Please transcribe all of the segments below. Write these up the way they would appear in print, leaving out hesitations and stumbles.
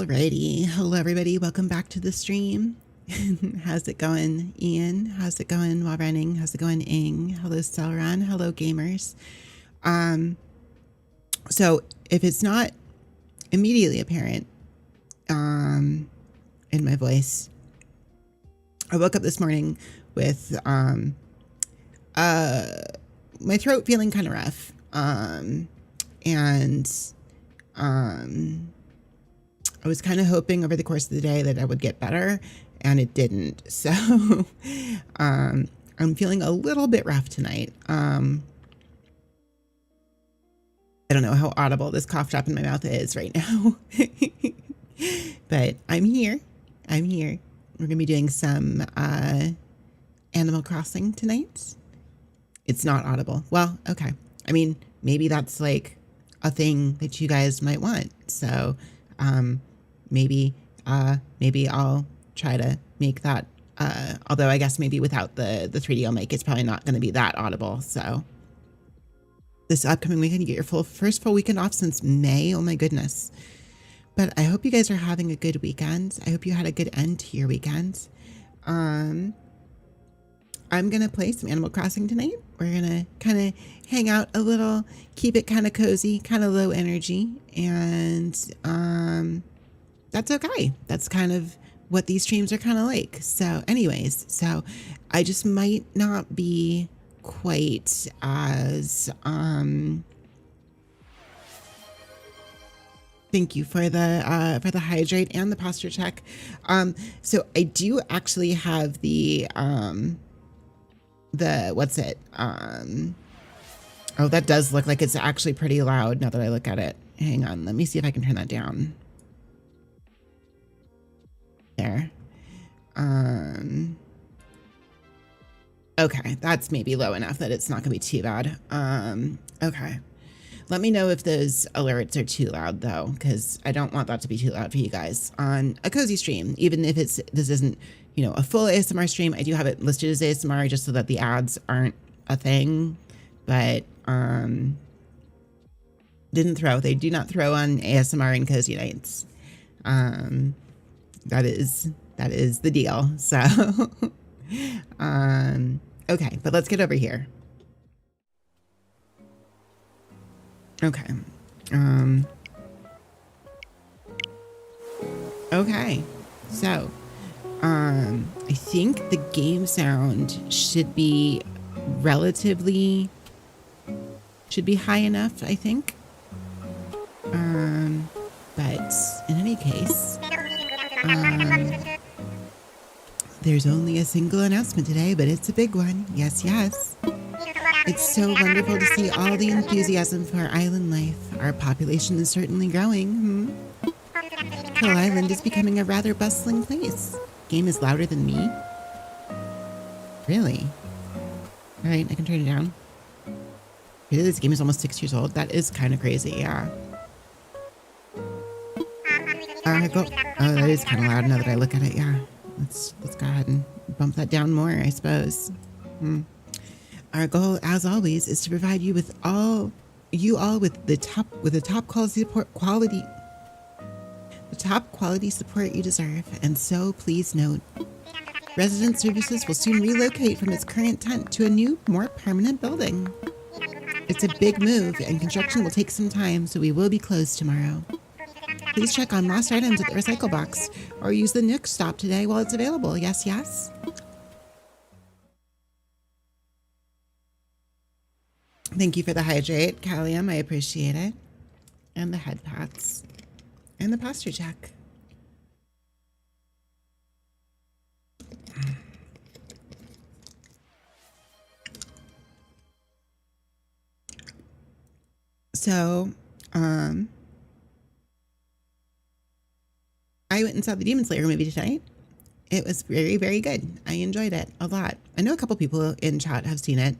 Alrighty. Hello, everybody. Welcome back to the stream. How's it going, Ian? How's it going while running? How's it going, Ing? Hello, Celeron. Hello, gamers. So if it's not immediately apparent in my voice, I woke up this morning with my throat feeling kind of rough. I was kind of hoping over the course of the day that I would get better, and it didn't. So I'm feeling a little bit rough tonight. I don't know how audible this cough drop in my mouth is right now, but I'm here. I'm here. We're going to be doing some Animal Crossing tonight. It's not audible. Well, okay. I mean, maybe that's like a thing that you guys might want. So maybe I'll try to make that, although I guess maybe without the 3DO mic, it's probably not going to be that audible. So this upcoming weekend, you get your first full weekend off since May. Oh my goodness. But I hope you guys are having a good weekend. I hope you had a good end to your weekend. I'm going to play some Animal Crossing tonight. We're going to kind of hang out a little, keep it kind of cozy, kind of low energy. And that's okay. That's kind of what these streams are kind of like. So anyways, so I just might not be quite as, thank you for the hydrate and the posture check. So I do actually have what's it? Oh, that does look like it's actually pretty loud now that I look at it. Hang on, let me see if I can turn that down. There. Okay, that's maybe low enough that it's not gonna be too bad. Okay. Let me know if those alerts are too loud though, because I don't want that to be too loud for you guys on a cozy stream. Even if this isn't, you know, a full ASMR stream, I do have it listed as ASMR just so that the ads aren't a thing. But they do not throw on ASMR and cozy nights. That is the deal. So okay, but let's get over here. Okay. Okay. So, I think the game sound should be high enough, I think. But in any case, there's only a single announcement today, but it's a big one. Yes, yes. It's so wonderful to see all the enthusiasm for island life. Our population is certainly growing. Collisland is becoming a rather bustling place. Game is louder than me. Really? All right, I can turn it down. Really, this game is almost 6 years old. That is kind of crazy, yeah. Oh, that is kind of loud now that I look at it, yeah. Let's go ahead and bump that down more, I suppose. Our goal, as always, is to provide you with the top quality support you deserve. And so, please note, Resident Services will soon relocate from its current tent to a new, more permanent building. It's a big move, and construction will take some time, so we will be closed tomorrow. Please check on lost items at the recycle box, or use the Nook stop today while it's available. Yes, yes. Thank you for the hydrate, Callium. I appreciate it. And the head pats. And the posture check. So, I went and saw the Demon Slayer movie tonight. It was very, very good. I enjoyed it a lot. I know a couple people in chat have seen it.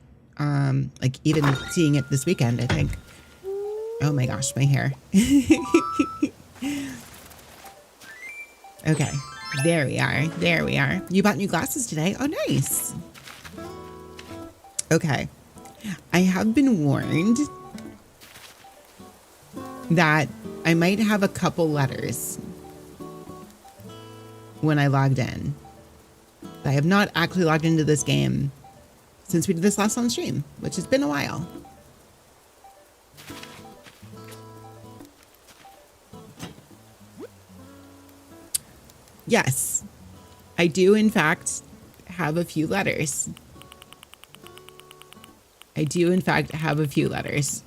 Like even seeing it this weekend, I think. Oh my gosh, my hair. Okay, there we are. There we are. You bought new glasses today. Oh, nice. Okay. I have been warned that I might have a couple letters when I logged in. I have not actually logged into this game since we did this last on stream, which has been a while. Yes, I do in fact have a few letters. I do in fact have a few letters.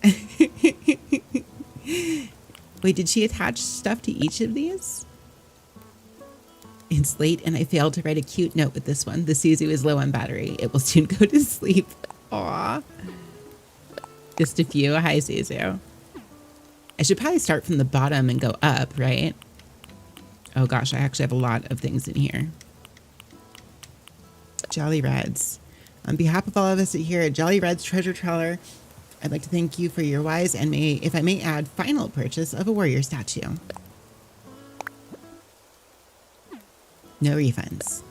Wait, did she attach stuff to each of these? It's late and I failed to write a cute note with this one. The Suzu is low on battery. It will soon go to sleep. Aw. Just a few. Hi, Suzu. I should probably start from the bottom and go up, right? Oh gosh, I actually have a lot of things in here. Jolly Reds. On behalf of all of us here at Jolly Red's Treasure Trawler, I'd like to thank you for your wise and if I may add, final purchase of a warrior statue. No refunds.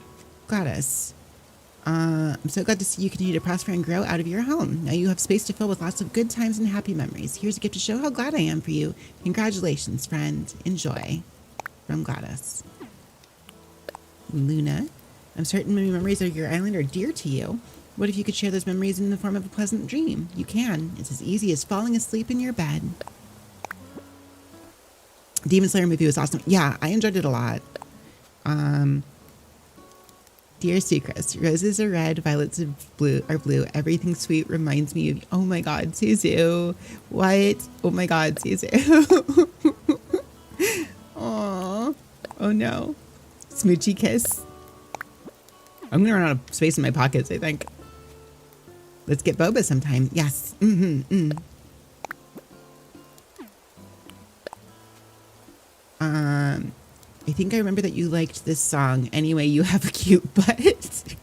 Gladys. I'm so glad to see you continue to prosper and grow out of your home. Now you have space to fill with lots of good times and happy memories. Here's a gift to show how glad I am for you. Congratulations, friend. Enjoy. From Gladys. Luna. I'm certain many memories of your island are dear to you. What if you could share those memories in the form of a pleasant dream? You can. It's as easy as falling asleep in your bed. Demon Slayer movie was awesome. Yeah, I enjoyed it a lot. Dear Sucrose, roses are red, violets are blue. Everything sweet reminds me of you. Oh my God, Suzu. What? Oh my God, Suzu. Aww. Oh no. Smoochy kiss. I'm gonna run out of space in my pockets, I think. Let's get boba sometime. Yes. I think I remember that you liked this song. Anyway, you have a cute butt.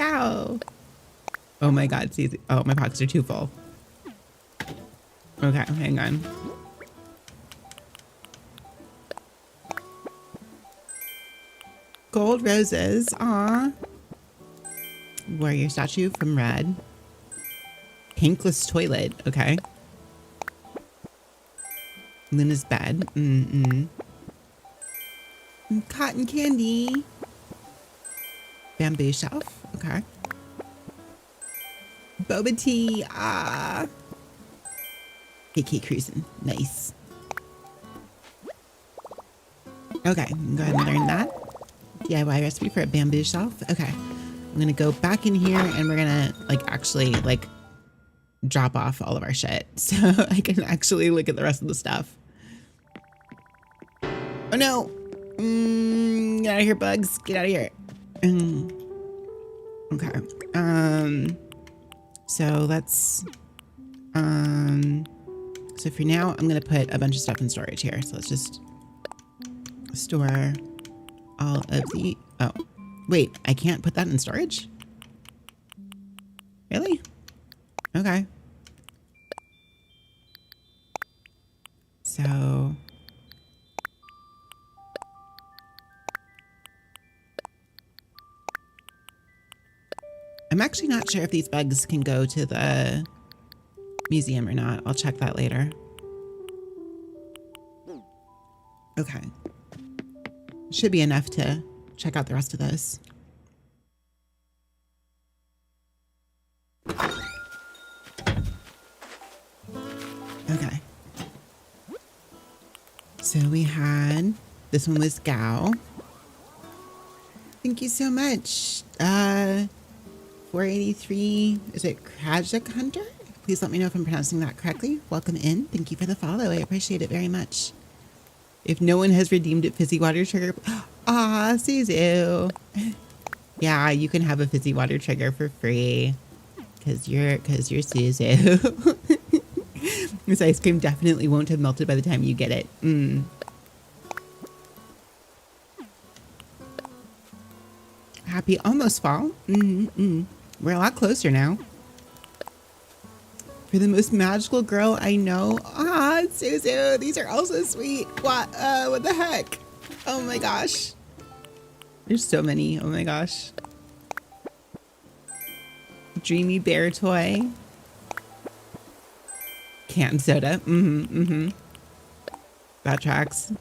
Ow. Oh my God, see, oh, my pockets are too full. Okay, hang on. Gold roses, aw. Warrior statue from Red. Pinkless toilet, okay. Luna's bed, Cotton candy. Bamboo shelf, okay. Boba tea, ah. AK cruising, nice. Okay, go ahead and learn that. DIY recipe for a bamboo shelf. Okay, I'm gonna go back in here and we're gonna actually drop off all of our shit so I can actually look at the rest of the stuff. Oh no! Get out of here, bugs! Get out of here! Okay. So let's. So for now, I'm gonna put a bunch of stuff in storage here. So let's just store all of the. Oh, wait! I can't put that in storage. Really? Okay. So. I'm actually not sure if these bugs can go to the museum or not. I'll check that later. Okay. Should be enough to check out the rest of those. Okay. So we had, this one was Gao. Thank you so much. 483, is it Krajik Hunter? Please let me know if I'm pronouncing that correctly. Welcome in. Thank you for the follow. I appreciate it very much. If no one has redeemed a fizzy water trigger, ah, Suzu. Yeah, you can have a fizzy water trigger for free. Cause you're Suzu. This ice cream definitely won't have melted by the time you get it. Happy almost fall. We're a lot closer now. For the most magical girl I know. Ah, Suzu, these are also sweet. What the heck? Oh my gosh. There's so many. Oh my gosh. Dreamy bear toy. Canned soda. That tracks.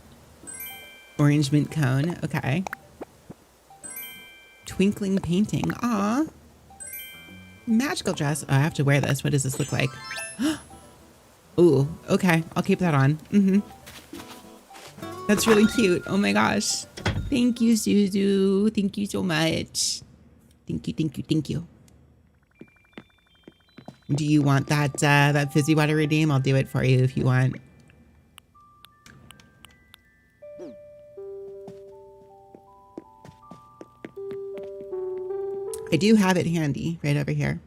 Orange mint cone. Okay. Twinkling painting. Aw. Magical dress. Oh, I have to wear this. What does this look like? Ooh, okay. I'll keep that on. That's really cute. Oh my gosh. Thank you, Suzu. Thank you so much. Thank you, thank you, thank you. Do you want that that fizzy water redeem? I'll do it for you if you want. I do have it handy right over here.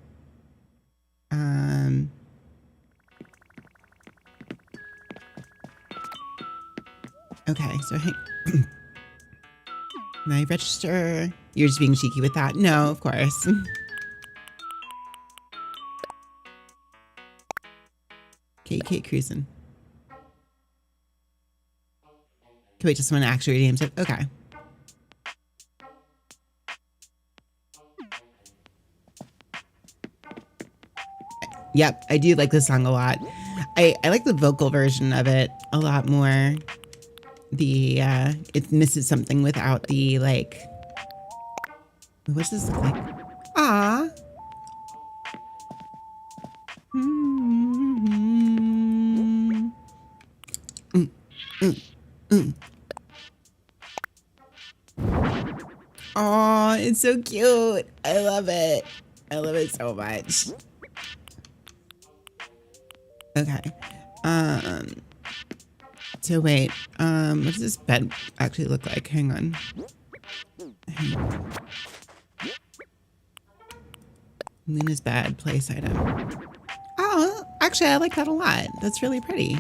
Okay, so hang. Can I register? You're just being cheeky with that. No, of course. KK cruising. Can wait till someone actually redeems it. Okay. Yep, I do like this song a lot. I like the vocal version of it a lot more. The it misses something without the like. What's this look like? Ah. Oh, it's so cute. I love it. I love it so much. Okay. So wait, what does this bed actually look like? Hang on. Luna's bed, place item. Oh, actually, I like that a lot. That's really pretty.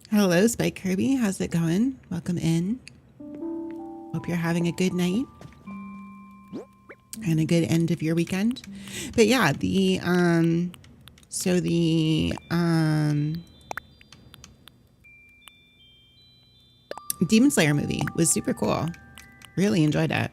Hello, Spike Kirby. How's it going? Welcome in. Hope you're having a good night and a good end of your weekend. But yeah, the so the Demon Slayer movie was super cool. Really enjoyed it.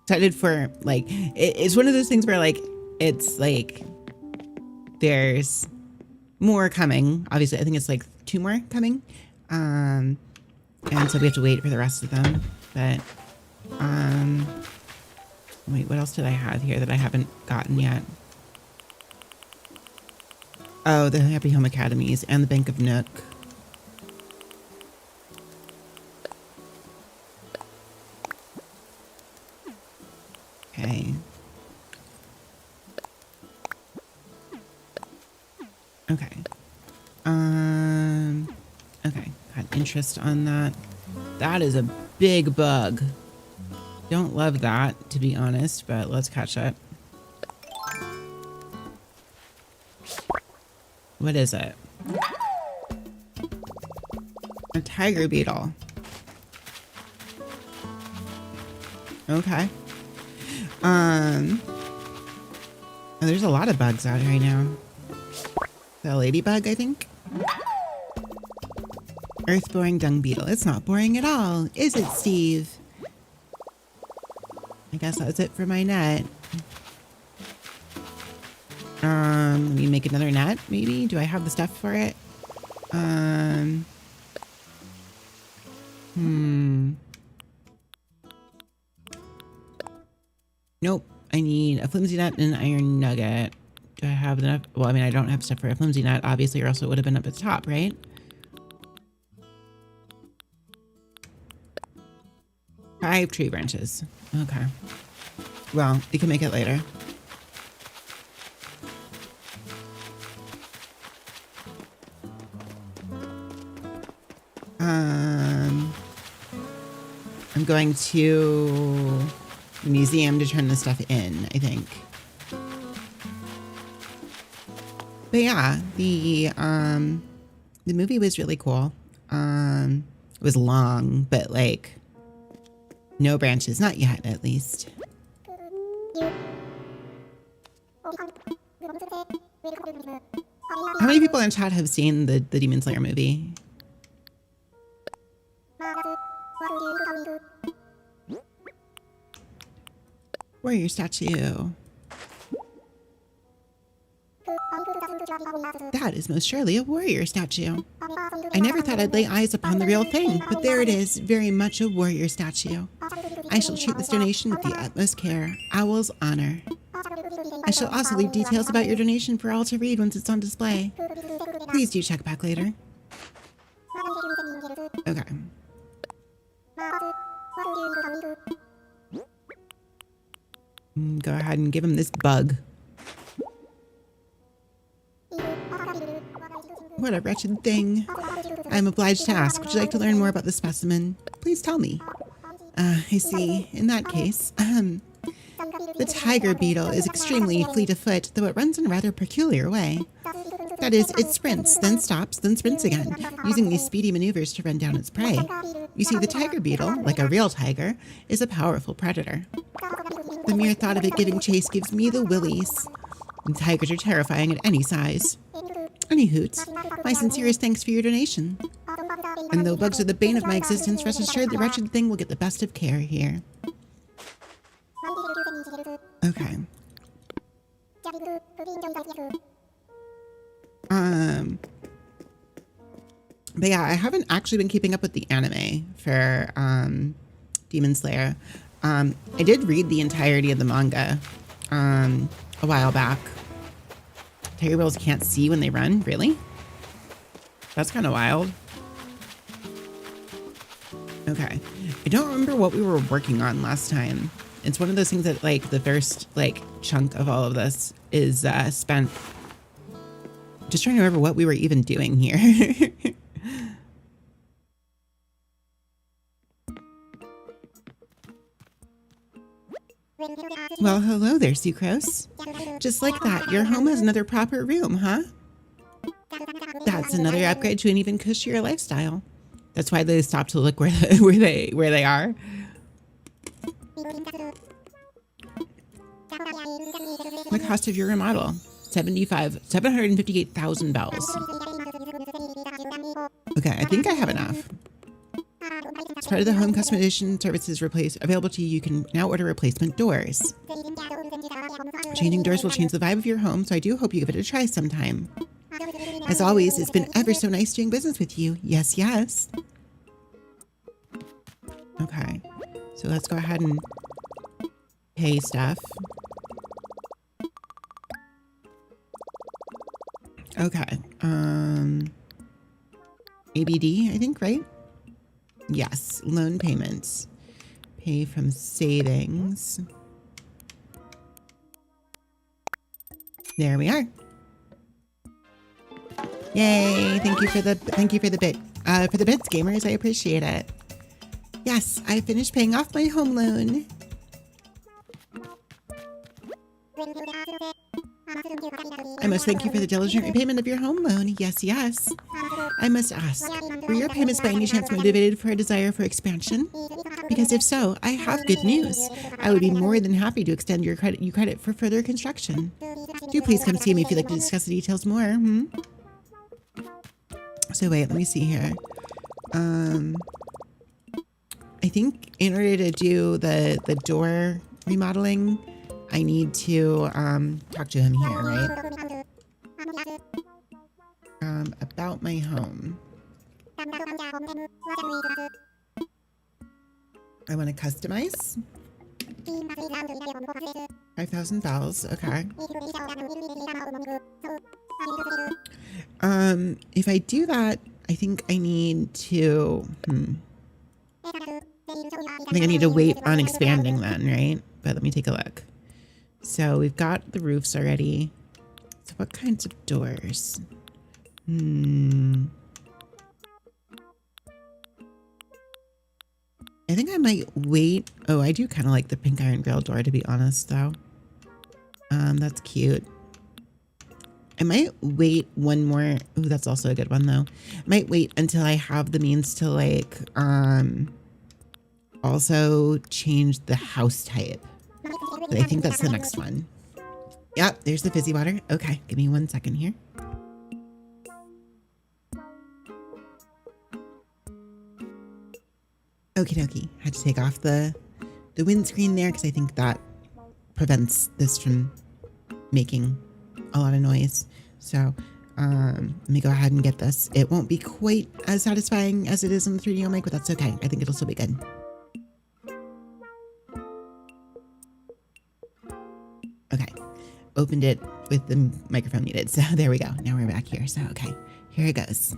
Excited for like it's one of those things where like it's like there's more coming. Obviously, I think it's like 2 more coming, and so we have to wait for the rest of them. But wait, what else did I have here that I haven't gotten yet? Oh, the Happy Home Academies and the Bank of Nook. Okay. Okay. Okay. Got interest on that. That is a big bug. Don't love that, to be honest, but let's catch it. What is it? A tiger beetle. Okay. Oh, there's a lot of bugs out right now. The ladybug, I think. Earth-boring dung beetle. It's not boring at all, is it, Steve? I guess that's it for my net. Let me make another net, maybe? Do I have the stuff for it? Nope. I need a flimsy net and an iron nugget. Do I have enough? Well, I mean, I don't have stuff for a flimsy net, obviously, or else it would have been up at the top, right? 5 tree branches. Okay. Well, we can make it later. I'm going to the museum to turn this stuff in, I think. But yeah, the movie was really cool. It was long, but like no branches, not yet, at least. How many people in chat have seen the Demon Slayer movie? Warrior statue. That is most surely a warrior statue. I never thought I'd lay eyes upon the real thing, but there it is, very much a warrior statue. I shall treat this donation with the utmost care. Owl's honor. I shall also leave details about your donation for all to read once it's on display. Please do check back later. Okay. Go ahead and give him this bug. What a wretched thing. I'm obliged to ask, would you like to learn more about the specimen? Please tell me. I see. In that case, the tiger beetle is extremely fleet of foot, though it runs in a rather peculiar way. That is, it sprints, then stops, then sprints again, using these speedy maneuvers to run down its prey. You see, the tiger beetle, like a real tiger, is a powerful predator. The mere thought of it giving chase gives me the willies. And tigers are terrifying at any size. Any hoots, my sincerest thanks for your donation. And though bugs are the bane of my existence, rest assured the wretched thing will get the best of care here. Okay. But yeah, I haven't actually been keeping up with the anime for Demon Slayer. I did read the entirety of the manga a while back. Tiger beetles can't see when they run? Really? That's kind of wild. Okay. I don't remember what we were working on last time. It's one of those things that, like, the first, like, chunk of all of this is spent just trying to remember what we were even doing here. Well, hello there, Sucrose. Just like that, your home has another proper room, huh? That's another upgrade to an even cushier lifestyle. That's why they stopped to look where they are. The cost of your remodel, $758,000 bells. Okay, I think I have enough. As part of the home customization services available to you, you can now order replacement doors. Changing doors will change the vibe of your home, so I do hope you give it a try sometime. As always, it's been ever so nice doing business with you. Yes, yes. Okay, so let's go ahead and pay stuff. Okay, ABD, I think, right? Yes, loan payments. Pay from savings. There we are. Yay! Thank you for the bits, gamers. I appreciate it. Yes, I finished paying off my home loan. I must thank you for the diligent repayment of your home loan. Yes, yes. I must ask, were your payments by any chance motivated for a desire for expansion? Because if so, I have good news. I would be more than happy to extend you credit for further construction. Do please come see me if you'd like to discuss the details more. So wait, let me see here. I think in order to do the door remodeling, I need to talk to him here, right? About my home. I want to customize. 5,000 bells. Okay. If I do that, I think I need to. I think I need to wait on expanding then, right? But let me take a look. So we've got the roofs already. So what kinds of doors? I think I might wait. Oh, I do kind of like the pink iron grill door, to be honest, though. That's cute. I might wait one more. Ooh, that's also a good one, though. I might wait until I have the means to, like, also change the house type. But I think that's the next one. Yep, there's the fizzy water. Okay, give me 1 second here. Okie dokie. Had to take off the windscreen there because I think that prevents this from making a lot of noise. So let me go ahead and get this. It won't be quite as satisfying as it is in the 3D mic, but that's okay. I think it'll still be good. Okay, opened it with the microphone muted. So there we go. Now we're back here. So, okay, here it goes.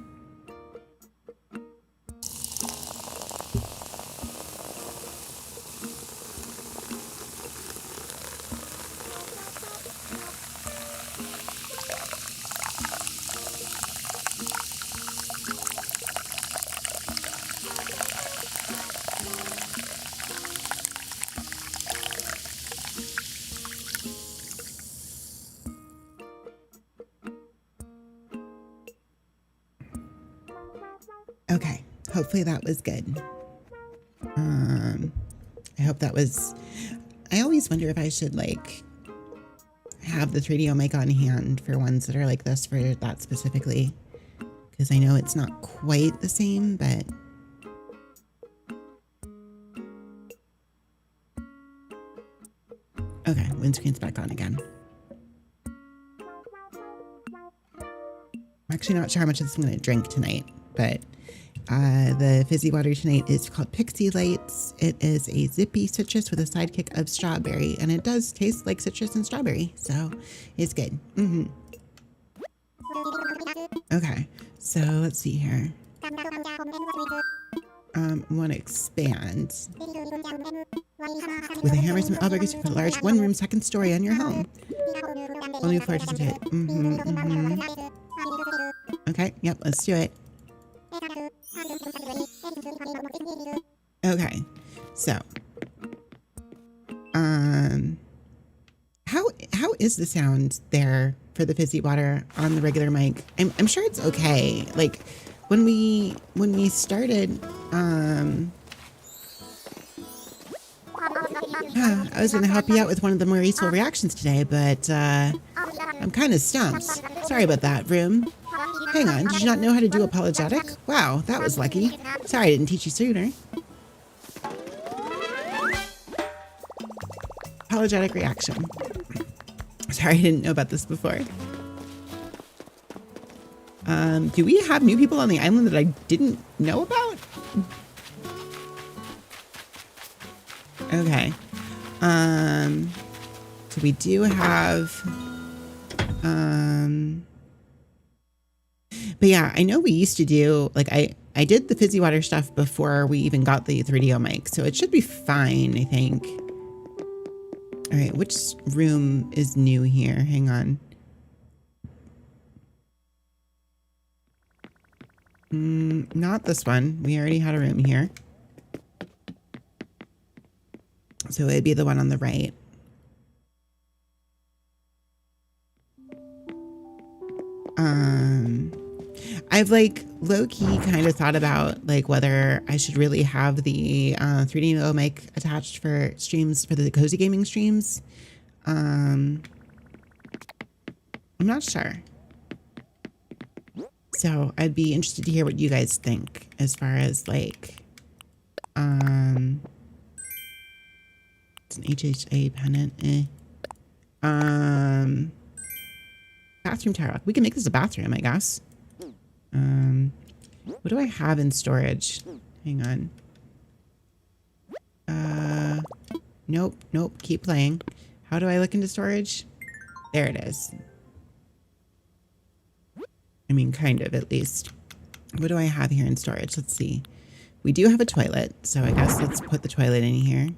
Okay, hopefully that was good. I hope that was, I always wonder if I should like have the 3D mic on hand for ones that are like this for that specifically, because I know it's not quite the same, but okay, windscreen's back on again. I'm actually not sure how much of this I'm going to drink tonight, but the fizzy water tonight is called Pixie Lights. It is a zippy citrus with a sidekick of strawberry, and it does taste like citrus and strawberry, so it's good. Okay, so let's see here. Want to expand. With a hammer and albergers, you put a large one-room second story on your home. Only floor doesn't fit. Okay, yep, let's do it. Okay, so how is the sound there for the fizzy water on the regular mic? I'm sure it's okay. Like when we started, I was gonna help you out with one of the more useful reactions today, but I'm kind of stumped. Sorry about that, room. Hang on, did you not know how to do apologetic? Wow, that was lucky. Sorry I didn't teach you sooner. Apologetic reaction. Sorry I didn't know about this before. Do we have new people on the island that I didn't know about? Okay. So we do have, but yeah, I know we used to do, like, I did the fizzy water stuff before we even got the 3DO mic, so it should be fine, I think. All right, which room is new here? Hang on. Not this one. We already had a room here. So it'd be the one on the right. I've like low-key kind of thought about like whether I should really have the 3DO mic attached for streams, for the cozy gaming streams. I'm not sure. So I'd be interested to hear what you guys think as far as like, it's an HHA pennant. Bathroom tower. We can make this a bathroom, I guess. What do I have in storage? Hang on. Nope. Keep playing. How do I look into storage? There it is. I mean, kind of, at least. What do I have here in storage? Let's see. We do have a toilet, so I guess let's put the toilet in here.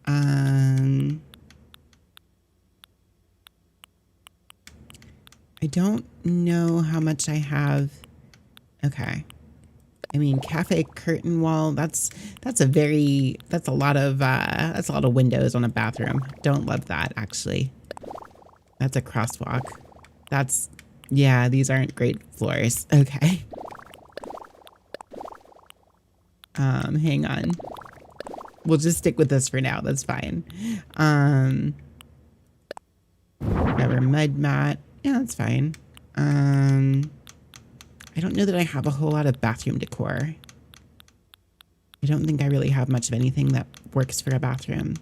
I don't know how much I have. Okay. I mean, cafe curtain wall, that's a lot of windows on a bathroom. Don't love that, actually. That's a crosswalk. Yeah, these aren't great floors. Okay. Hang on. We'll just stick with this for now. That's fine. Whatever, mud mat. Yeah, that's fine. I don't know that I have a whole lot of bathroom decor. I don't think I really have much of anything that works for a bathroom.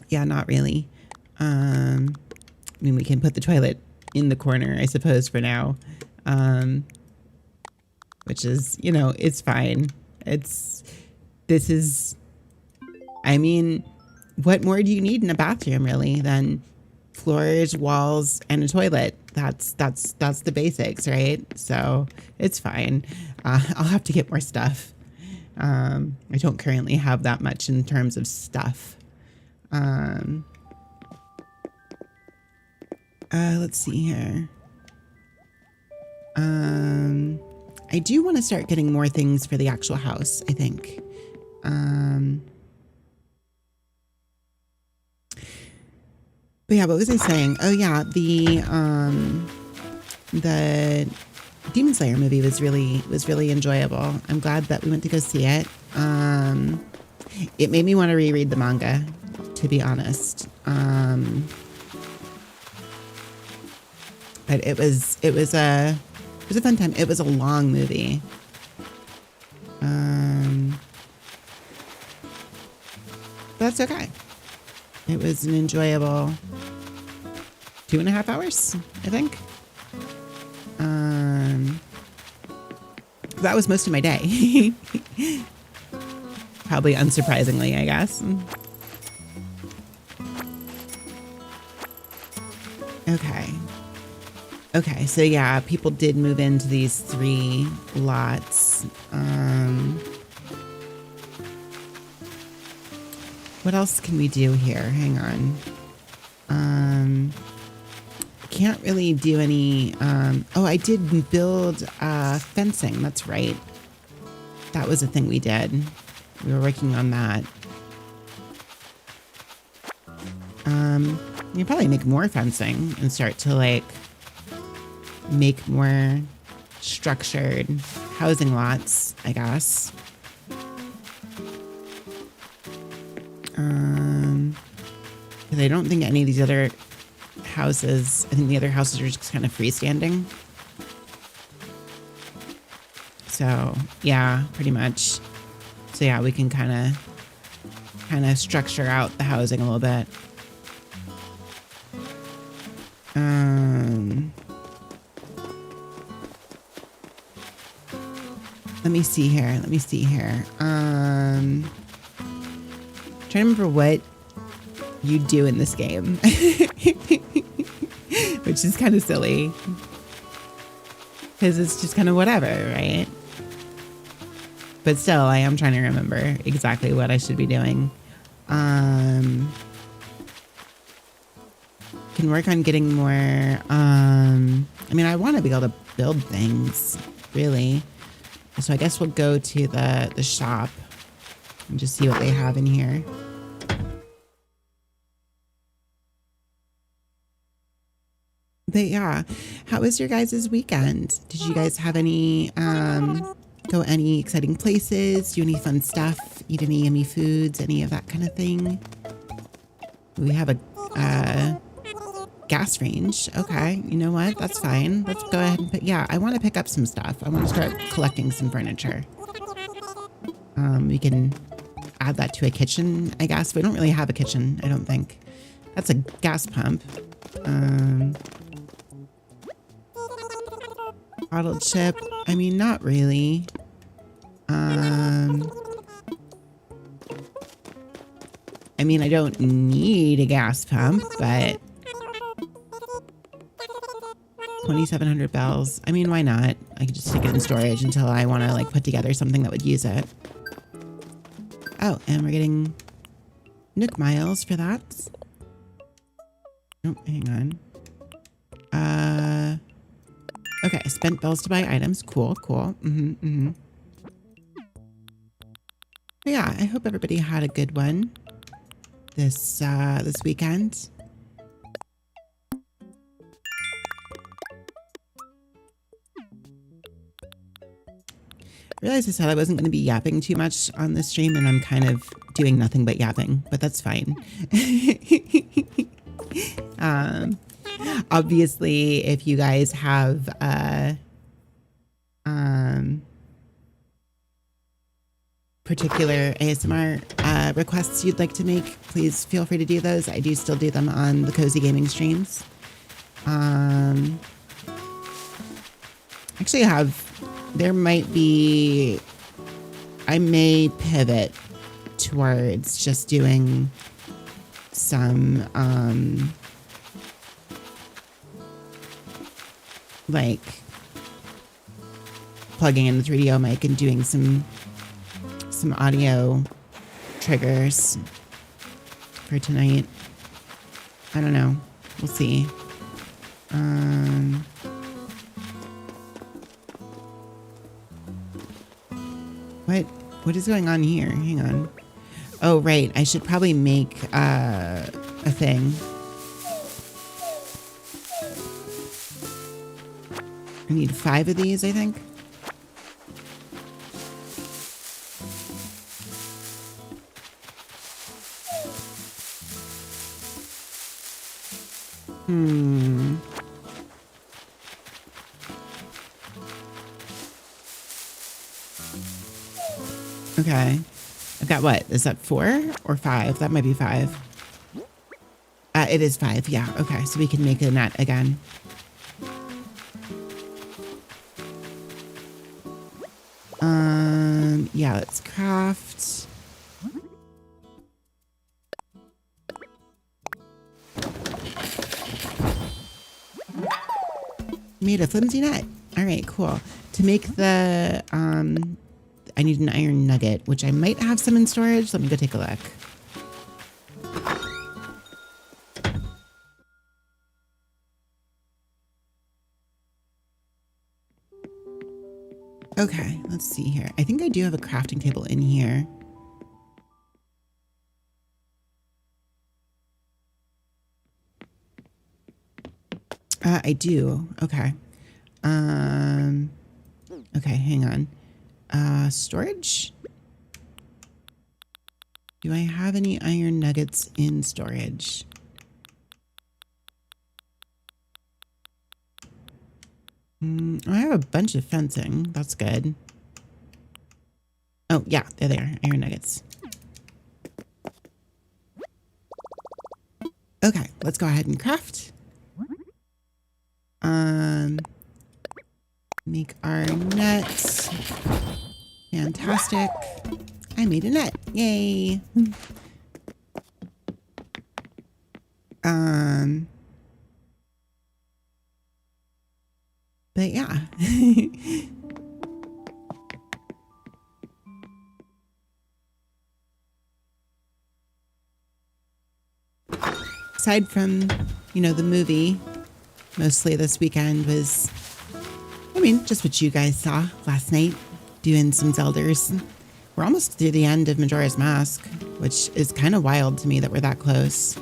Yeah, not really. I mean, we can put the toilet in the corner, I suppose, for now. Which is, you know, it's fine. This is, I mean, what more do you need in a bathroom really than floors, walls, and a toilet? That's the basics, right? So it's fine. I'll have to get more stuff. I don't currently have that much in terms of stuff. Let's see here. I do want to start getting more things for the actual house, I think. But yeah, what was I saying? Oh yeah, the Demon Slayer movie was really enjoyable. I'm glad that we went to go see it. It made me want to reread the manga, to be honest. But it was a fun time. It was a long movie. But that's okay. It was an enjoyable 2.5 hours, I think. That was most of my day. Probably unsurprisingly, I guess. Okay, so yeah, people did move into these 3 lots. What else can we do here? Hang on. Can't really do any, oh, I did build fencing, that's right. That was a thing we did. We were working on that. You probably make more fencing and start to like make more structured housing lots, I guess. Because I don't think any of these other houses, I think the other houses are just kind of freestanding. So yeah, pretty much. So yeah, we can kind of structure out the housing a little bit. Let me see here. Trying to remember what you do in this game, which is kind of silly because it's just kind of whatever, right? But still, I am trying to remember exactly what I should be doing. Can work on getting more. I mean, I want to be able to build things, really. So I guess we'll go to the shop and just see what they have in here. But yeah, how was your guys' weekend? Did you guys have any, go any exciting places, do any fun stuff, eat any yummy foods, any of that kind of thing? We have a gas range. Okay, you know what? That's fine. Let's go ahead and yeah, I want to pick up some stuff. I want to start collecting some furniture. We can add that to a kitchen, I guess. We don't really have a kitchen, I don't think. That's a gas pump. Bottled chip. I mean, not really. I mean, I don't need a gas pump, but 2,700 bells. I mean, why not? I could just stick it in storage until I want to like put together something that would use it. Oh, and we're getting Nook miles for that. Oh, hang on. Okay, spent bells to buy items. Cool. But yeah, I hope everybody had a good one this weekend. I realized I said I wasn't going to be yapping too much on this stream, and I'm kind of doing nothing but yapping, but that's fine. Obviously, if you guys have particular ASMR requests you'd like to make, please feel free to do those. I do still do them on the Cozy Gaming streams. Actually, I may pivot towards just doing some, like plugging in the 3DO mic and doing some audio triggers for tonight. I don't know. We'll see. What is going on here? Hang on. Oh, right. I should probably make a thing. I need 5 of these, I think. Okay. I've got what? Is that 4 or 5? That might be 5. It is 5. Yeah. Okay. So we can make a net again. Yeah, let's craft. Made a flimsy net. All right, cool. To make the, I need an iron nugget, which I might have some in storage. Let me go take a look. Okay, let's see here. I think I do have a crafting table in here. I do. Okay. Okay, hang on. Storage? Do I have any iron nuggets in storage? I have a bunch of fencing. That's good. Oh, yeah, there they are. Iron nuggets. Okay, let's go ahead and craft. Make our net. Fantastic. I made a net. Yay. But yeah. Aside from, the movie, mostly this weekend was, just what you guys saw last night, doing some Zelders. We're almost through the end of Majora's Mask, which is kind of wild to me that we're that close.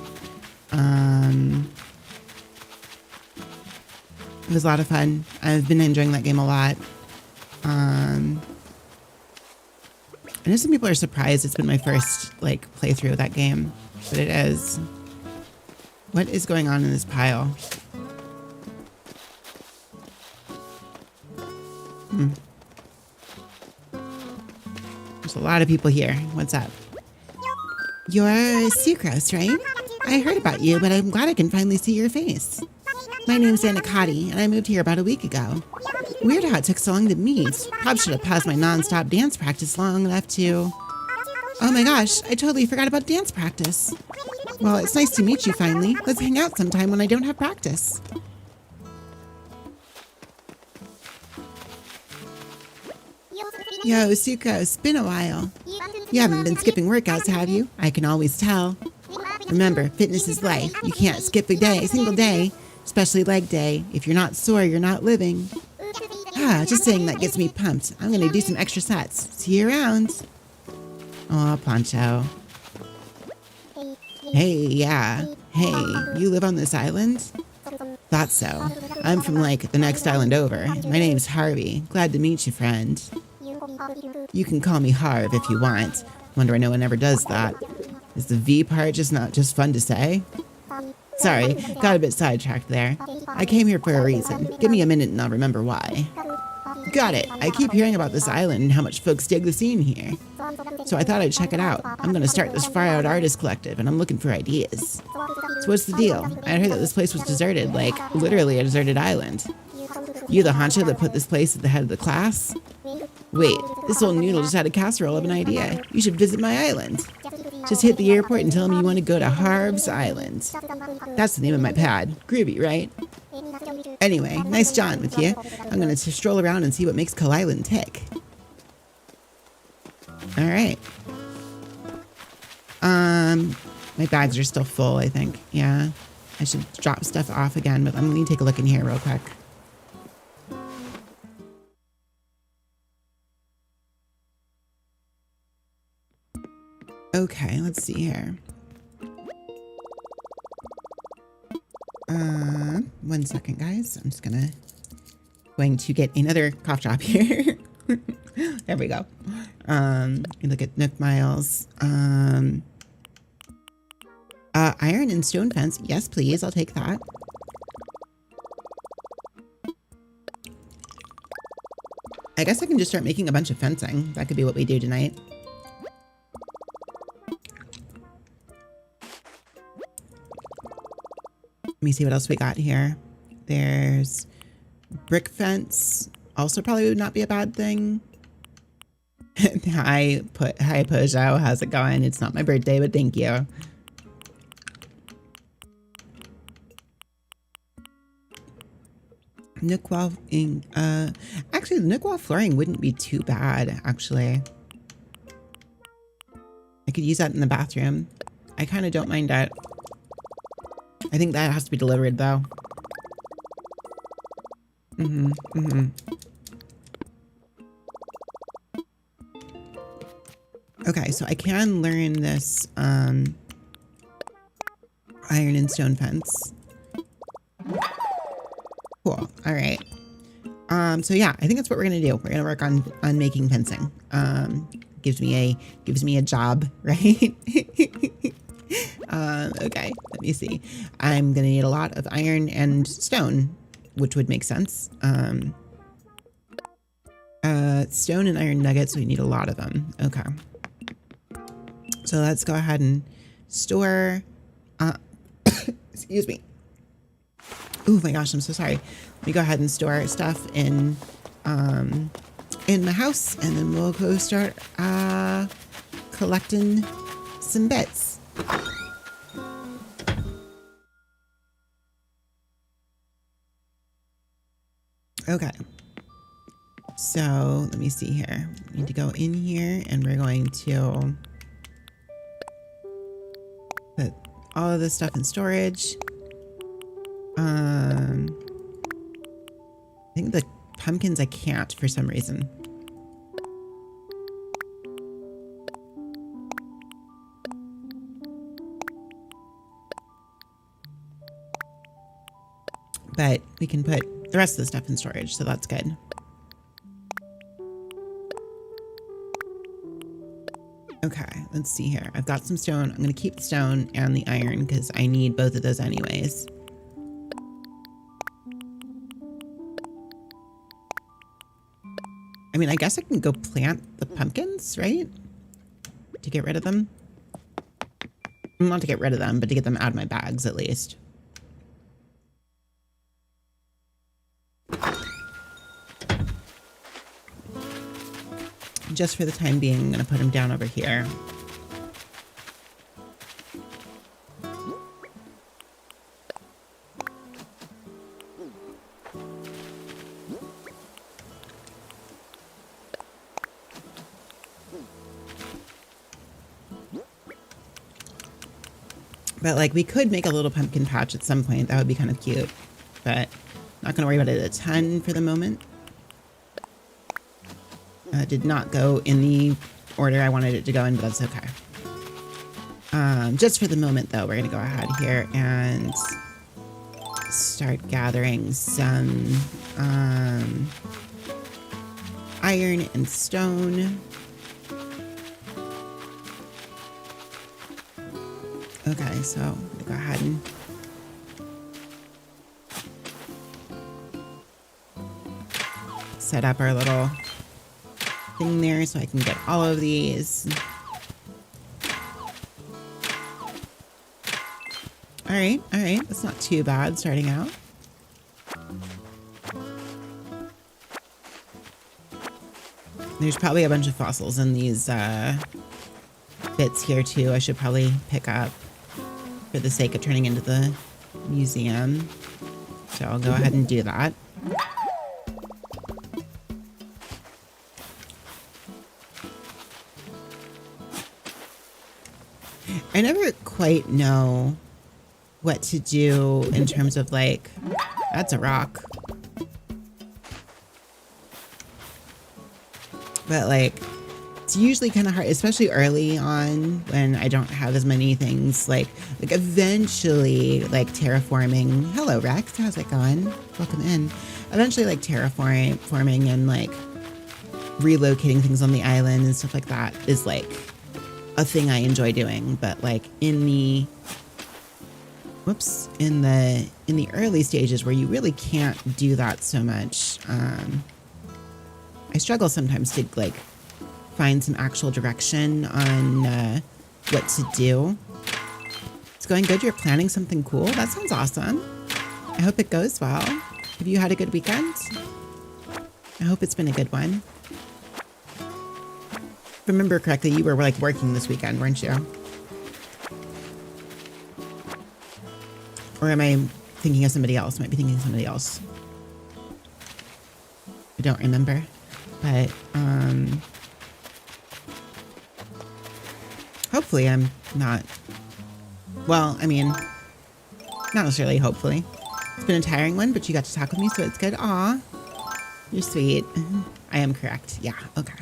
It was a lot of fun. I've been enjoying that game a lot. I know some people are surprised it's been my first playthrough of that game, but it is. What is going on in this pile? There's a lot of people here. What's up? You're Sucrose, right? I heard about you, but I'm glad I can finally see your face. My name's Anacati, and I moved here about a week ago. Weird how it took so long to meet. Probably should have paused my non-stop dance practice long enough to... Oh my gosh, I totally forgot about dance practice. Well, it's nice to meet you finally. Let's hang out sometime when I don't have practice. Yo, Suko, it's been a while. You haven't been skipping workouts, have you? I can always tell. Remember, fitness is life. You can't skip a single day, especially leg day. If you're not sore, you're not living. Just saying that gets me pumped. I'm gonna do some extra sets. See you around. Aw, Poncho. Hey, yeah. Hey, you live on this island? Thought so. I'm from the next island over. My name's Harvey. Glad to meet you, friend. You can call me Harv if you want. Wonder why no one ever does that. Is the V part just not just fun to say? Sorry, got a bit sidetracked there. I came here for a reason. Give me a minute and I'll remember why. Got it. I keep hearing about this island and how much folks dig the scene here. So I thought I'd check it out. I'm gonna start this Far Out Artist Collective and I'm looking for ideas. So what's the deal? I heard that this place was deserted, like literally a deserted island. You the honcho that put this place at the head of the class? Wait, this old noodle just had a casserole of an idea. You should visit my island. Just hit the airport and tell him you want to go to Harv's Island. That's the name of my pad. Groovy, right? Anyway, nice John with you. I'm going to stroll around and see what makes Collisland tick. All right. My bags are still full, I think. Yeah. I should drop stuff off again, but I'm going to take a look in here real quick. Okay, let's see here. 1 second, guys. I'm just going to get another cough drop here. There we go. You look at Nook Miles. Iron and stone fence. Yes, please. I'll take that. I guess I can just start making a bunch of fencing. That could be what we do tonight. Let me see what else we got here. There's brick fence. Also probably would not be a bad thing. Hi, Peugeot. How's it going? It's not my birthday, but thank you. Nook wall, actually, the nook wall flooring wouldn't be too bad, actually. I could use that in the bathroom. I kind of don't mind that. I think that has to be delivered, though. Okay, so I can learn this iron and stone fence. Cool. All right. So yeah, I think that's what we're gonna do. We're gonna work on making fencing. Gives me a job, right? Okay, let me see. I'm gonna need a lot of iron and stone, which would make sense. Stone and iron nuggets, we need a lot of them. Okay. So let's go ahead and store, excuse me. Oh my gosh, I'm so sorry. Let me go ahead and store stuff in my house, and then we'll go start collecting some bits. Okay. So let me see here. We need to go in here, and we're going to put all of this stuff in storage. I think the pumpkins I can't for some reason. But we can put the rest of the stuff in storage, so that's good. Okay, let's see here. I've got some stone. I'm going to keep the stone and the iron because I need both of those anyways. I mean, I guess I can go plant the pumpkins, right? To get rid of them. Not to get rid of them, but to get them out of my bags at least. Just for the time being, I'm going to put them down over here. But like, we could make a little pumpkin patch at some point. That would be kind of cute, but not going to worry about it a ton for the moment. Did not go in the order I wanted it to go in, but that's okay. Just for the moment, though, we're going to go ahead here and start gathering some iron and stone. Okay, so I'm going to go ahead and set up our little thing there so I can get all of these. right, all right. That's not too bad starting out. There's probably a bunch of fossils in these bits here too. I should probably pick up for the sake of turning into the museum. So I'll go ahead and do that. I never quite know what to do in terms of like, that's a rock. But like, it's usually kind of hard, especially early on when I don't have as many things like eventually like terraforming. Hello Rex, how's it going? Welcome in. Eventually like terraforming and like relocating things on the island and stuff like that is like a thing I enjoy doing. But like in the early stages where you really can't do that so much, I struggle sometimes to like find some actual direction on what to do. It's going good. You're planning something cool. That sounds awesome. I hope it goes well. Have you had a good weekend? I hope it's been a good one. If I remember correctly, you were like working this weekend, weren't you? Or am I thinking of somebody else? Might be thinking of somebody else. I don't remember. But hopefully I'm not, well, I mean, not necessarily hopefully. It's been a tiring one, but you got to talk with me, so it's good. Aw, you're sweet. I am correct. Yeah, okay.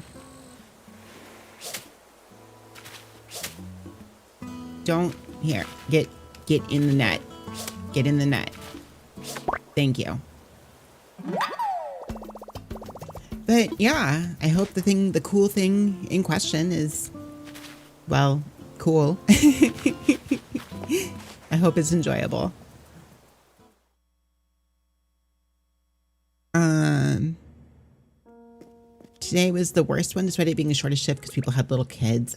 Don't, here, get in the net. Get in the net. Thank you. But yeah, I hope the cool thing in question is, well, cool. I hope it's enjoyable. Today was the worst one, despite it being the shortest shift because people had little kids.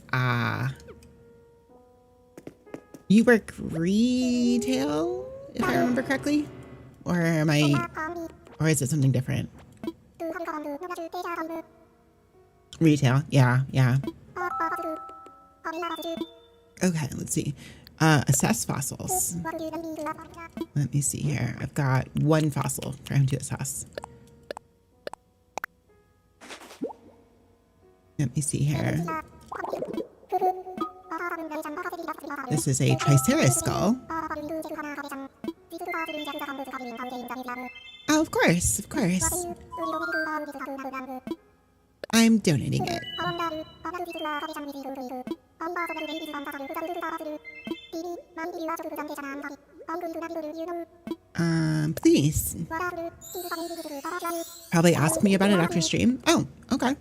You work retail, if I remember correctly? Or or is it something different? Retail, yeah. Okay, let's see. Assess fossils. Let me see here. I've got one fossil for him to assess. Let me see here. This is a Triceratops skull. Oh, of course. I'm donating it. Please. Probably ask me about it after stream. Oh, okay.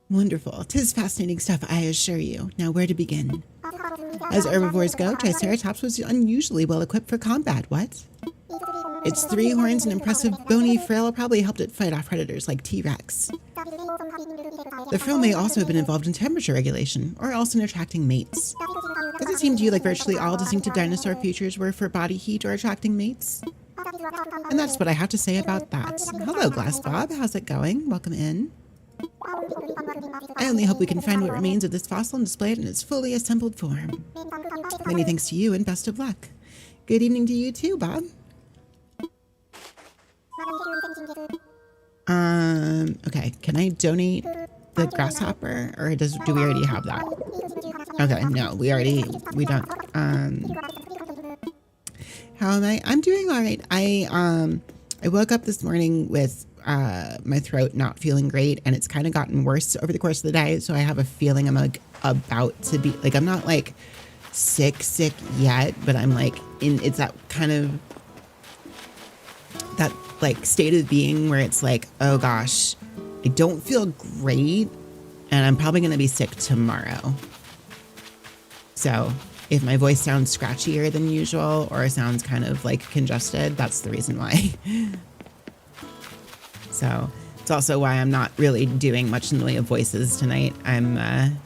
Wonderful. 'Tis fascinating stuff, I assure you. Now, where to begin? As herbivores go, Triceratops was unusually well equipped for combat. What? Its 3 horns and impressive bony frill probably helped it fight off predators like T-Rex. The frill may also have been involved in temperature regulation, or else in attracting mates. Does it seem to you like virtually all distinctive dinosaur features were for body heat or attracting mates? And that's what I have to say about that. Hello, Glass Bob. How's it going? Welcome in. I only hope we can find what remains of this fossil and display it in its fully assembled form. Many thanks to you and best of luck. Good evening to you too, Bob. Okay, can I donate the grasshopper or do we already have that? Okay, no, we don't. How am I? I'm doing all right. I woke up this morning with my throat not feeling great, and it's kind of gotten worse over the course of the day. So I have a feeling I'm like about to be like, I'm not like sick yet, but I'm like it's that kind of that like state of being where it's like, oh gosh, I don't feel great and I'm probably going to be sick tomorrow. So if my voice sounds scratchier than usual or sounds kind of like congested, that's the reason why. So it's also why I'm not really doing much in the way of voices tonight. I'm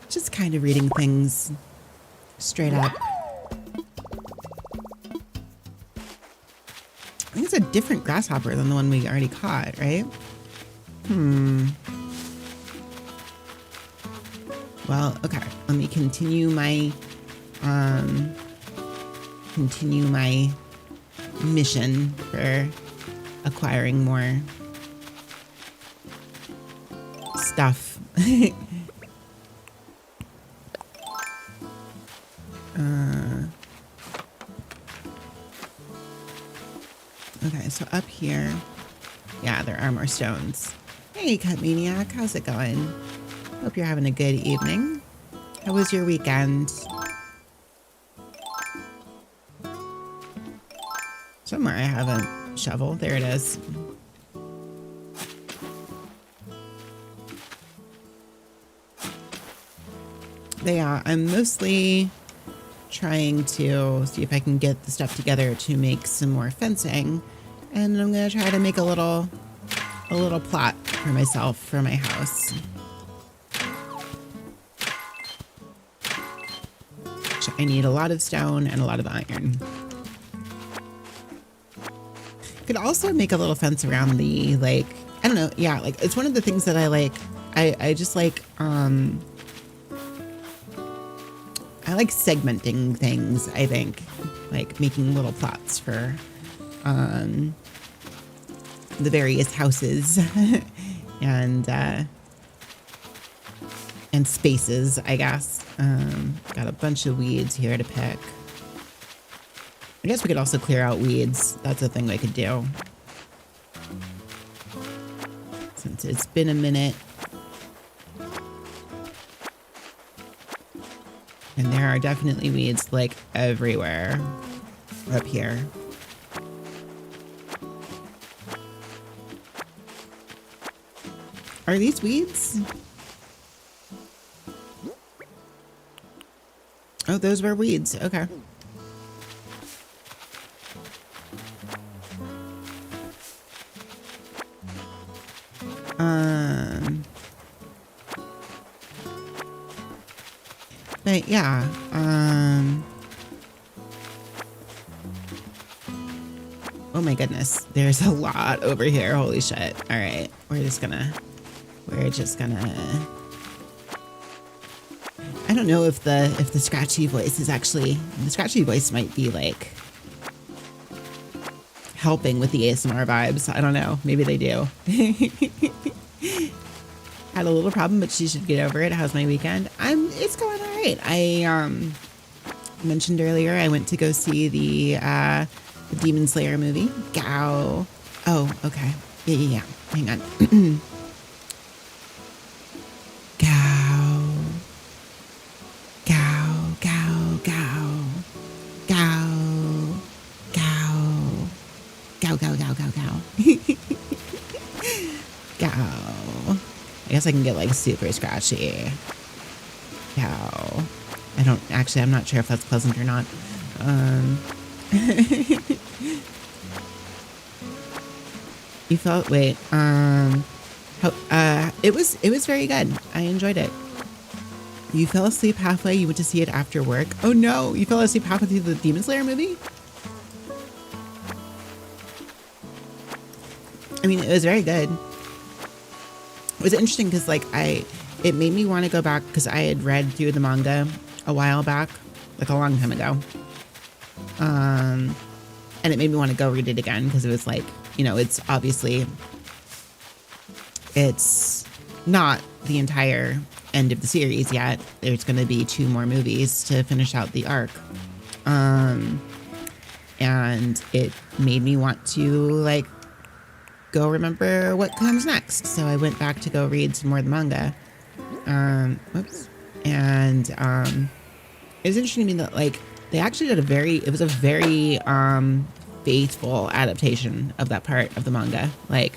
just kind of reading things Straight up. I think it's a different grasshopper than the one we already caught, right? Well, okay. Let me continue my mission for acquiring more stuff. Okay, so up here, yeah, there are more stones. Hey, Cut Maniac, how's it going? Hope you're having a good evening. How was your weekend? Somewhere I have a shovel. There it is. But yeah, I'm mostly trying to see if I can get the stuff together to make some more fencing. And I'm gonna try to make a little plot for myself for my house. So I need a lot of stone and a lot of iron. Could also make a little fence around the, like, I don't know, yeah, like it's one of the things that I like. I just like I like segmenting things, I think. Like making little plots for the various houses and spaces, I guess. Got a bunch of weeds here to pick. I guess we could also clear out weeds. That's a thing we could do. Since it's been a minute. And there are definitely weeds like everywhere up here. Are these weeds? Oh, those were weeds. Okay. But yeah, oh my goodness, there's a lot over here. Holy shit. All right, we're just gonna, I don't know if the scratchy voice is actually, the scratchy voice might be like helping with the ASMR vibes. I don't know, maybe they do. Had a little problem, but she should get over it. How's my weekend? It's going all right. I mentioned earlier I went to go see the Demon Slayer movie. Gow. Oh, okay. Yeah. Hang on. Gow. Gow. Gow. Gow. Gow. Gow. Gow. Gow. Gow. Gow. Gow. Gow. I guess I can get like super scratchy. Cow. I'm not sure if that's pleasant or not. You felt, wait, it was very good. I enjoyed it. You fell asleep halfway, you went to see it after work. Oh no, you fell asleep halfway through the Demon Slayer movie? I mean, it was very good. It was interesting because like it made me want to go back because I had read through the manga a while back, like a long time ago. And it made me want to go read it again because it was like, you know, it's obviously, it's not the entire end of the series yet. There's going to be 2 more movies to finish out the arc. And it made me want to like go remember what comes next. So I went back to go read some more of the manga. Whoops. And it was interesting to me that like they actually did it was a very faithful adaptation of that part of the manga. Like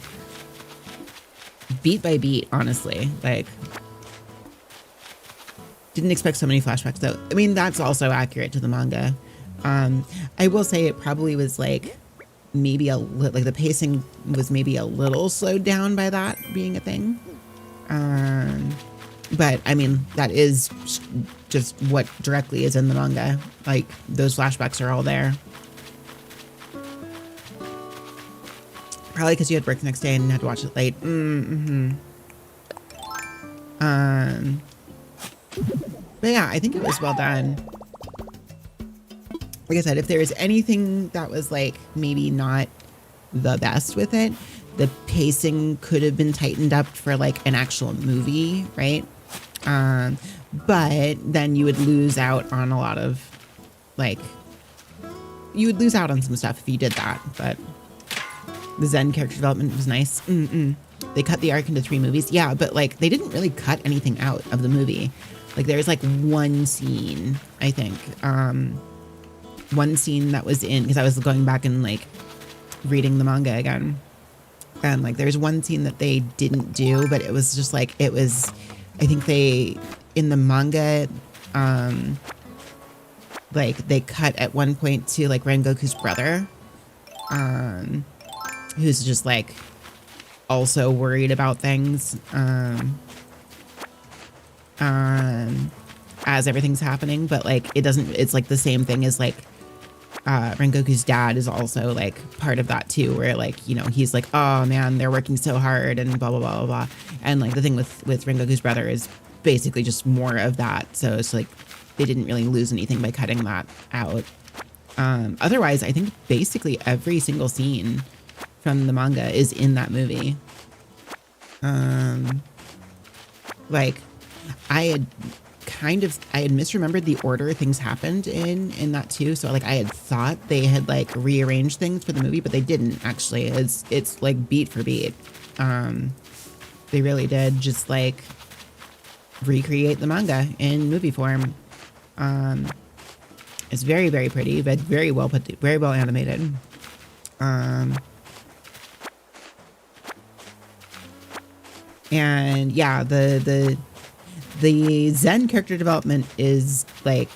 beat by beat, honestly. Like didn't expect so many flashbacks though. I mean, that's also accurate to the manga. I will say it probably was like maybe like the pacing was maybe a little slowed down by that being a thing. But I mean, that is just what directly is in the manga. Like, those flashbacks are all there. Probably because you had work the next day and had to watch it late. But yeah, I think it was well done. Like I said, if there was anything that was like maybe not the best with it, the pacing could have been tightened up for like an actual movie, right? But then you would lose out on a lot of like, you would lose out on some stuff if you did that. But the Zen character development was nice. They cut the arc into 3 movies. Yeah, but like they didn't really cut anything out of the movie. Like there was like one scene, I think. One scene that was in, because I was going back and like reading the manga again. And like there's one scene that they didn't do, but it was just like, it was, I think they, in the manga, like they cut at one point to like Rengoku's brother, who's just like also worried about things, as everything's happening, but like it doesn't, it's like the same thing as like Rengoku's dad is also like part of that too, where like, you know, he's like, oh man, they're working so hard and blah blah blah blah blah. And like the thing with Rengoku's brother is basically just more of that, so it's like they didn't really lose anything by cutting that out. Otherwise I think basically every single scene from the manga is in that movie. Like I had misremembered the order things happened in that too. So like I had thought they had like rearranged things for the movie, but they didn't actually. It's like beat for beat. They really did just like recreate the manga in movie form. It's very, very pretty, but very well put, very well animated. And yeah, the Zen character development is like,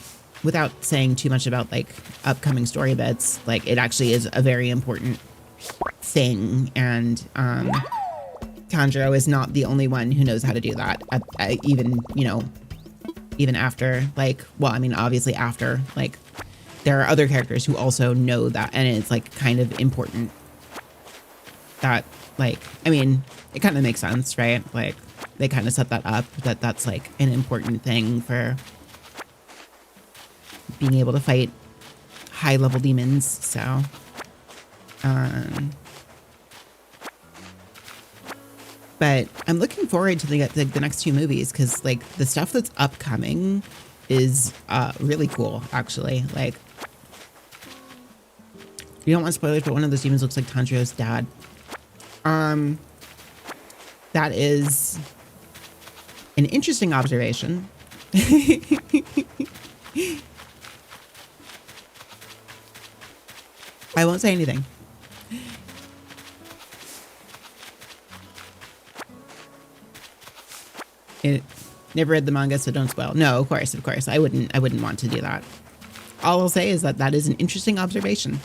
without saying too much about like upcoming story bits, like it actually is a very important thing. And Tanjiro is not the only one who knows how to do that. Even, you know, even after like, well, I mean, obviously after, like there are other characters who also know that, and it's like kind of important that like, I mean, it kind of makes sense, right? Like they kind of set that up, that that's like an important thing for being able to fight high level demons. So, but I'm looking forward to the next 2 movies, because like the stuff that's upcoming is really cool, actually. Like, you don't want spoilers, but one of those demons looks like Tanjiro's dad. That is an interesting observation. I won't say anything. Never read the manga, so don't spoil. No, of course. I wouldn't want to do that. All I'll say is that that is an interesting observation.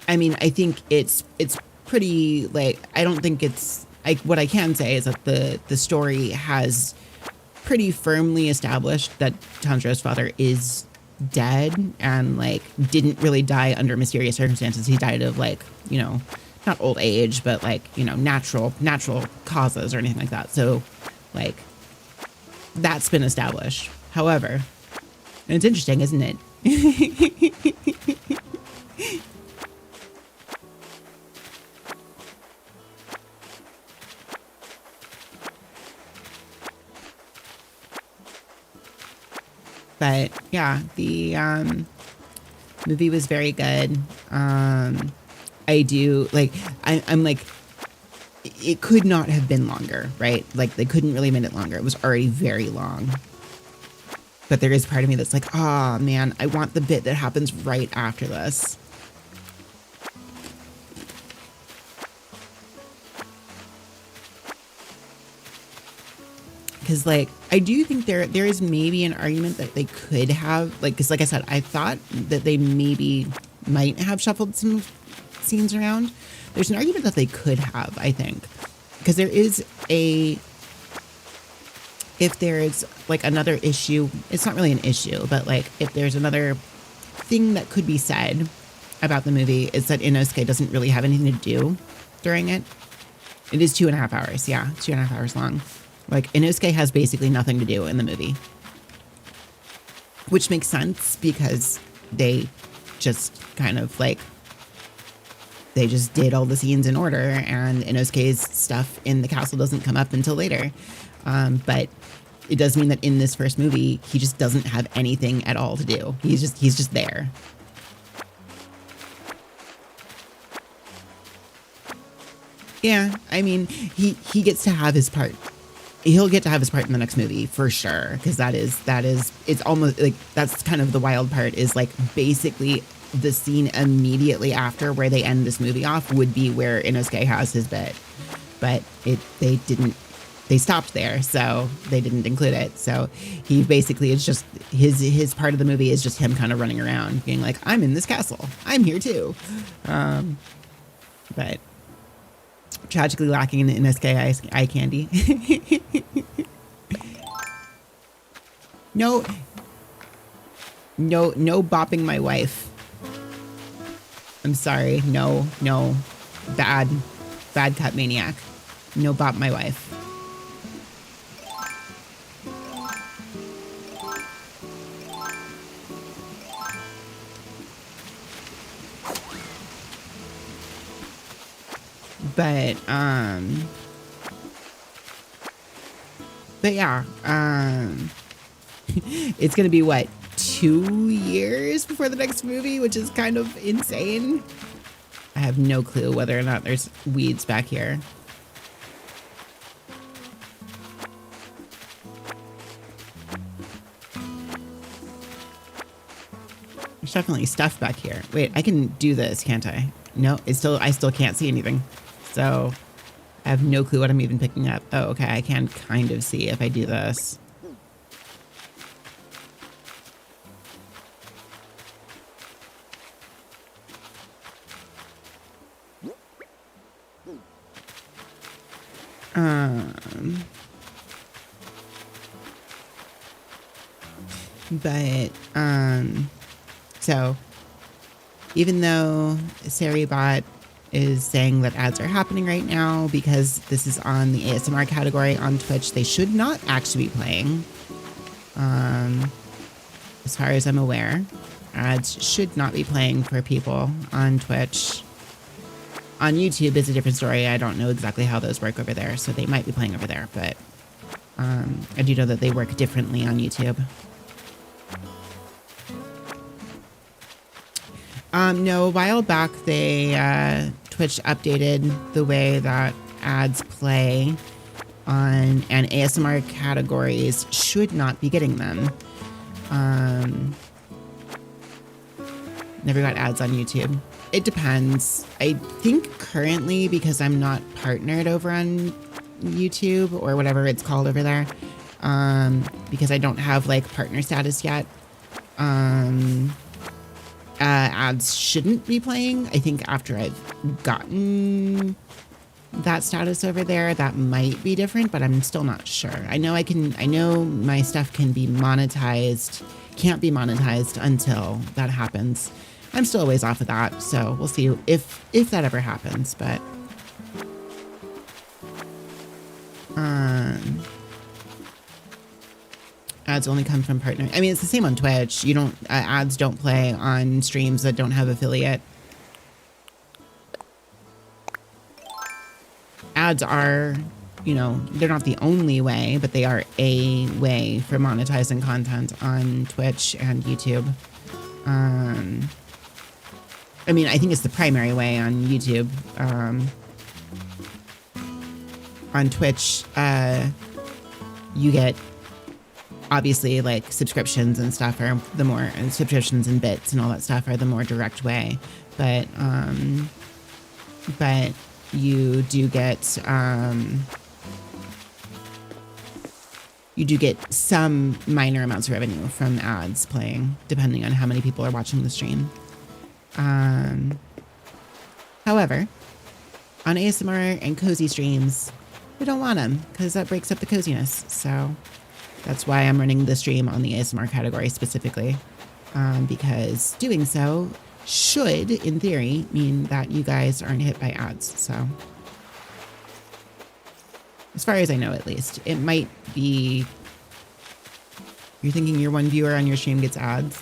I mean, I think it's pretty, like, I don't think it's, what I can say is that the story has pretty firmly established that Tanjiro's father is dead, and like didn't really die under mysterious circumstances. He died of like, you know, not old age, but like, you know, natural causes or anything like that. So like that's been established. However, and it's interesting, isn't it? But yeah, the movie was very good. I do like, I'm like, it could not have been longer, right? Like they couldn't really make it longer. It was already very long. But there is part of me that's like, oh man, I want the bit that happens right after this. Because like I do think there is maybe an argument that they could have, like, because like I said, I thought that they maybe might have shuffled some scenes around. There's an argument that they could have, I think, because there is if there's like another issue, it's not really an issue, but like if there's another thing that could be said about the movie, is that Inosuke doesn't really have anything to do during it. It is 2.5 hours. Yeah, 2.5 hours long. Like, Inosuke has basically nothing to do in the movie. Which makes sense because they just kind of like, they just did all the scenes in order, and Inosuke's stuff in the castle doesn't come up until later. But it does mean that in this first movie, he just doesn't have anything at all to do. He's just there. Yeah, I mean, he gets to have his part. He'll get to have his part in the next movie for sure, because that is it's almost like that's kind of the wild part, is like basically the scene immediately after where they end this movie off would be where Inosuke has his bit, but they stopped there, so they didn't include it. So he basically, it's just his part of the movie is just him kind of running around being like, I'm in this castle, I'm here too. But tragically lacking in Inosuke eye candy. No bopping my wife. I'm sorry. No. Bad cut maniac. No bop my wife. But yeah, it's gonna be what, 2 years before the next movie, which is kind of insane. I have no clue whether or not there's weeds back here. There's definitely stuff back here. Wait, I can do this, can't I? No, I still can't see anything. So I have no clue what I'm even picking up. Oh, okay, I can kind of see if I do this. So even though Saribot is saying that ads are happening right now because this is on the ASMR category on Twitch, they should not actually be playing. As far as I'm aware, ads should not be playing for people on Twitch. On YouTube is a different story. I don't know exactly how those work over there, so they might be playing over there, but I do know that they work differently on YouTube. No, a while back Twitch updated the way that ads play on, and ASMR categories should not be getting them. Never got ads on YouTube. It depends. I think currently, because I'm not partnered over on YouTube or whatever it's called over there, because I don't have like partner status yet, ads shouldn't be playing. I think after I've gotten that status over there, that might be different, but I'm still not sure. I know my stuff can be monetized, can't be monetized until that happens. I'm still a ways off of that, so we'll see if that ever happens, but ads only come from partner. I mean, it's the same on Twitch. You don't ads don't play on streams that don't have affiliate. Ads are, they're not the only way, but they are a way for monetizing content on Twitch and YouTube. I mean, I think it's the primary way on YouTube. On Twitch, you get, obviously, like subscriptions and stuff are the more, and subscriptions and bits and all that stuff are the more direct way. But you do get, you do get some minor amounts of revenue from ads playing, depending on how many people are watching the stream. However, on ASMR and cozy streams, we don't want them because that breaks up the coziness. So that's why I'm running the stream on the ASMR category specifically, because doing so should, in theory, mean that you guys aren't hit by ads. So as far as I know, at least, it might be you're thinking your one viewer on your stream gets ads.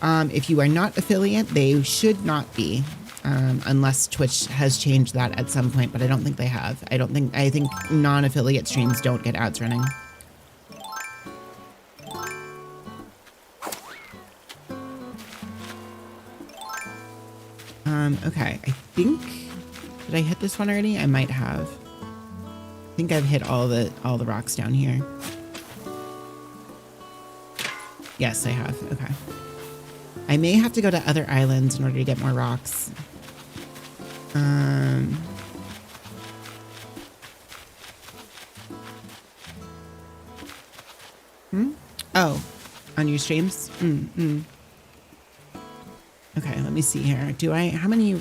If you are not affiliate, they should not be, unless Twitch has changed that at some point, but I don't think they have. I think non-affiliate streams don't get ads running. Okay, I think, did I hit this one already? I might have. I think I've hit all the rocks down here. Yes, I have. Okay. I may have to go to other islands in order to get more rocks. Oh, on your streams? Okay, let me see here. How many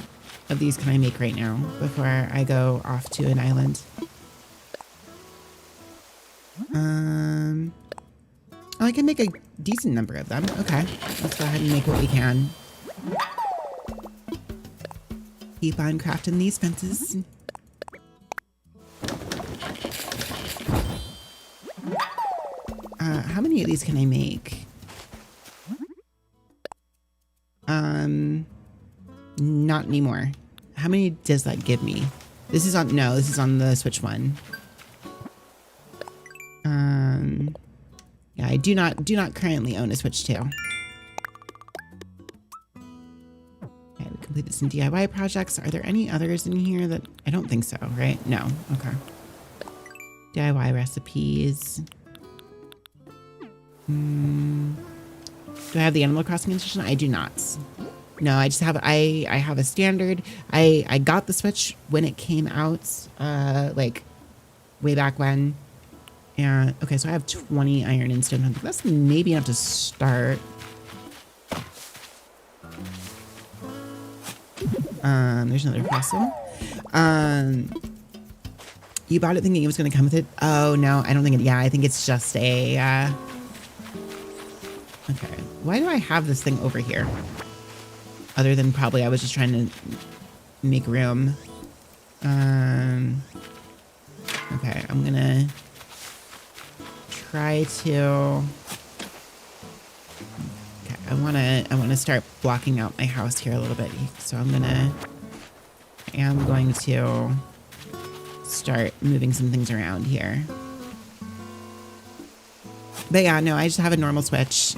of these can I make right now before I go off to an island? Oh, I can make a decent number of them. Okay, let's go ahead and make what we can. Keep on crafting these fences. How many of these can I make? Not anymore. How many does that give me? This is on the Switch one. Yeah, I do not currently own a Switch 2. Okay, we completed some DIY projects. Are there any others in here that I don't think so, right? No. Okay. DIY recipes. Do I have the Animal Crossing edition? I do not. No, I just have I have a standard. I got the Switch when it came out, like way back when. And okay, so I have 20 iron and stone. That's maybe enough to start. There's another fossil. You bought it thinking it was going to come with it? Oh no, I don't think it. Yeah, I think it's just a. Okay, why do I have this thing over here? Other than probably I was just trying to make room. Okay, I'm gonna try to. Okay, I wanna start blocking out my house here a little bit. So I am going to start moving some things around here. But yeah, no, I just have a normal Switch.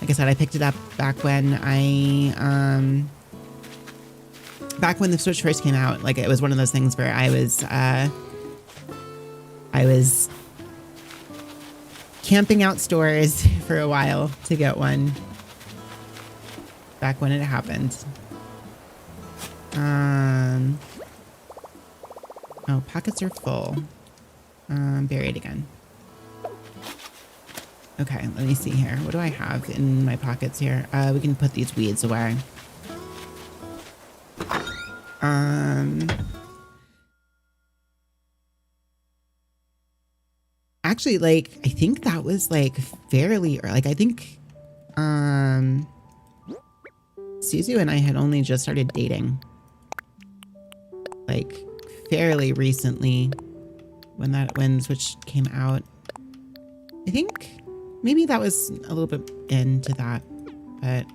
Like I said, I picked it up back when back when the Switch first came out. Like, it was one of those things where I was camping out stores for a while to get one back when it happened. Oh, pockets are full. Buried again. Okay, let me see here. What do I have in my pockets here? We can put these weeds away. Actually, like, I think that was like fairly, or like, I think, Suzu and I had only just started dating. Like, fairly recently when Switch came out. I think maybe that was a little bit into that, but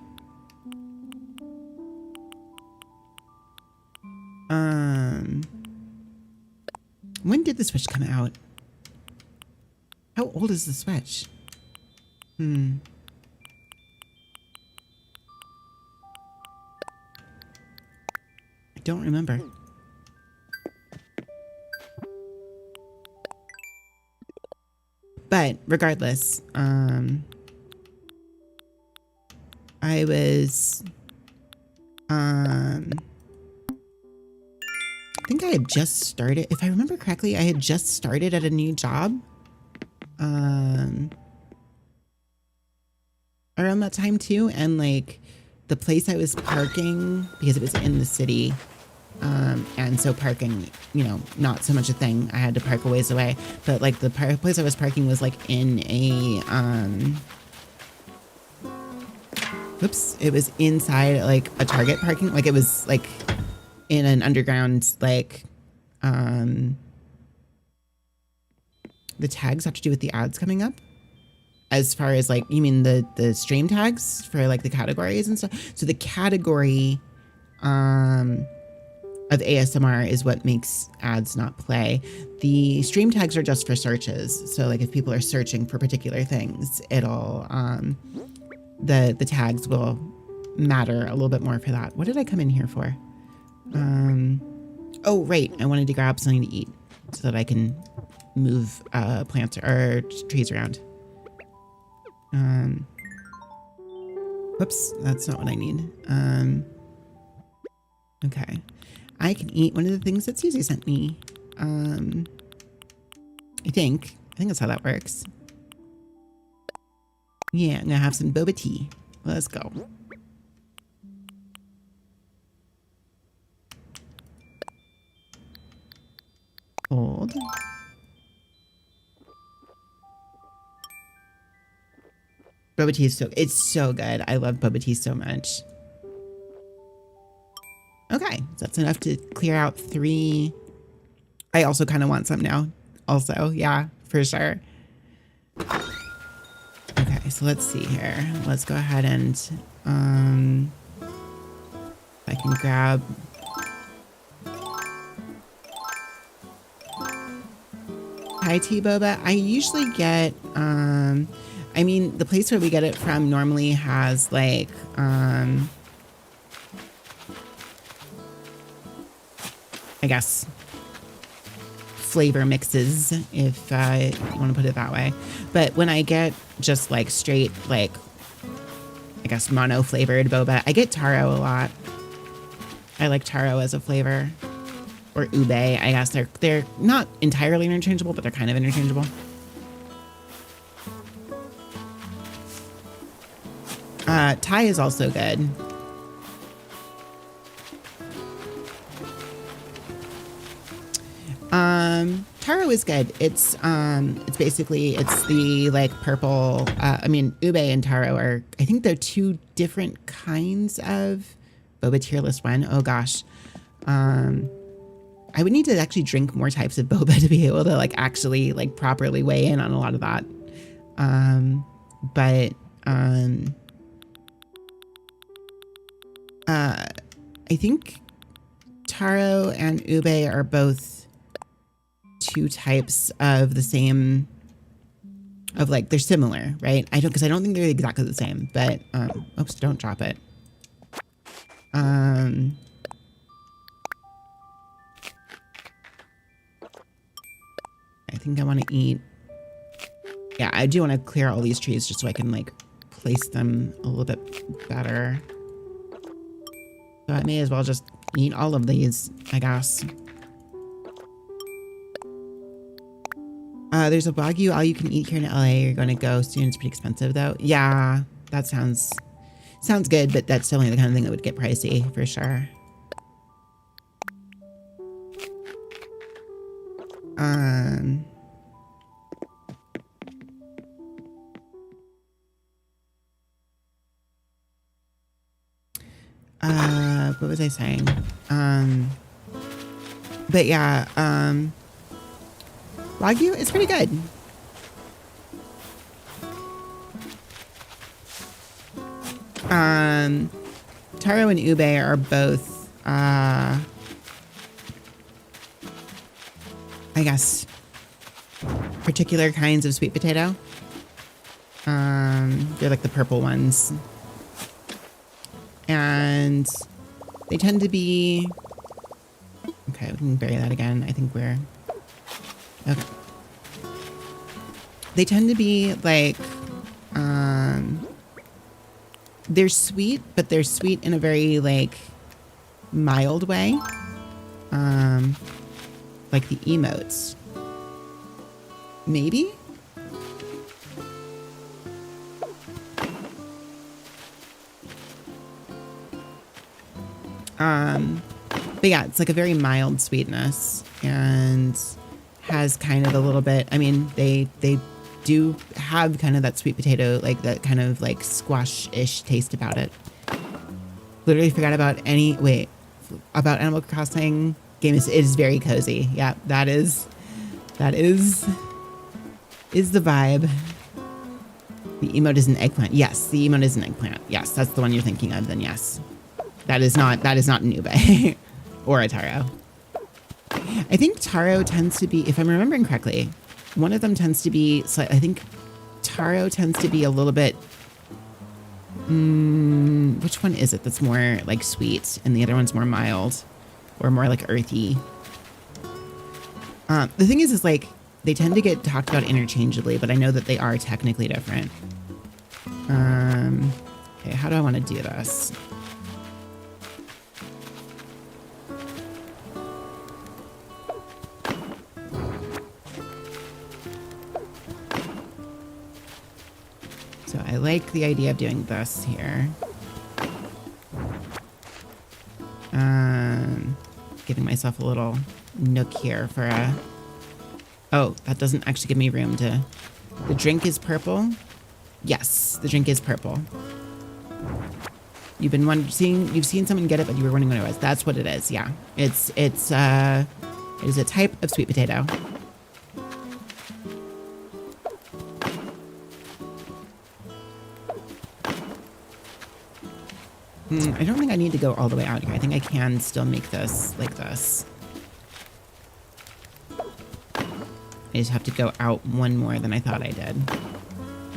when did the Switch come out? How old is the Switch? I don't remember. But regardless, I was, I think I had just started, if I remember correctly, I had just started at a new job. around that time too. And like the place I was parking, because it was in the city, and so parking, you know, not so much a thing. I had to park a ways away, but like the place I was parking was like in a, oops, it was inside like a Target parking, like it was like in an underground, like, the tags have to do with the ads coming up. As far as like, you mean the stream tags for like the categories and stuff? So the category, of ASMR is what makes ads not play. The stream tags are just for searches. So like if people are searching for particular things, it'll, the tags will matter a little bit more for that. What did I come in here for? Oh, right. I wanted to grab something to eat so that I can move plants or trees around. Whoops, that's not what I need. Okay. I can eat one of the things that Susie sent me. I think that's how that works. Yeah, I'm gonna have some boba tea. Let's go. Old. Boba tea is it's so good. I love boba tea so much. Okay, so that's enough to clear out 3. I also kind of want some now. Also, yeah, for sure. Okay, so let's see here. Let's go ahead and I can grab Thai tea boba. I usually get I mean, the place where we get it from normally has like I guess flavor mixes, if you want to put it that way. But when I get just like straight, like, I guess mono flavored boba, I get taro a lot. I like taro as a flavor. Or ube, I guess. They're not entirely interchangeable, but they're kind of interchangeable. Thai is also good. Taro is good. It's basically, it's the like purple, I mean, ube and taro are, I think they're 2 different kinds of boba tier list 1. Oh gosh. I would need to actually drink more types of boba to be able to like actually like properly weigh in on a lot of that. I think taro and ube are both 2 types of the same, of like, they're similar, right? Because I don't think they're exactly the same, but, oops, don't drop it. I think I want to eat, yeah, I do want to clear all these trees just so I can like place them a little bit better. So I may as well just eat all of these, I guess. There's a Wagyu all-you-can-eat here in LA. You're going to go soon. It's pretty expensive, though. Yeah, that sounds good, but that's definitely the kind of thing that would get pricey, for sure. What was I saying? But yeah, Wagyu is pretty good. Taro and ube are both, I guess, particular kinds of sweet potato. They're like the purple ones. And they tend to be, okay, we can bury that again. I think we're, okay. They tend to be like, they're sweet, but they're sweet in a very like mild way. Like the emotes. Maybe? But yeah, it's like a very mild sweetness and has kind of a little bit, I mean, they do have kind of that sweet potato, like that kind of like squash-ish taste about it. Literally forgot about about Animal Crossing game. It is very cozy. Yeah, that is the vibe. The emote is an eggplant. Yes, the emote is an eggplant. Yes, that's the one you're thinking of, then yes. That is not Nube or a taro. I think taro tends to be, if I'm remembering correctly, one of them tends to be, I think taro tends to be a little bit, which one is it that's more like sweet and the other one's more mild or more like earthy? The thing is like, they tend to get talked about interchangeably, but I know that they are technically different. Okay, how do I want to do this? So I like the idea of doing this here. Giving myself a little nook here for a... Oh, that doesn't actually give me room to... The drink is purple? Yes, the drink is purple. You've seen someone get it, but you were wondering what it was. That's what it is, yeah. It is a type of sweet potato. I don't think I need to go all the way out here. I think I can still make this like this. I just have to go out one more than I thought I did.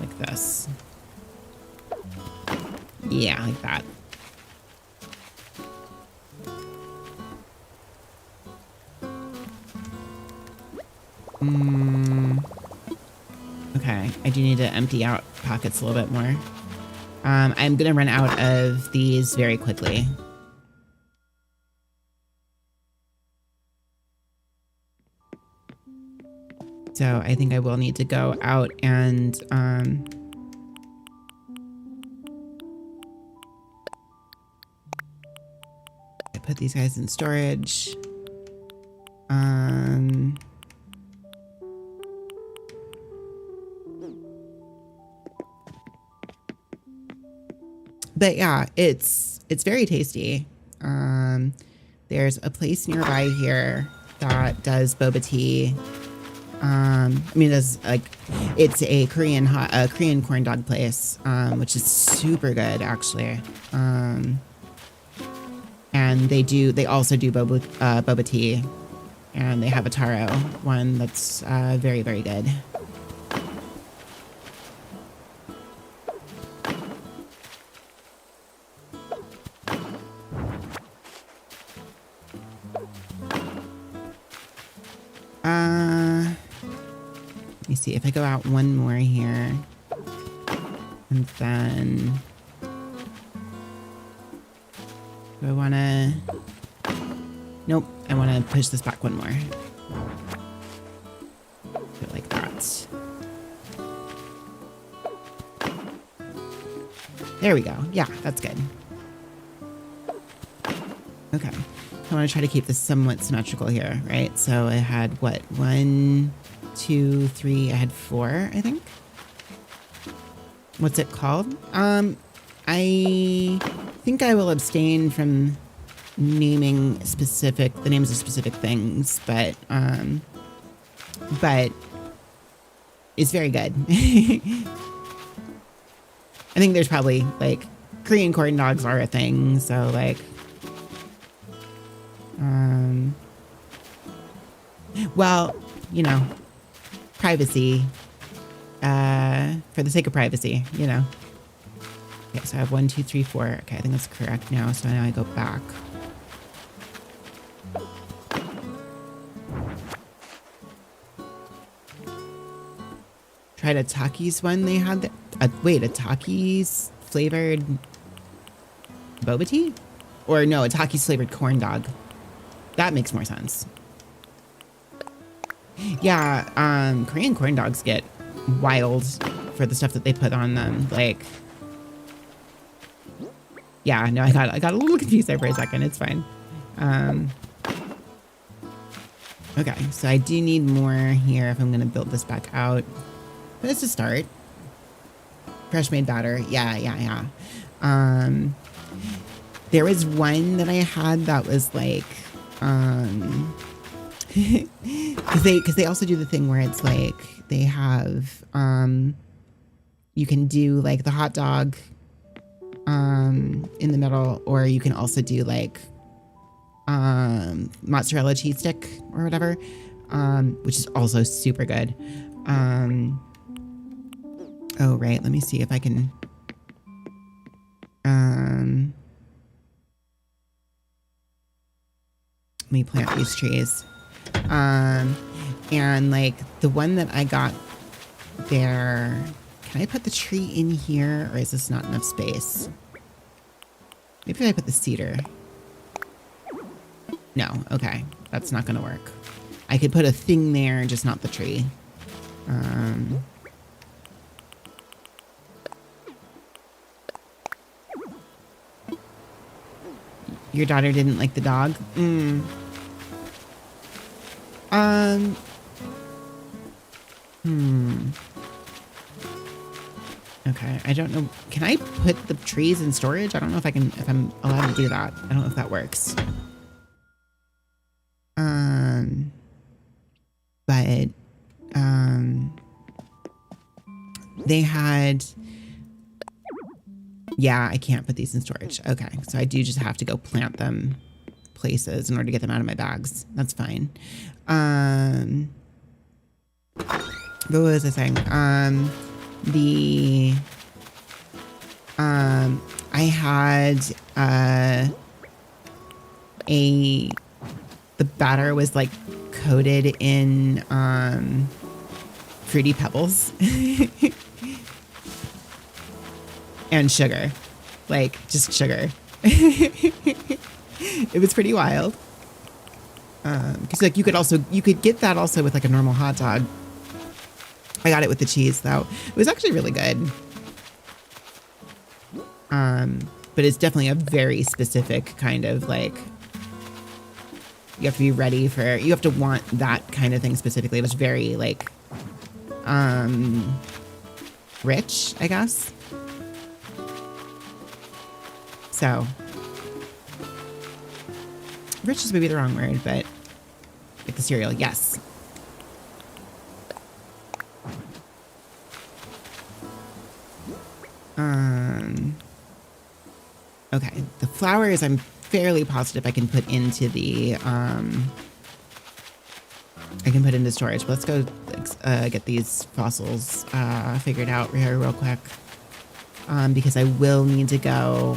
Like this. Yeah, like that. Okay, I do need to empty out pockets a little bit more. I'm gonna run out of these very quickly. So I think I will need to go out and I put these guys in storage. But yeah, it's very tasty. There's a place nearby here that does boba tea. I mean, it's a Korean corn dog place, which is super good actually. And they also do boba tea, and they have a taro one that's very, very good. Let me see if I go out one more here, and then do I want to? Nope, I want to push this back one more. Do it like that. There we go. Yeah, that's good. Okay. I want to try to keep this somewhat symmetrical here, right? So I had what? 1, 2, 3. I had 4, I think. What's it called? I think I will abstain from naming the names of specific things, but it's very good. I think there's probably like Korean corn dogs are a thing, so like well, you know, privacy, for the sake of privacy, you know. Okay, so I have 1, 2, 3, 4. Okay, I think that's correct now. So now I go back. Tried a Takis one they had. Wait, a Takis flavored boba tea? Or no, a Takis flavored corn dog. That makes more sense. Yeah, Korean corn dogs get wild for the stuff that they put on them. Like, Yeah, no, I got a little confused there for a second. It's fine. Okay, so I do need more here if I'm going to build this back out. But it's a start. Fresh made batter. Yeah. There was one that I had that was like, because they also do the thing where it's like they have, you can do like the hot dog, in the middle, or you can also do like, mozzarella cheese stick or whatever, which is also super good. Oh, right. Let me see if I can, let me plant these trees. And like the one that I got there, can I put the tree in here or is this not enough space? Maybe if I put the cedar. No, okay. That's not gonna work. I could put a thing there, just not the tree. Your daughter didn't like the dog? Okay, I don't know. Can I put the trees in storage? I don't know if I'm allowed to do that. I don't know if that works. But they had, yeah, I can't put these in storage. Okay, so I do just have to go plant them places in order to get them out of my bags. That's fine. What was I saying? I had the batter was like coated in Fruity Pebbles and sugar, like just sugar. It was pretty wild. Because like you could get that also with like a normal hot dog. I got it with the cheese though. It was actually really good. But it's definitely a very specific kind of like, you have to be ready for, you have to want that kind of thing specifically. It was very like, rich, I guess. So, rich is maybe the wrong word, but like the cereal, yes. Okay, the flowers I'm fairly positive I can put into the, I can put into storage. But let's go get these fossils figured out here real quick. Because I will need to go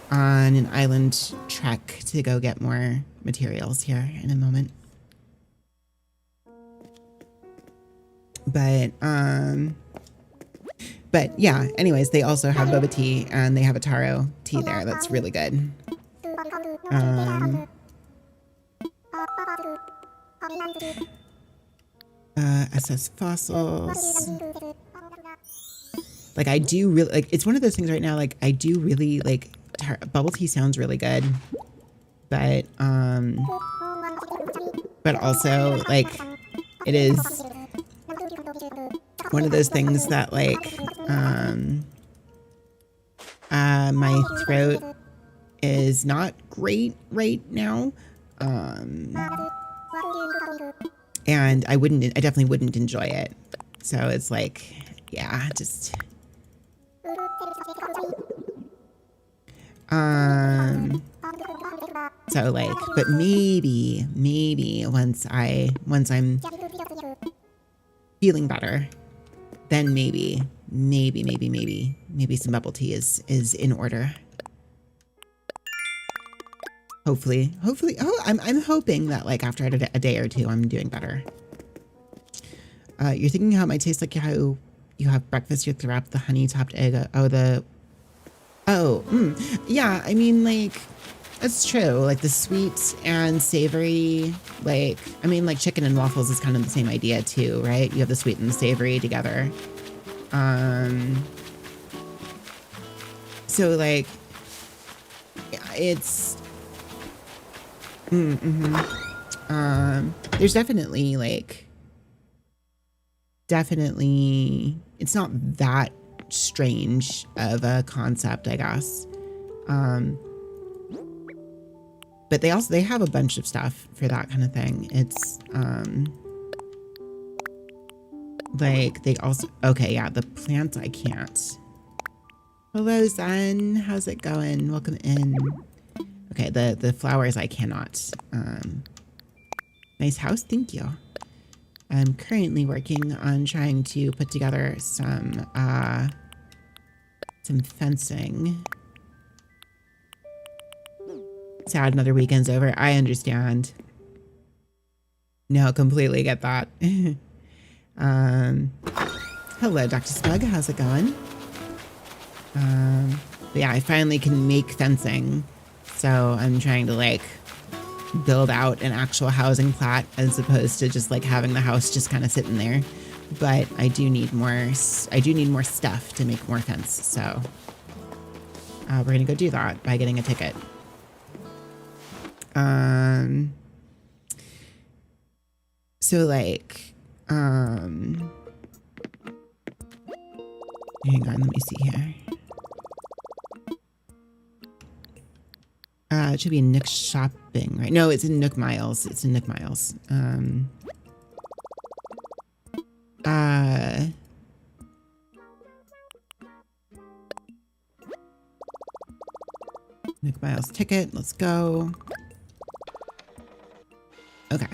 on an island trek to go get more materials here in a moment. But yeah, anyways, they also have boba tea and they have a taro tea there. That's really good. SS fossils. Like I do really, like it's one of those things right now, like I do really like, bubble tea sounds really good. But also like it is one of those things that like, my throat is not great right now. And I definitely wouldn't enjoy it. So it's like, yeah, just, so like, but maybe once I'm feeling better, then maybe some bubble tea is in order. Hopefully. Oh, I'm hoping that like after a day or two, I'm doing better. You're thinking how it might taste like how you have breakfast, you throw up the honey topped egg. Yeah. I mean, like, it's true. Like the sweet and savory, like, I mean, like chicken and waffles is kind of the same idea too, right? You have the sweet and the savory together. So like, it's, there's definitely like, it's not that strange of a concept, I guess. But they have a bunch of stuff for that kind of thing. It's, like they also, okay, yeah, the plants I can't. Hello, Zen. How's it going? Welcome in. Okay, the flowers I cannot. Nice house, thank you. I'm currently working on trying to put together some fencing. Sad another weekend's over. I understand. No, completely get that. Hello, Dr. Smug. How's it going? But yeah, I finally can make fencing. So I'm trying to like build out an actual housing plot as opposed to just like having the house just kind of sitting there. But I do need more stuff to make more fence. So we're gonna go do that by getting a ticket. So like, hang on, let me see here. It should be in Nook Shopping, right? No, it's in Nook Miles. It's in Nook Miles. Nook Miles ticket. Let's go. Okay.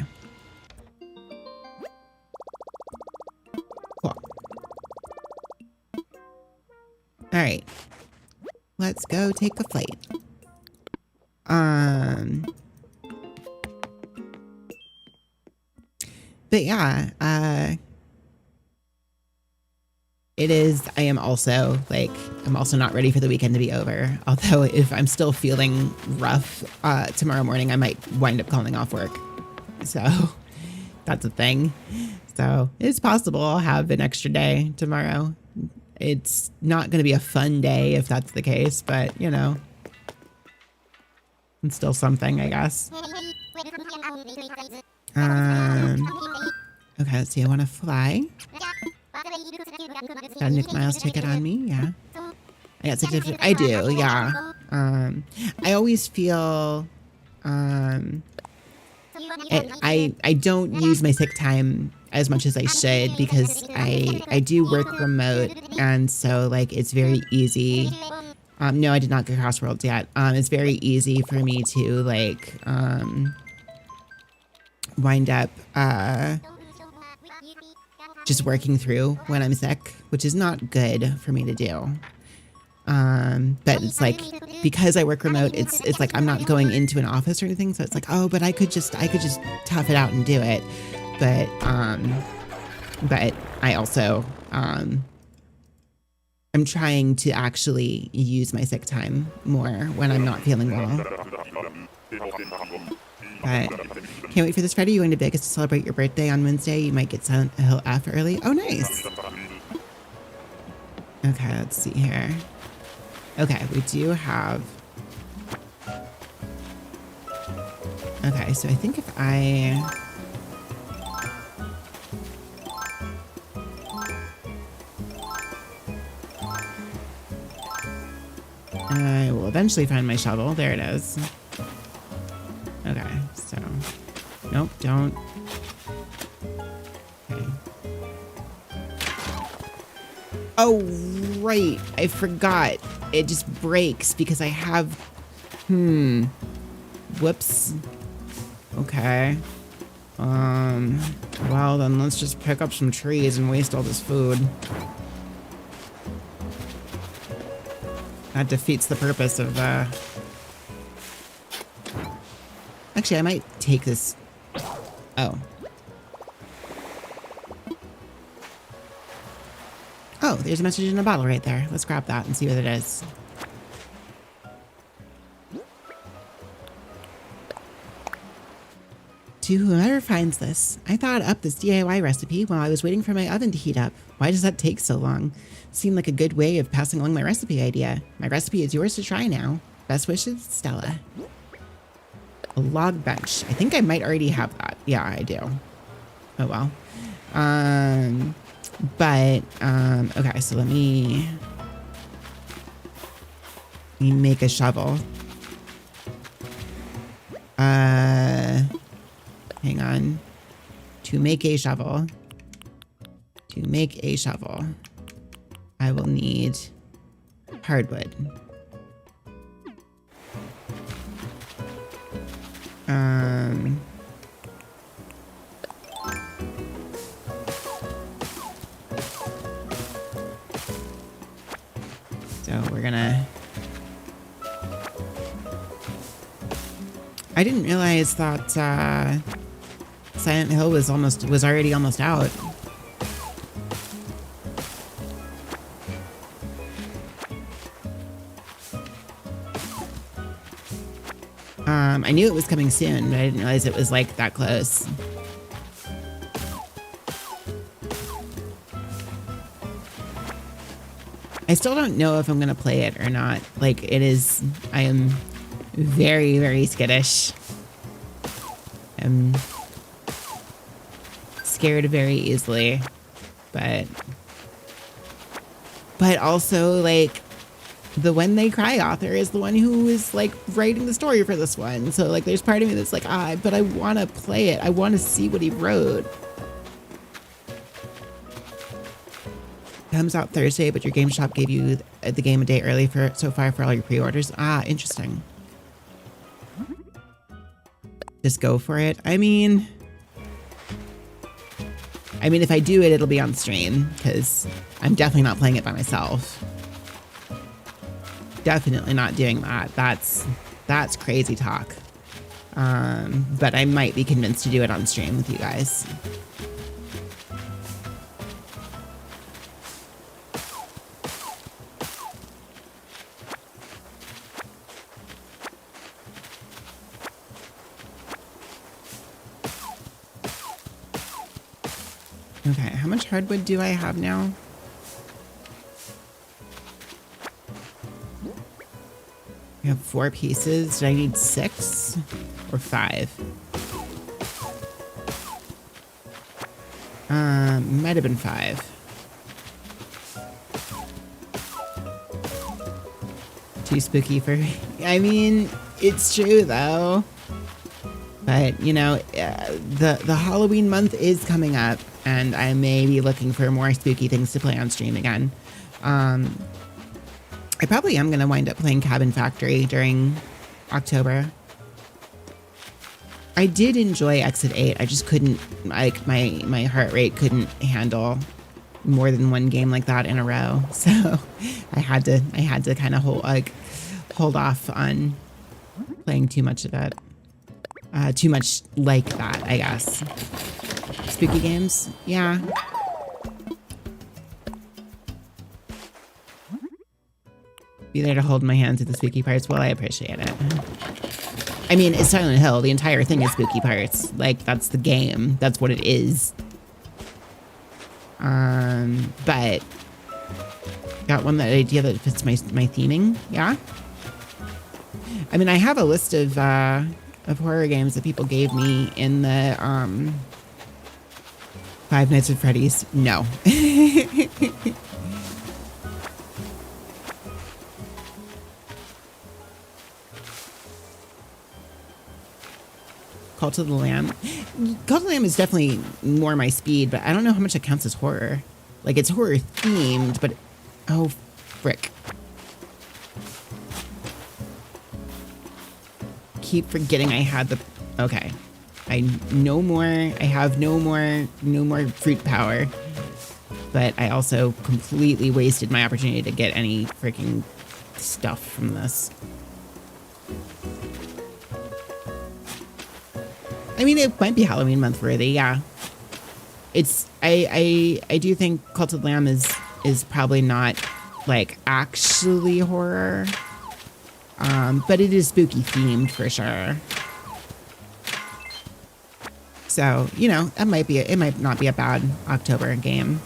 Cool. All right. Let's go take a flight. But yeah, it is, I'm also not ready for the weekend to be over. Although if I'm still feeling rough, tomorrow morning, I might wind up calling off work. So that's a thing. So it's possible I'll have an extra day tomorrow. It's not going to be a fun day if that's the case, but you know, it's still something, I guess. Okay, let's see. I want to fly. Got a Nook Miles ticket on me, yeah. I got certificate. I do, yeah. I always feel, I don't use my sick time as much as I should because I do work remote, and so like it's very easy. No, I did not get Crossworlds yet. It's very easy for me to like wind up just working through when I'm sick, which is not good for me to do. But it's like, because I work remote, it's like I'm not going into an office or anything, so it's like, oh, but I could just tough it out and do it. But I also I'm trying to actually use my sick time more when I'm not feeling well. But can't wait for this Friday. You going to Vegas to celebrate your birthday on Wednesday? You might get Silent Hill F early. Oh, nice. Okay, let's see here. Okay, we do have... Okay, so I think if I... I will eventually find my shovel. There it is. Okay, so... Nope, don't. Okay. Oh, right. I forgot. It just breaks because I have... Whoops. Okay. Well, then let's just pick up some trees and waste all this food. That defeats the purpose of, Actually, I might take this... Oh. Oh, there's a message in a bottle right there. Let's grab that and see what it is. To whoever finds this, I thought up this DIY recipe while I was waiting for my oven to heat up. Why does that take so long? Seemed like a good way of passing along my recipe idea. My recipe is yours to try now. Best wishes, Stella. A log bench. I think I might already have that. Yeah, I do. Oh well. Okay, so let me make a shovel. Hang on. To make a shovel, I will need hardwood. So we're gonna... I didn't realize that Silent Hill was already almost out. I knew it was coming soon, but I didn't realize it was like that close. I still don't know if I'm gonna play it or not. Like it is, I am very, very skittish. I'm scared very easily, but also like the When They Cry author is the one who is like writing the story for this one. So like there's part of me that's like, but I want to play it. I want to see what he wrote. Comes out Thursday, but your game shop gave you the game a day early for all your pre-orders. Interesting. Just go for it. I mean, if I do it, it'll be on stream because I'm definitely not playing it by myself. Definitely not doing that. That's crazy talk. But I might be convinced to do it on stream with you guys. Okay, how much hardwood do I have now? I have 4 pieces. Do I need 6 or 5? Might have been 5. Too spooky for me. I mean, it's true though. But you know, the Halloween month is coming up, and I may be looking for more spooky things to play on stream again. I probably am going to wind up playing Cabin Factory during October. I did enjoy Exit 8. I just couldn't, like, my heart rate couldn't handle more than one game like that in a row. So I had to kind of hold off on playing too much of it. Too much like that, I guess. Spooky games? Yeah. Be there to hold my hand through the spooky parts. Well, I appreciate it. I mean, it's Silent Hill. The entire thing is spooky parts. Like, that's the game. That's what it is. But got one that idea that fits my theming. Yeah. I mean, I have a list of horror games that people gave me in the Five Nights at Freddy's. No. Cult of the Lamb. Cult of the Lamb is definitely more my speed, but I don't know how much it counts as horror. Like, it's horror themed, but oh, frick. Keep forgetting I had the... Okay. I have no more fruit power. But I also completely wasted my opportunity to get any freaking stuff from this. I mean, it might be Halloween month worthy, yeah. It's I do think Cult of the Lamb is probably not like actually horror. But it is spooky themed for sure. So, you know, it might not be a bad October game.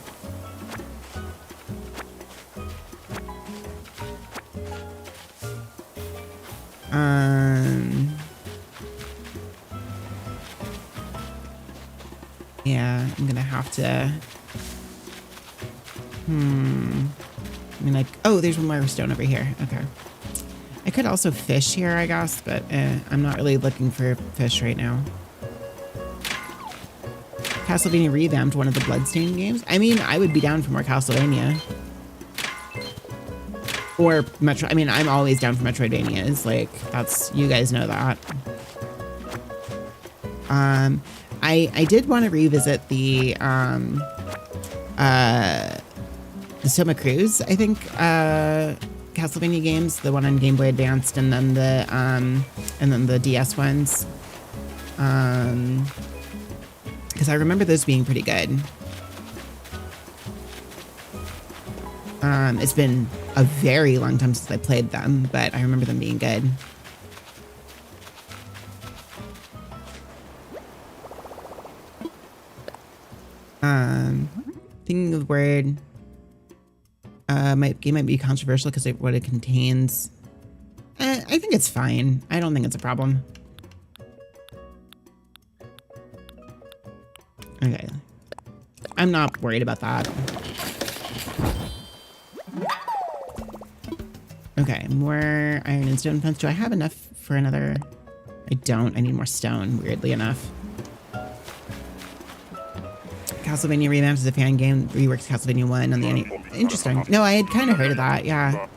Yeah, I'm gonna have to. I mean, like, oh, there's one more stone over here. Okay. I could also fish here, I guess, but I'm not really looking for fish right now. Castlevania revamped one of the Bloodstained games. I mean, I would be down for more Castlevania. Or Metro. I mean, I'm always down for Metroidvanias. Like, that's, you guys know that. I did want to revisit the Soma Cruz, I think, Castlevania games, the one on Game Boy Advanced, and then the DS ones. Because I remember those being pretty good. It's been a very long time since I played them, but I remember them being good. Thinking of the word, my game might be controversial because of what it contains. I think it's fine. I don't think it's a problem. Okay. I'm not worried about that. Okay, more iron and stone fence. Do I have enough for another? I don't. I need more stone, weirdly enough. Castlevania Revamped is a fan game. Reworks Castlevania 1 on the interesting. No, I had kind of heard of that, yeah.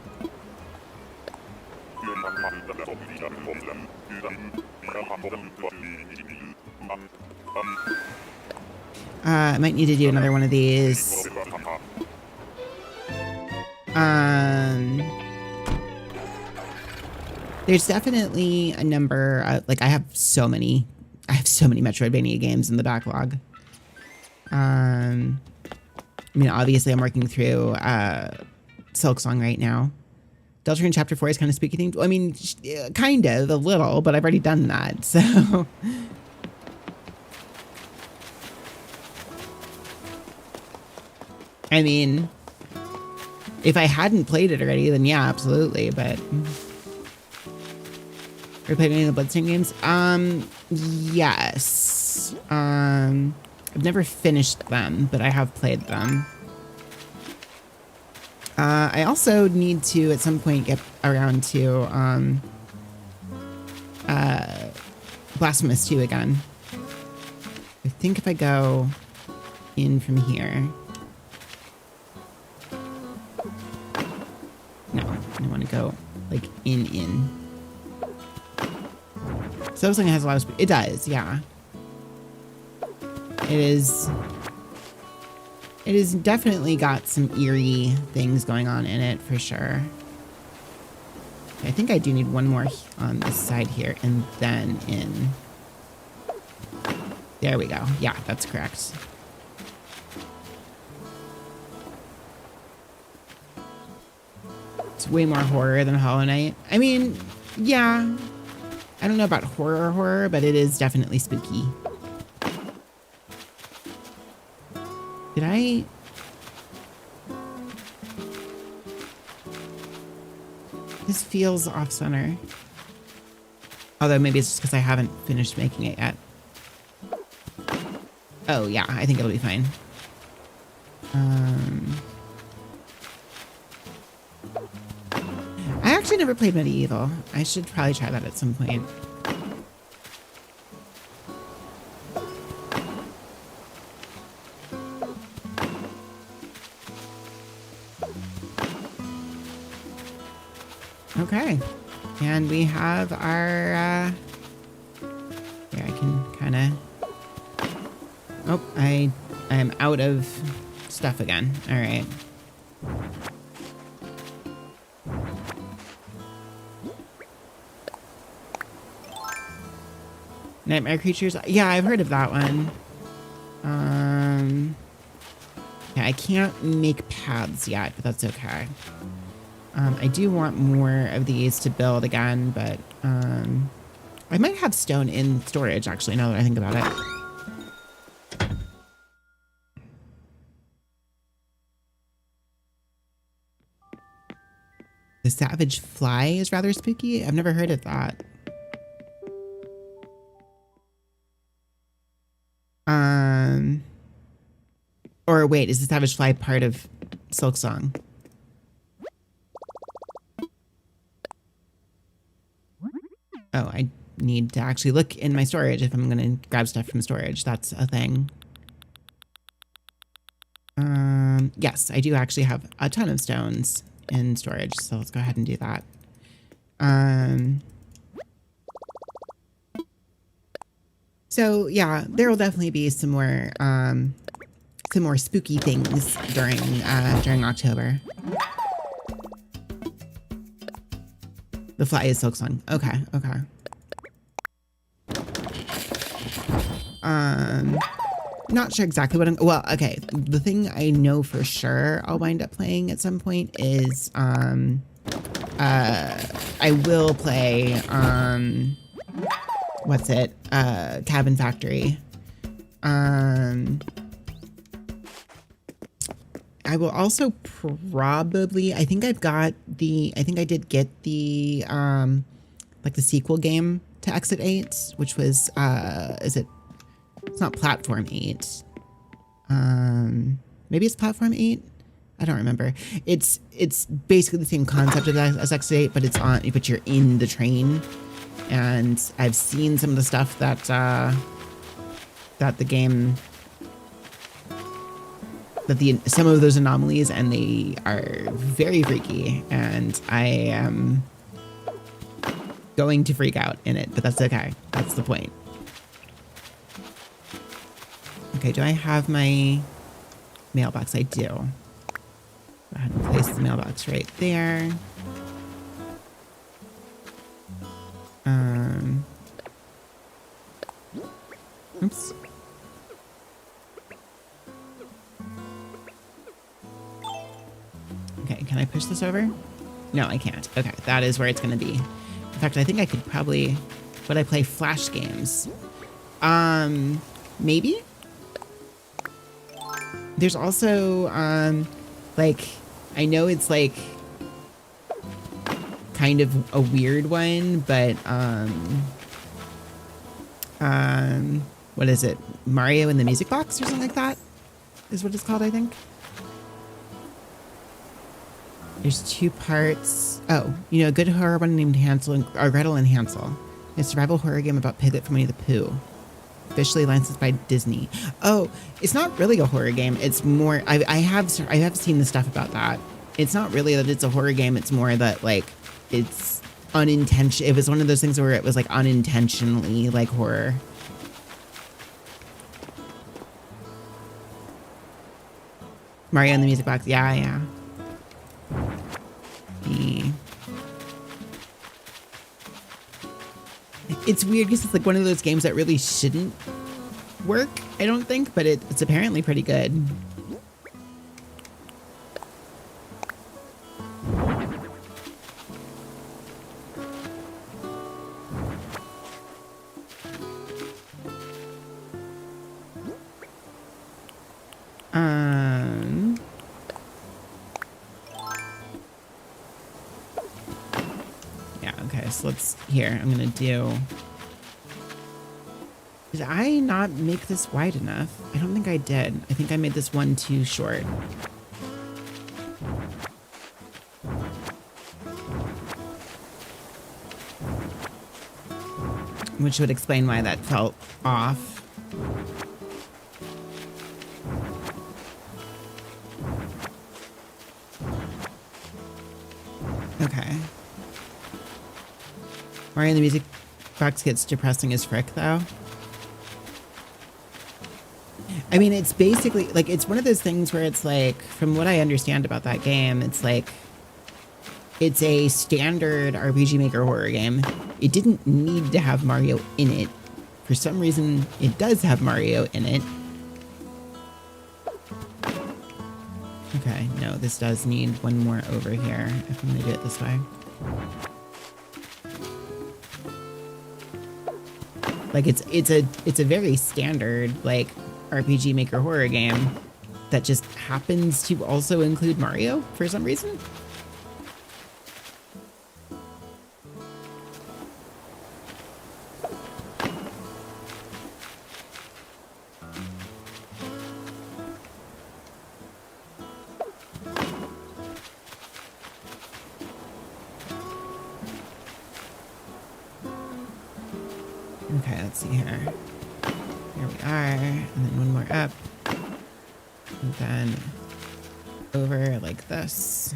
I might need to do another one of these. There's definitely a number, like I have so many Metroidvania games in the backlog. I mean, obviously I'm working through Silk Song right now. Deltarune Chapter 4 is kind of spooky themed. I mean, kind of, a little, but I've already done that, so... I mean, if I hadn't played it already, then yeah, absolutely, but... Have you played any of the Bloodstained games? Yes. I've never finished them, but I have played them. I also need to, at some point, get around to Blasphemous 2 again. I think if I go in from here... No, I want to go, like, in. So something has a lot of speed. It does, yeah. It is definitely got some eerie things going on in it, for sure. I think I do need one more on this side here, and then in. There we go. Yeah, that's correct. It's way more horror than Hollow Knight. I mean, yeah. I don't know about horror, but it is definitely spooky. Did I... This feels off-center. Although maybe it's just because I haven't finished making it yet. Oh, yeah, I think it'll be fine. I actually never played Medieval. I should probably try that at some point. Okay. And we have our, yeah, I can kind of... Oh, I am out of stuff again. All right. Nightmare Creatures? Yeah, I've heard of that one. Yeah, I can't make paths yet, but that's okay. I do want more of these to build again, but I might have stone in storage, actually, now that I think about it. The Savage Fly is rather spooky. I've never heard of that. Or wait, is the Savage Fly part of Silk Song? Oh, I need to actually look in my storage if I'm going to grab stuff from storage. That's a thing. Yes, I do actually have a ton of stones in storage, so let's go ahead and do that. So yeah, there will definitely be some more spooky things during October. The fly is Silk Song. Okay, okay. Not sure exactly what well, okay. The thing I know for sure I'll wind up playing at some point is, I will play, what's it? Cabin Factory. I will also probably, I think I did get the, like the sequel game to Exit 8, which was, it's not Platform 8. Maybe it's Platform 8? I don't remember. It's basically the same concept as Exit 8, but but you're in the train. And I've seen some of the stuff that the game, some of those anomalies, and they are very freaky, and I am going to freak out in it, but that's okay. That's the point. Okay, do I have my mailbox? I do. Go ahead and place the mailbox right there. Oops. Okay, can I push this over? No, I can't. Okay, that is where it's going to be. In fact, I think I could probably... Would I play Flash games? Maybe? There's also, like, I know it's, like, kind of a weird one, but, what is it? Mario in the Music Box or something like that is what it's called, I think. There's 2 parts. Oh, you know, a good horror one named Gretel and Hansel. It's a survival horror game about Piglet from Winnie the Pooh. Officially licensed by Disney. Oh, it's not really a horror game. It's more, I have seen the stuff about that. It's not really that it's a horror game. It's more that, like, it's unintentional. It was one of those things where it was like unintentionally like horror. Mario in the Music Box. Yeah, yeah. It's weird because it's like one of those games that really shouldn't work, I don't think, but it's apparently pretty good. Here, I'm gonna do... Did I not make this wide enough? I don't think I did. I think I made this one too short. Which would explain why that felt off. Okay. Mario in the Music Box gets depressing as frick, though. I mean, it's basically, like, it's one of those things where it's like, from what I understand about that game, it's like, it's a standard RPG Maker horror game. It didn't need to have Mario in it. For some reason, it does have Mario in it. Okay, no, this does need one more over here, if I'm gonna do it this way. Like, it's a very standard, like, RPG Maker horror game that just happens to also include Mario for some reason. Okay, let's see here. Here we are. And then one more up. And then over like this.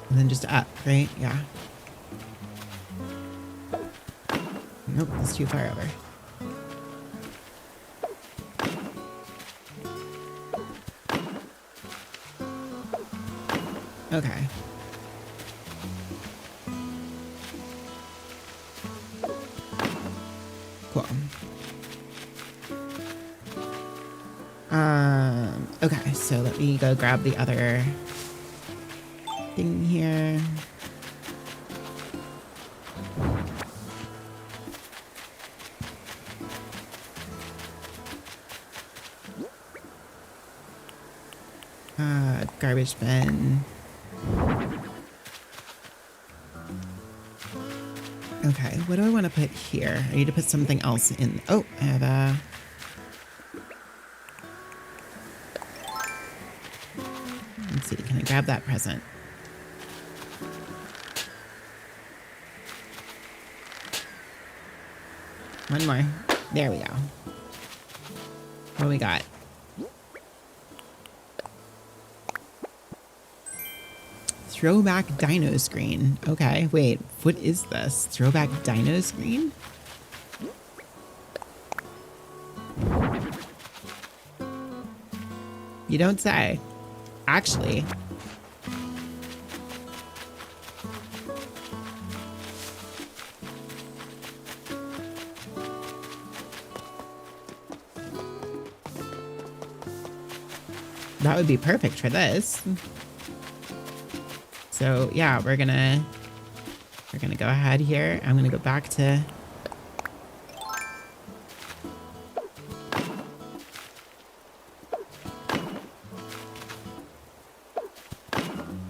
And then just up, right? Yeah. Nope, it's too far over. Okay. Cool. Okay, so let me go grab the other thing here. Garbage bin. Okay, what do I want to put here? I need to put something else in. Oh, I have a... Let's see, can I grab that present? One more. There we go. What do we got? Throwback dino screen. Okay, wait, what is this? Throwback dino screen? You don't say. Actually. That would be perfect for this. So yeah, we're gonna go ahead here. I'm gonna go back to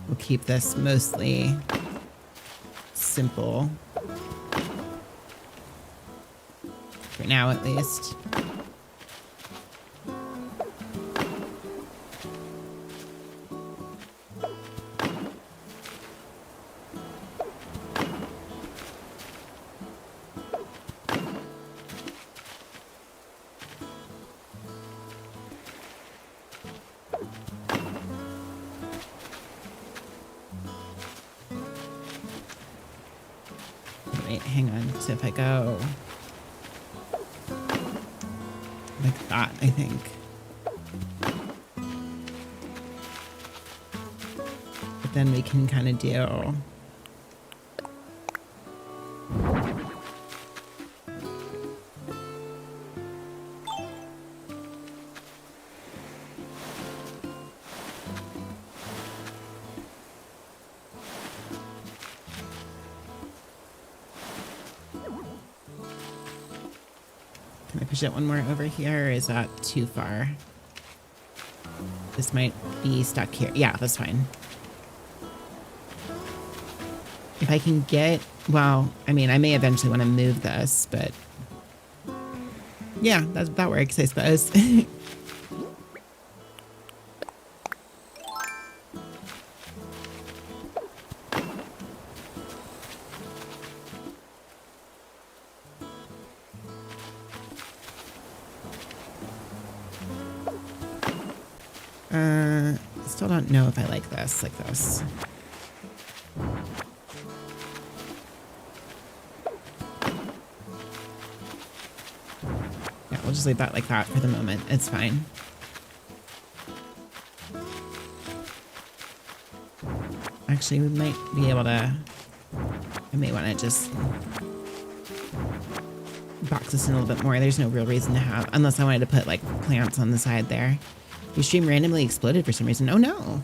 we'll keep this mostly simple for now at least. Wait, hang on. So if I go like that, I think. But then we can kind of do... Can I push it one more over here, or is that too far? This might be stuck here. Yeah, that's fine. If I can get... Well, I mean, I may eventually want to move this, but... Yeah, that works, I suppose. Still don't know if I like this, like this. Yeah, we'll just leave that like that for the moment. It's fine. Actually, we might be able to... I may want to just box this in a little bit more. There's no real reason to have... Unless I wanted to put like plants on the side there. Your stream randomly exploded for some reason. Oh no.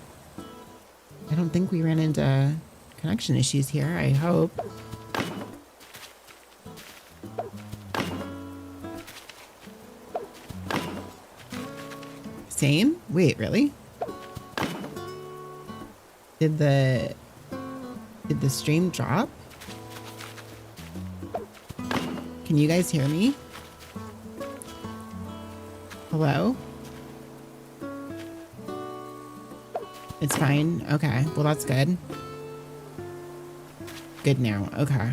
I don't think we ran into connection issues here, I hope. Same? Wait, really? Did the stream drop? Can you guys hear me? Hello? It's fine. Okay. Well, that's good. good now. Okay.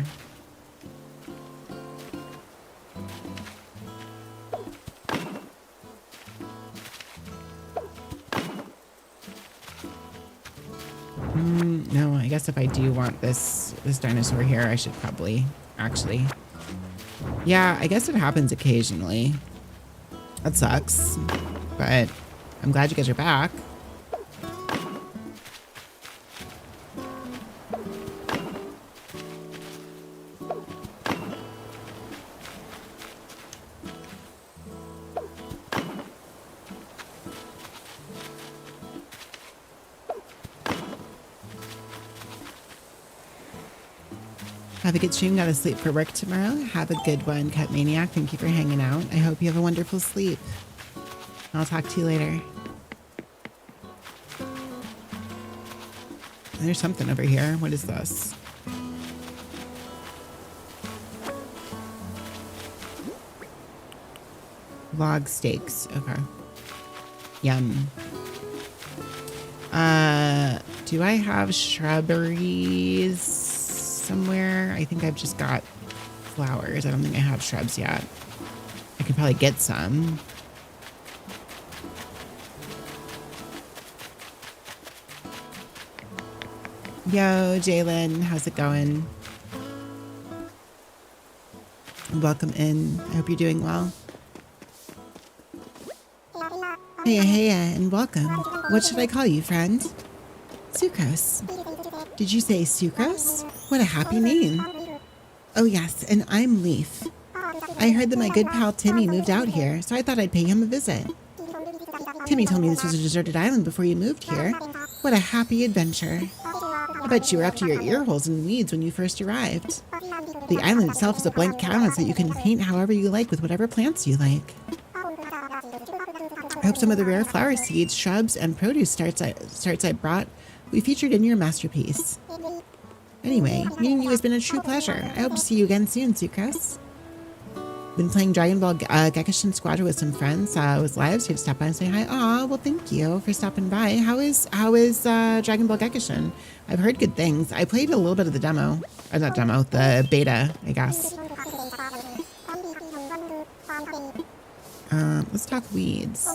No, I guess if I do want this dinosaur here, I should probably actually. Yeah, I guess it happens occasionally. That sucks, but I'm glad you guys are back. Have a good stream. Gotta sleep for work tomorrow. Have a good one, Cut Maniac. Thank you for hanging out. I hope you have a wonderful sleep. I'll talk to you later. There's something over here. What is this? Log steaks. Okay. Yum. Do I have shrubberies somewhere? I think I've just got flowers. I don't think I have shrubs yet. I could probably get some. Yo, Jalen, how's it going? Welcome in. I hope you're doing well. Heya, and welcome. What should I call you, friend? Sucrose. Did you say Sucrose? What a happy name. Oh yes, and I'm Leaf. I heard that my good pal Timmy moved out here, so I thought I'd pay him a visit. Timmy told me this was a deserted island before you moved here. What a happy adventure. I bet you were up to your ear holes in weeds when you first arrived. The island itself is a blank canvas that you can paint however you like with whatever plants you like. I hope some of the rare flower seeds, shrubs, and produce starts I brought will be featured in your masterpiece. Anyway, meeting you has been a true pleasure. I hope to see you again soon, Sucrose. Been playing Dragon Ball Gekishin Squadron with some friends. Was live, so you had to stop by and say hi. Aw, well, thank you for stopping by. How is Dragon Ball Gekishin? I've heard good things. I played a little bit of the demo. Or not demo, the beta, I guess. Let's talk weeds.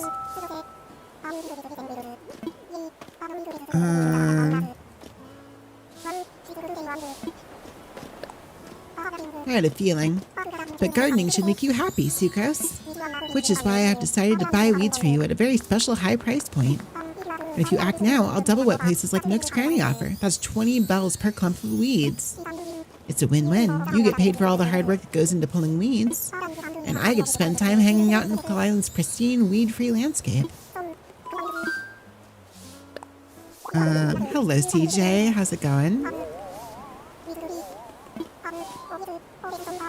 I had a feeling. But gardening should make you happy, Sucrose. Which is why I have decided to buy weeds for you at a very special high price point. And if you act now, I'll double what places like Nook's Cranny offer. That's 20 bells per clump of weeds. It's a win-win. You get paid for all the hard work that goes into pulling weeds. And I get to spend time hanging out in Collisland's pristine, weed-free landscape. Hello, CJ. How's it going?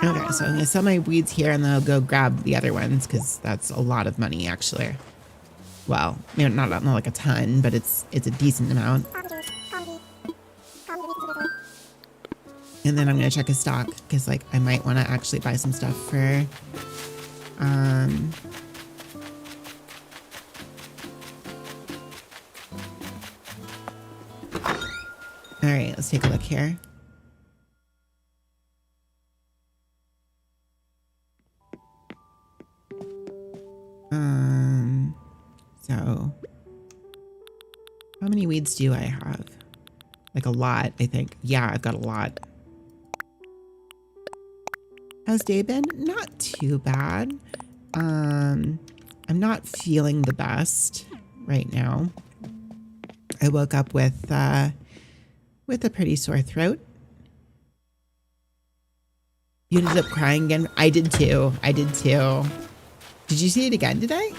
Okay, so I'm going to sell my weeds here and then I'll go grab the other ones because that's a lot of money, actually. Well, you know, not like a ton, but it's a decent amount. And then I'm going to check his stock because, like, I might want to actually buy some stuff for... All right, let's take a look here. So how many weeds do I have? Like a lot, I think. Yeah, I've got a lot. How's day been? Not too bad. I'm not feeling the best right now. I woke up with a pretty sore throat. You ended up crying again? I did too. Did you see it again today?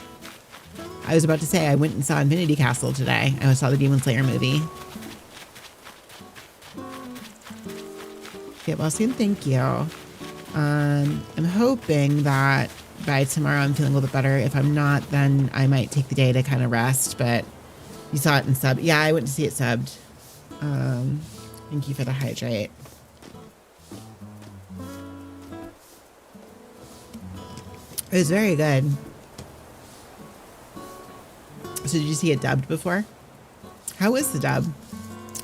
I was about to say I went and saw Infinity Castle today. I saw the Demon Slayer movie. Get well soon, thank you. I'm hoping that by tomorrow I'm feeling a little bit better. If I'm not, then I might take the day to kind of rest, but you saw it in sub. Yeah, I went to see it subbed. Thank you for the hydrate. It was very good. So did you see it dubbed before? How was the dub?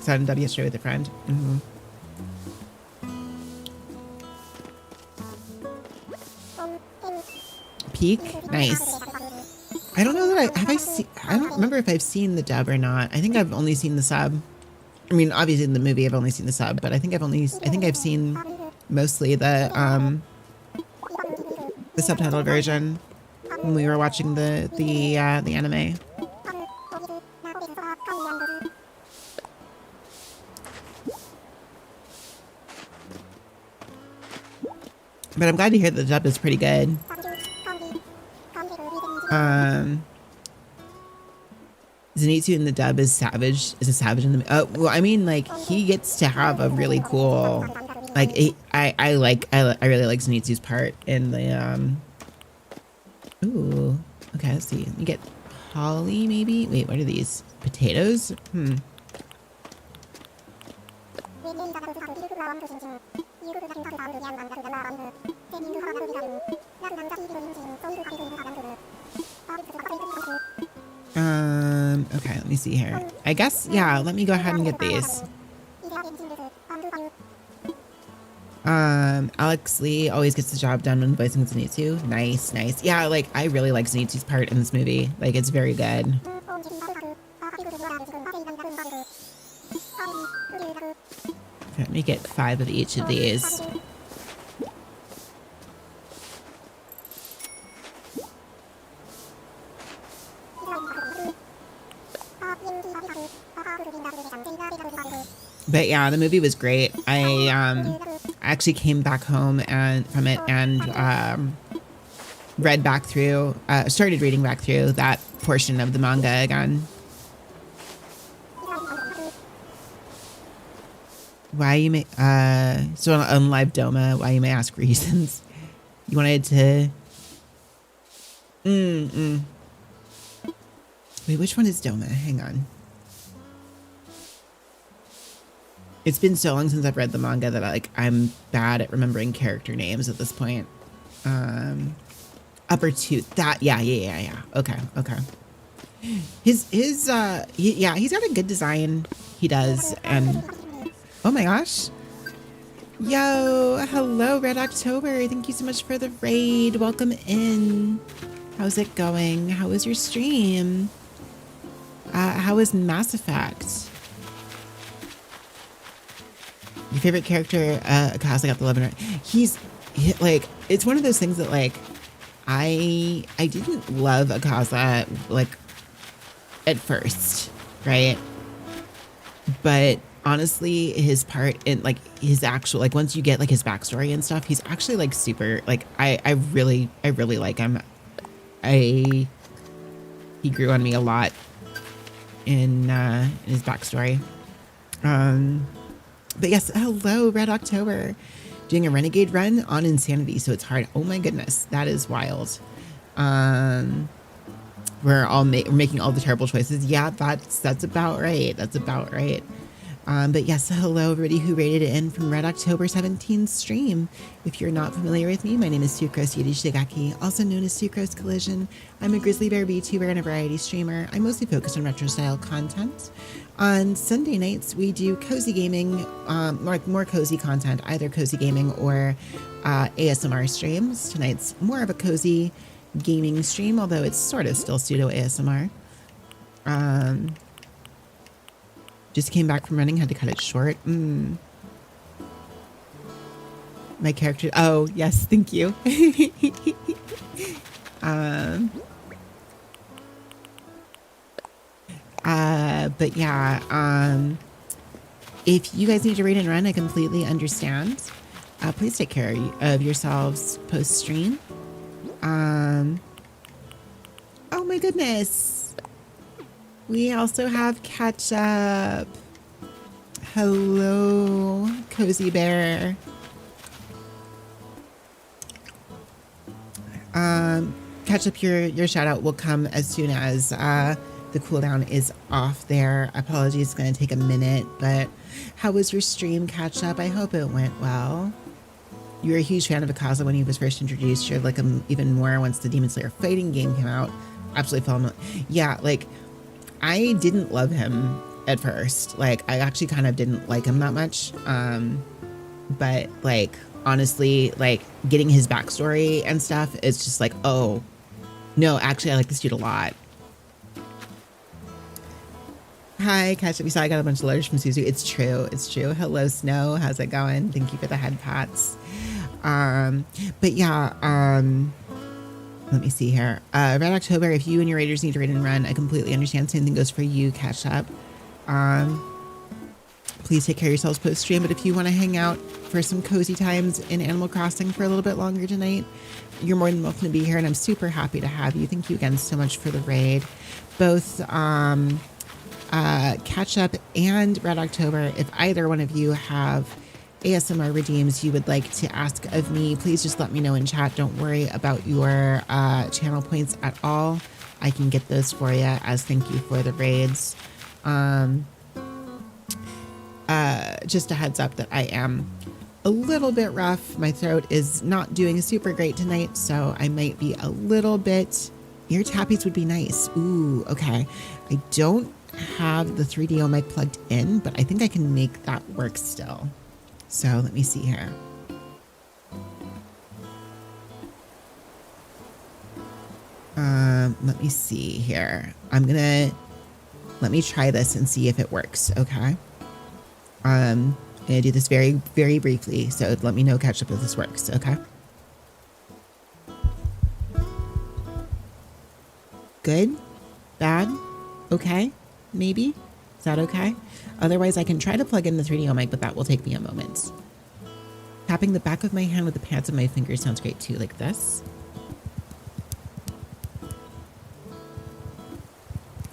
Saw it in dub yesterday with a friend. peek. Nice. I don't know that I don't remember if I've seen the dub or not. I think I've only seen the sub. I mean, obviously in the movie I've only seen the sub, but I think I've seen mostly the subtitled version when we were watching the anime. But I'm glad to hear that the dub is pretty good. Zenitsu in the dub is a savage in the. Oh, well, I mean, like he gets to have a really cool, like I really like Zenitsu's part in the Ooh, okay, let's see. You get holly, maybe. Wait, what are these? Potatoes? Okay, let me see here. I guess, yeah, let me go ahead and get these. Alex Lee always gets the job done when voicing Zenitsu. Nice, nice. Yeah, like, I really like Zenitsu's part in this movie. Like, it's very good. Okay, let me get 5 of each of these. But yeah, the movie was great. I actually came back home from it and started reading back through that portion of the manga again. Why you may so on Live Doma, why you may ask reasons. You wanted to Wait, which one is Doma? Hang on. It's been so long since I've read the manga that I'm bad at remembering character names at this point. Upper Tooth. That yeah. Okay. He's got a good design. He does. And oh my gosh. Yo, hello, Red October. Thank you so much for the raid. Welcome in. How's it going? How was your stream? How was Mass Effect? Your favorite character, Akaza got the 11 right. He's like, it's one of those things that like, I didn't love Akaza like at first, right? But honestly, his part in like his actual, like once you get like his backstory and stuff, he's actually like super, like I really like him. He grew on me a lot in his backstory. But yes, hello, Red October. Doing a Renegade run on Insanity, so it's hard. Oh my goodness, that is wild. We're making all the terrible choices. Yeah, that's about right. That's about right. But yes, hello everybody who rated it in from Red October 17 stream. If you're not familiar with me, my name is Sucrose Yurishigaki, also known as Sucrose Collision. I'm a grizzly bear VTuber and a variety streamer. I mostly focus on retro style content. On Sunday nights, we do cozy gaming, more cozy content, either cozy gaming or ASMR streams. Tonight's more of a cozy gaming stream, although it's sort of still pseudo ASMR. Just came back from running, had to cut it short. My character, oh yes, thank you. But yeah, if you guys need to raid and run, I completely understand. Please take care of yourselves post-stream. Oh my goodness. We also have Ketchup. Hello, Cozy Bear. Ketchup, your shout out will come as soon as the cooldown is off there. Apologies, it's going to take a minute, but how was your stream, Ketchup? I hope it went well. You were a huge fan of Akaza when he was first introduced. You like him even more once the Demon Slayer fighting game came out. Absolutely fell in love. Yeah, like, I didn't love him at first. Like, I actually kind of didn't like him that much. But, like, honestly, like, getting his backstory and stuff, it's just like, oh, No, actually, I like this dude a lot. Hi, Catch Up. You saw I got a bunch of letters from Suzu. It's true. It's true. Hello, Snow. How's it going? Thank you for the head pats. But yeah, let me see here. Red October, if you and your raiders need to raid and run, I completely understand. Same thing goes for you, Catch Up. Please take care of yourselves post-stream. But if you want to hang out for some cozy times in Animal Crossing for a little bit longer tonight, you're more than welcome to be here. And I'm super happy to have you. Thank you again so much for the raid. Both Catch Up and Red October, if either one of you have ASMR redeems you would like to ask of me, please just let me know in chat. Don't worry about your channel points at all. I can get those for you as thank you for the raids. Just a heads up that I am a little bit rough. My throat is not doing super great tonight, so I might be a little bit... Ear tappies would be nice. Ooh, okay. I don't have the 3DO mic plugged in, but I think I can make that work still. So let me see here. Let me see here. Let me try this and see if it works, okay? I'm gonna do this very, very briefly, so let me know, Catch Up, if this works, okay? Good? Bad? Okay? Maybe? Is that okay? Otherwise, I can try to plug in the 3DO mic, but that will take me a moment. Tapping the back of my hand with the pads of my fingers sounds great too, like this.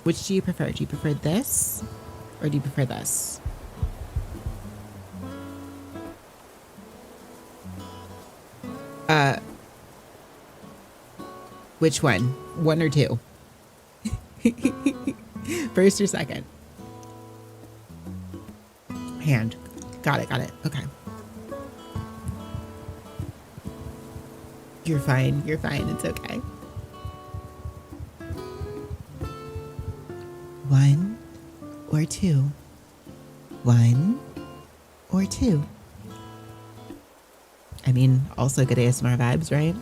Which do you prefer? Do you prefer this? Or do you prefer this? Which one? One or two? First or second? Hand. Got it, okay. You're fine, it's okay. One or two? One or two? I mean, also good ASMR vibes, right?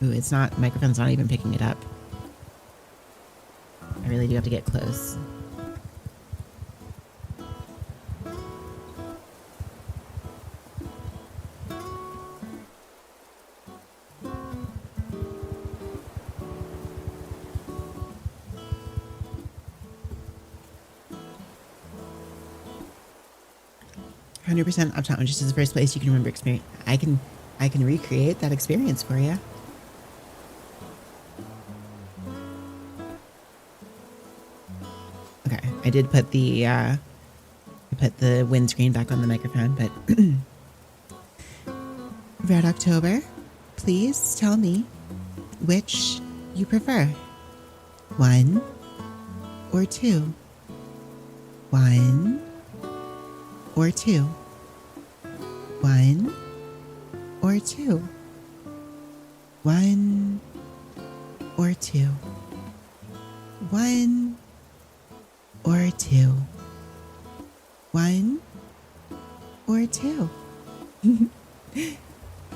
Ooh, it's not, microphone's not even picking it up. I really do have to get close. %, uptime, which is the first place you can remember experience. I can recreate that experience for you. Okay, I did put the windscreen back on the microphone, but Red October, please tell me which you prefer. One or two? One or two? One or two? One or two? One or two? One or two?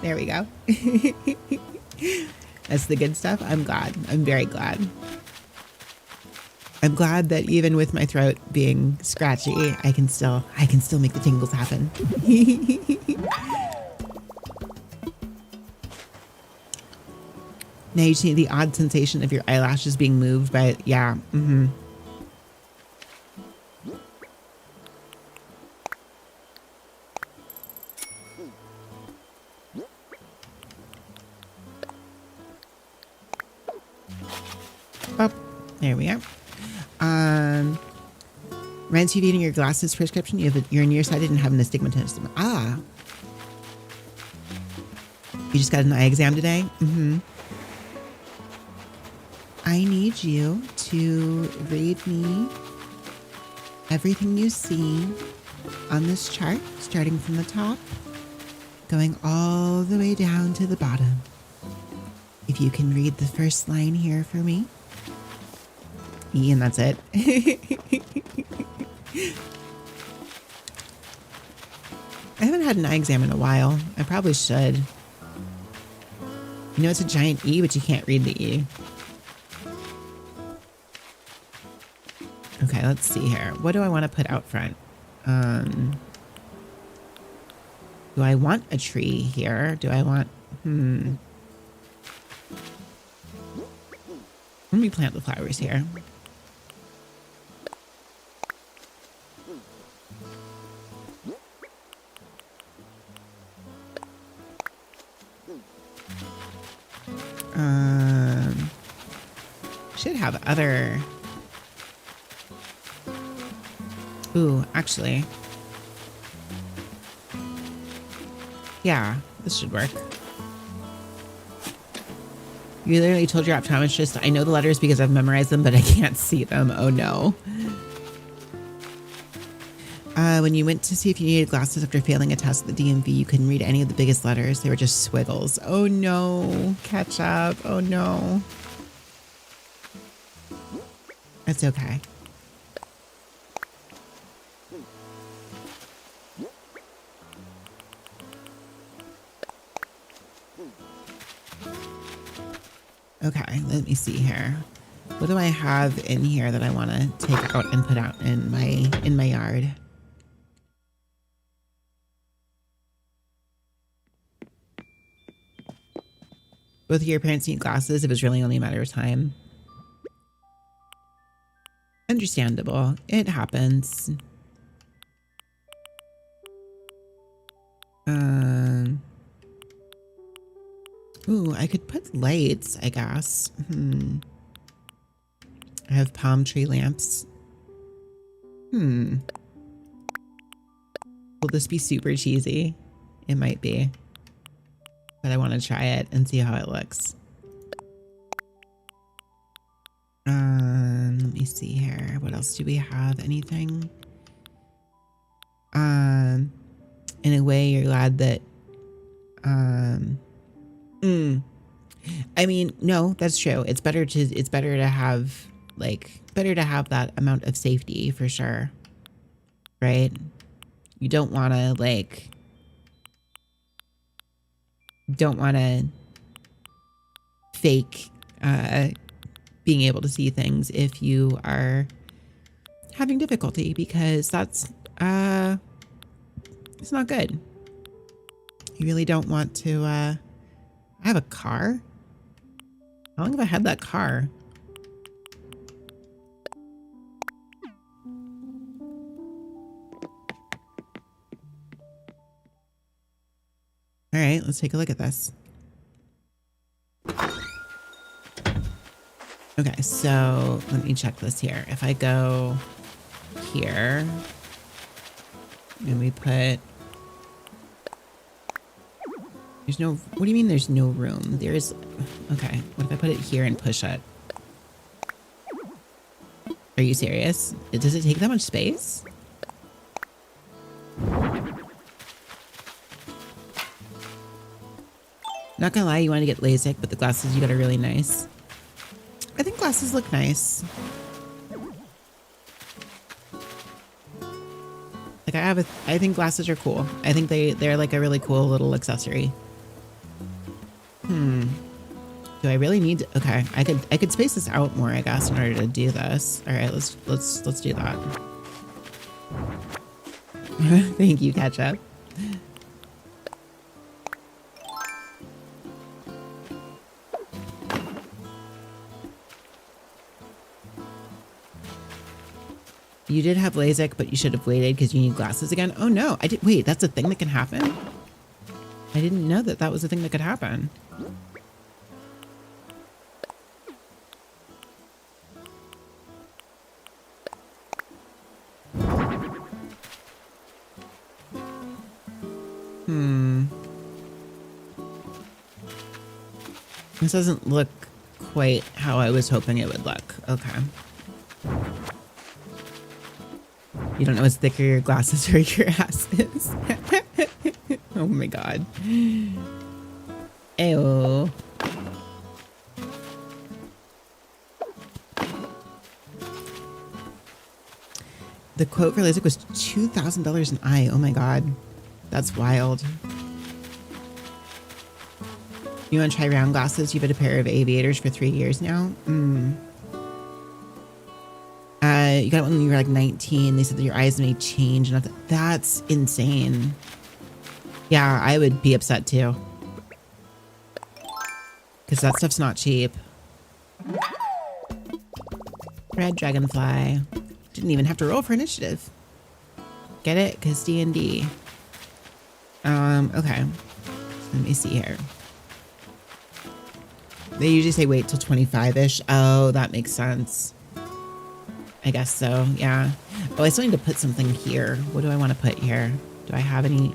There we go. That's the good stuff. I'm glad. I'm very glad. I'm glad that even with my throat being scratchy, I can still make the tingles happen. Now you just need the odd sensation of your eyelashes being moved by it. Yeah. Mm-hmm. Oh, there we go. Rents, you've eaten your glasses prescription. You're nearsighted and have an astigmatism. Ah. You just got an eye exam today? Mm-hmm. I need you to read me everything you see on this chart, starting from the top, going all the way down to the bottom. If you can read the first line here for me. And that's it. I haven't had an eye exam in a while. I probably should. You know, it's a giant E, but you can't read the E. Okay, let's see here. What do I want to put out front? Do I want a tree here? Do I want... Let me plant the flowers here. Should have other... Ooh, actually. Yeah, this should work. You literally told your optometrist, I know the letters because I've memorized them, but I can't see them. Oh no. When you went to see if you needed glasses after failing a test at the DMV, you couldn't read any of the biggest letters. They were just squiggles. Oh no. Catch up. Oh no. That's okay. Okay, let me see here. What do I have in here that I want to take out and put out in my yard? Both of your parents need glasses. It was really only a matter of time. Understandable. It happens. Ooh, I could put lights, I guess. I have palm tree lamps. Will this be super cheesy? It might be. But I want to try it and see how it looks. Let me see here. What else do we have? Anything? In a way, you're glad that... I mean, no, that's true. It's better to have that amount of safety for sure. Right? You don't want to fake being able to see things if you are having difficulty, because that's it's not good. You really don't want to I have a car? How long have I had that car? All right, let's take a look at this. Okay, so let me check this here. If I go here and we put... There's no... What do you mean there's no room? There's... Okay, what if I put it here and push it? Are you serious? Does it take that much space? Not gonna lie, you want to get LASIK, but the glasses you got are really nice. I think glasses look nice. Like I think glasses are cool. I think they're like a really cool little accessory. Do I really need to, okay, I could space this out more, I guess, in order to do this. All right, let's do that. Thank you, Ketchup. You did have LASIK, but you should have waited because you need glasses again. Oh no, I did. Wait, that's a thing that can happen? I didn't know that that was a thing that could happen. This doesn't look quite how I was hoping it would look. Okay. You don't know what's thicker, your glasses or your ass is. Oh my god. Ew. The quote for LASIK was $2,000 an eye. Oh my god. That's wild. You want to try round glasses? You've had a pair of aviators for 3 years now. You got it when you were like 19. They said that your eyes may change. And that's insane. Yeah, I would be upset too. Because that stuff's not cheap. Red dragonfly. Didn't even have to roll for initiative. Get it? Because D&D. Okay. Let me see here. They usually say wait till 25-ish. Oh, that makes sense. I guess so, yeah. Oh, I still need to put something here. What do I want to put here? Do I have any?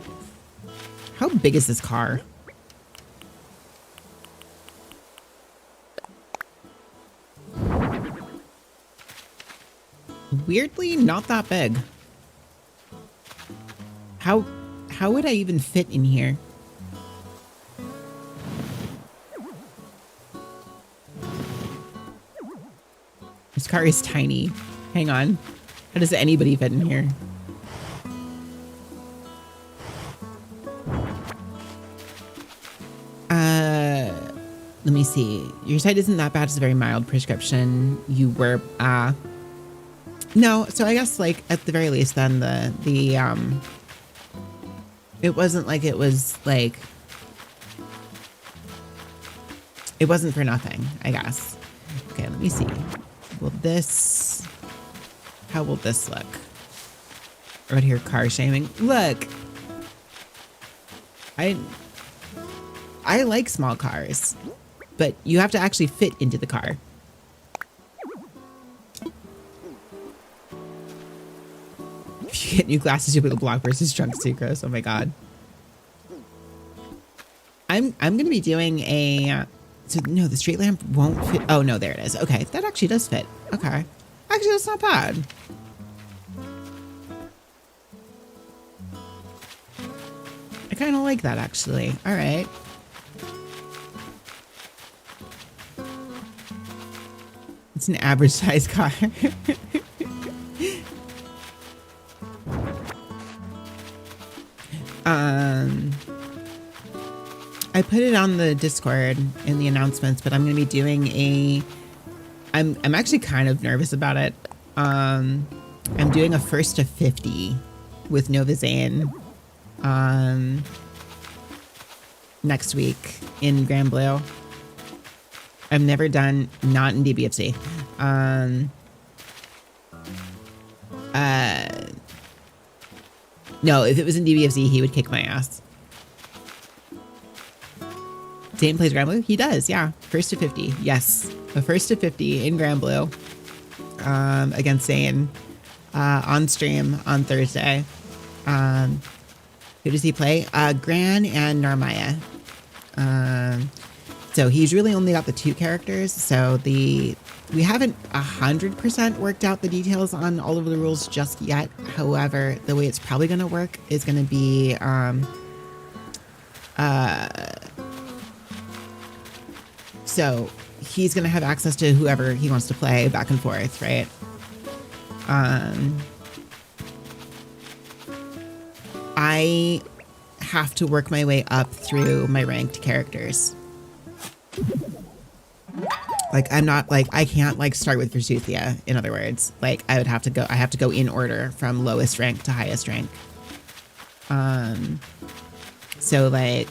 How big is this car? Weirdly, not that big. How would I even fit in here? This car is tiny. Hang on. How does anybody fit in here? Let me see. Your sight isn't that bad. It's a very mild prescription. You were, no. So I guess like at the very least then it wasn't like it was like, it wasn't for nothing, I guess. Okay, let me see. How will this look? Right here, car shaming. Look, I like small cars, but you have to actually fit into the car. If you get new glasses, you'll be able to block versus trunk sucrose. Oh my god. I'm gonna be doing a. So no, the street lamp won't fit. Oh no, there it is. Okay, that actually does fit. Okay, actually that's not bad. I kind of like that actually. All right. It's an average size car. I put it on the Discord in the announcements, but I'm going to be doing I'm actually kind of nervous about it. I'm doing a first to 50 with Nova Zane next week in Grand Blue. I've never done, not in DBFC. No, if it was in DBFZ, he would kick my ass. Zane plays Grand Blue? He does, yeah. First to 50, yes. A first to 50 in Grand Blue against Zane on stream on Thursday. Who does he play? Gran and Narmaya. So he's really only got the 2 characters. So we haven't 100% worked out the details on all of the rules just yet. However, the way it's probably going to work is going to be so he's going to have access to whoever he wants to play back and forth, right? I have to work my way up through my ranked characters. Like I'm not like I can't like start with Versuthia, in other words. Like I have to go in order from lowest rank to highest rank. So like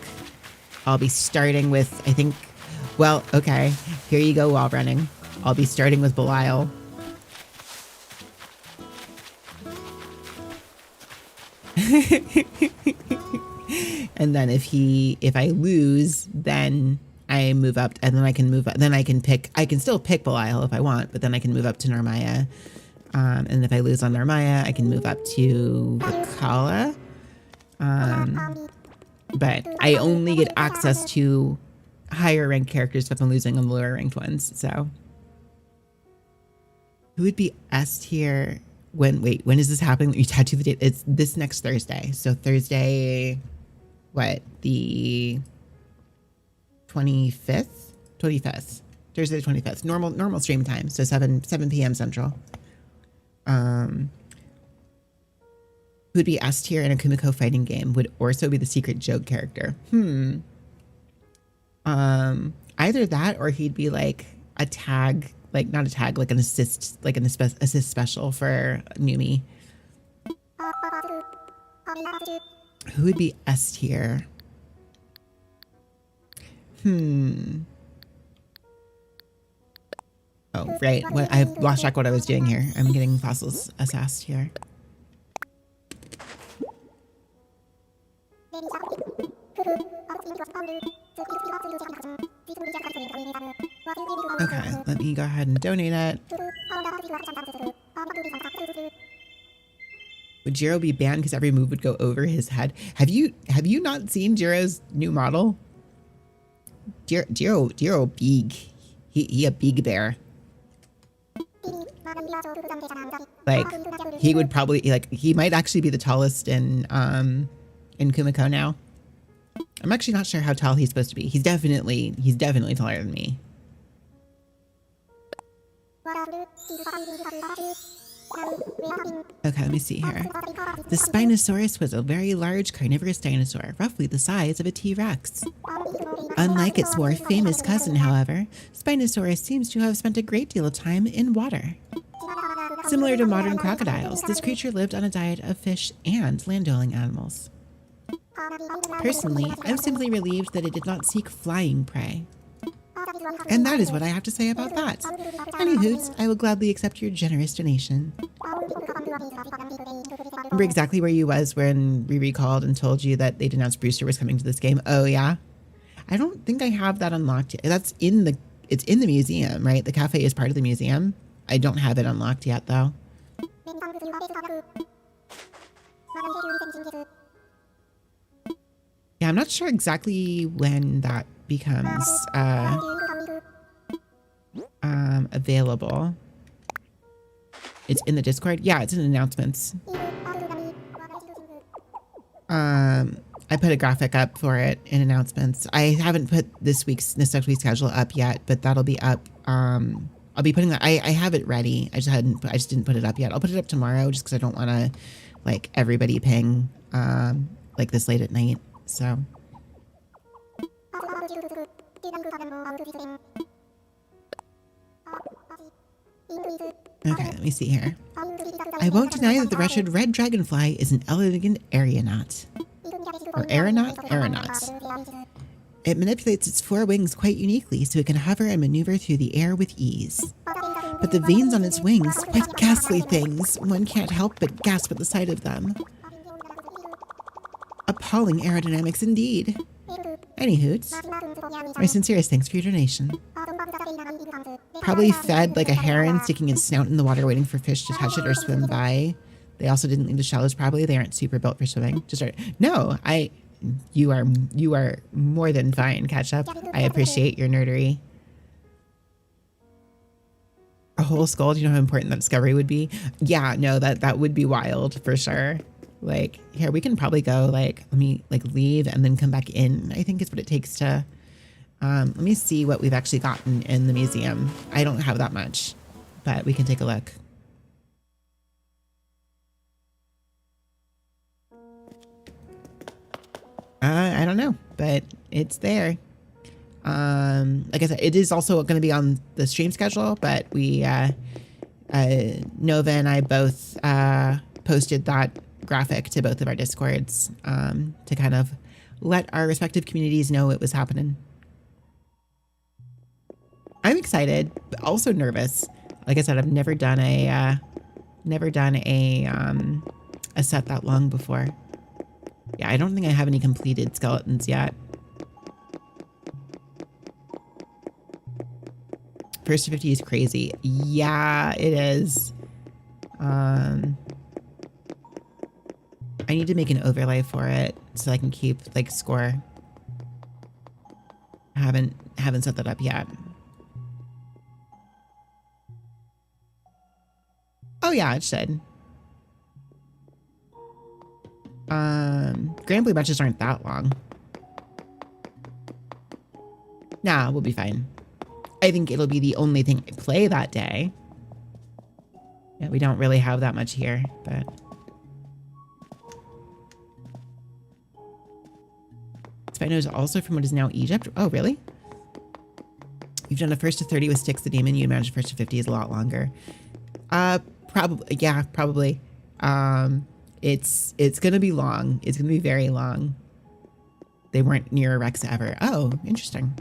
I'll be starting with I think well, okay, here you go while running. I'll be starting with Belial. And then if I lose, then I move up and then I can move up. Then I can still pick Belial if I want, but then I can move up to Narmaya. And if I lose on Narmaya, I can move up to Vakala. But I only get access to higher ranked characters if I'm losing on the lower ranked ones. So who would be S tier when is this happening? You tattoo the date. It's this next Thursday. So Thursday, what? The 25th? 25th. Thursday the 25th. Normal stream time. So 7 p.m. Central. Who would be S tier in a Kumiko fighting game would also be the secret joke character. Either that or he'd be like a tag, like not a tag, like an assist, like an assist special for Numi. Who would be S tier? Oh, right. What I lost track what I was doing here. I'm getting fossils assessed here. Okay, let me go ahead and donate it. Would Jiro be banned because every move would go over his head? Have you not seen Jiro's new model? Jiro big. He a big bear. Like he would probably he might actually be the tallest in Kumiko now. I'm actually not sure how tall he's supposed to be. He's definitely taller than me. Okay, let me see here. The Spinosaurus was a very large carnivorous dinosaur, roughly the size of a T-Rex. Unlike its more famous cousin, however, Spinosaurus seems to have spent a great deal of time in water. Similar to modern crocodiles, this creature lived on a diet of fish and land-dwelling animals. Personally, I'm simply relieved that it did not seek flying prey. And that is what I have to say about that. Any hoots, I will gladly accept your generous donation. Remember exactly where you was when we recalled and told you that they'd announced Brewster was coming to this game? Oh yeah? I don't think I have that unlocked yet. It's in the museum, right? The cafe is part of the museum. I don't have it unlocked yet though. Yeah, I'm not sure exactly when that becomes available. It's in the Discord. Yeah, it's in announcements. I put a graphic up for it in announcements. I haven't put this next week's schedule up yet, but that'll be up. I'll be putting that. I have it ready. I just didn't put it up yet. I'll put it up tomorrow just because I don't want to like everybody ping like this late at night. So. Okay, let me see here. I won't deny that the wretched red dragonfly is an elegant aeronaut. Or aeronaut? Aeronaut. It manipulates its four wings quite uniquely so it can hover and maneuver through the air with ease. But the veins on its wings, quite ghastly things. One can't help but gasp at the sight of them. Appalling aerodynamics indeed. Any hoots. My sincerest thanks for your donation. Probably fed like a heron, sticking its snout in the water waiting for fish to touch it or swim by. They also didn't leave the shallows probably. They aren't super built for swimming. No, you are more than fine, Catch Up. I appreciate your nerdery. A whole skull, do you know how important that discovery would be? Yeah, no, that would be wild for sure. Like, here, we can probably go, like, let me, like, leave and then come back in, I think is what it takes to, let me see what we've actually gotten in the museum. I don't have that much, but we can take a look. I don't know, but it's there. Like I said, it is also going to be on the stream schedule, but we, Nova and I both, posted that graphic to both of our Discords to kind of let our respective communities know it was happening. I'm excited, but also nervous. Like I said, I've never done a set that long before. Yeah, I don't think I have any completed skeletons yet. First to 50 is crazy. Yeah, it is. I need to make an overlay for it so I can keep like score. I haven't set that up yet. Oh yeah, it should. Grand Blue matches aren't that long. Nah, we'll be fine. I think it'll be the only thing I play that day. Yeah, we don't really have that much here, but Rhino is also from what is now Egypt. Oh, really? You've done a first to 30 with Styx the Demon. You imagine first to 50 is a lot longer. Probably. Yeah, probably. It's going to be long. It's going to be very long. They weren't near Rex ever. Oh, interesting.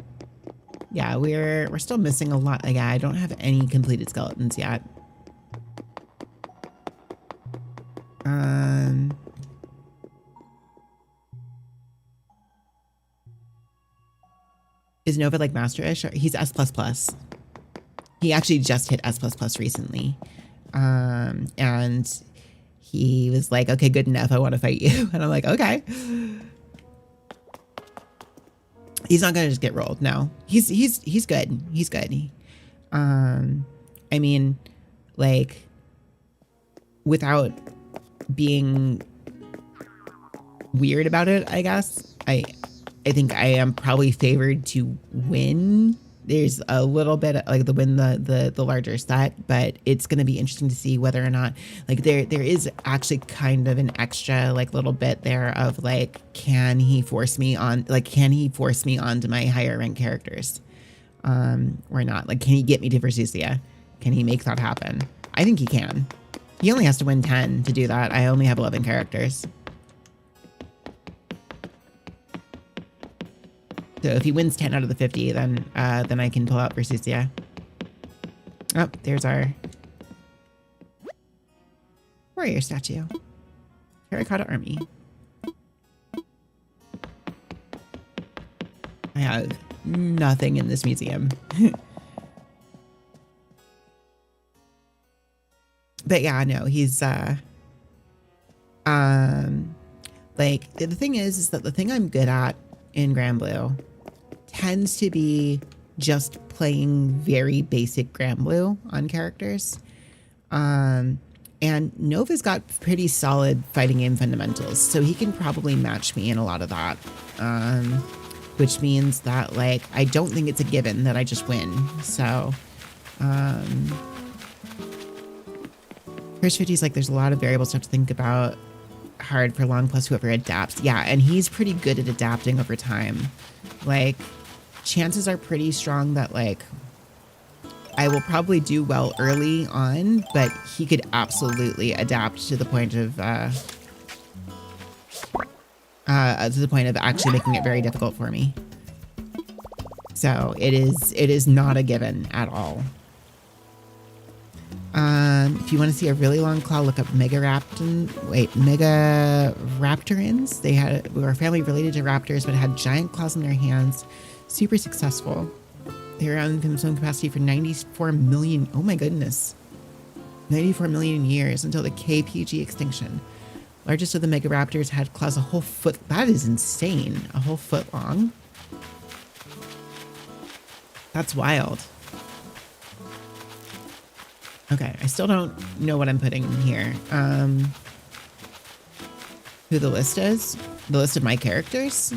Yeah, we're still missing a lot. Like, I don't have any completed skeletons yet. Is Nova like Master-ish? He's S++. He actually just hit S++ recently. And he was like, okay, good enough. I want to fight you. And I'm like, okay. He's not going to just get rolled. No, he's good. He's good. I mean, like, without being weird about it, I guess, I think I am probably favored to win. There's a little bit of, like, the larger set, but it's going to be interesting to see whether or not, like, there is actually kind of an extra, like, little bit there of, like, can he force me onto my higher rank characters, or not? Like, can he get me to Versusia? Can he make that happen? I think he can. He only has to win 10 to do that. I only have 11 characters. So if he wins 10 out of the 50, then I can pull out Versusia. Oh, there's our warrior statue. Terracotta army. I have nothing in this museum. But yeah, no, he's like, the thing is that the thing I'm good at in Grand Blue tends to be just playing very basic Grand Blue on characters. And Nova's got pretty solid fighting game fundamentals, so he can probably match me in a lot of that. Which means that, like, I don't think it's a given that I just win. So, first 50 is like, there's a lot of variable stuff to think about. Hard for long plus whoever adapts. Yeah, and he's pretty good at adapting over time. Like, chances are pretty strong that, like, I will probably do well early on, but he could absolutely adapt to the point of actually making it very difficult for me. So it is not a given at all. If you want to see a really long claw, look up Mega Raptorans. They were a family related to raptors, but had giant claws in their hands. Super successful. They were around consumed capacity for 94 million. Oh my goodness. 94 million years until the KPG extinction. Largest of the Mega Raptors had claws a whole foot. That is insane. A whole foot long. That's wild. Okay, I still don't know what I'm putting in here. Who the list is? The list of my characters?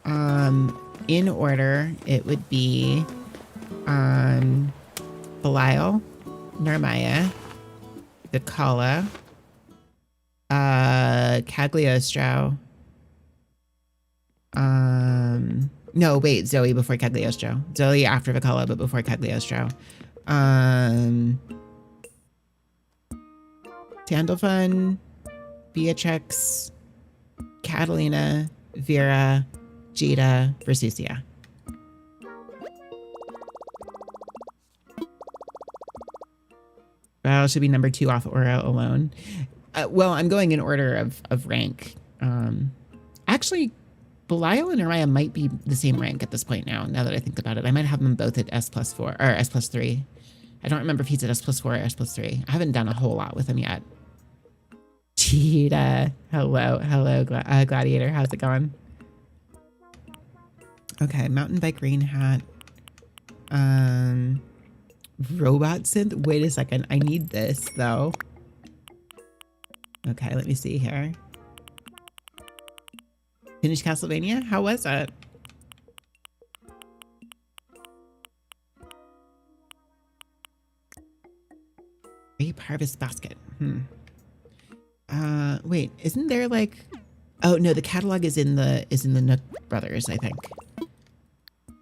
In order, it would be Belial, Narmaya, Vicala, Cagliostro. No, wait, Zoe before Cagliostro. Zoe after Vicala, but before Cagliostro. Sandalfon, Beatrix, Catalina, Vera, Jada, Versusia. Well, should be number 2 off Aura alone. Well, I'm going in order of rank. Actually, Belial and Araya might be the same rank at this point now that I think about it. I might have them both at S+4 or S+3. I don't remember if he's at S+4 or S+3. I haven't done a whole lot with him yet. Cheetah. Hello, Gladiator. How's it going? Okay, mountain bike rain hat. Robot synth. Wait a second. I need this though. Okay, let me see here. Finished Castlevania? How was it? Grape harvest basket. Wait, isn't there like Oh no, the catalog is in the Nook Brothers, I think.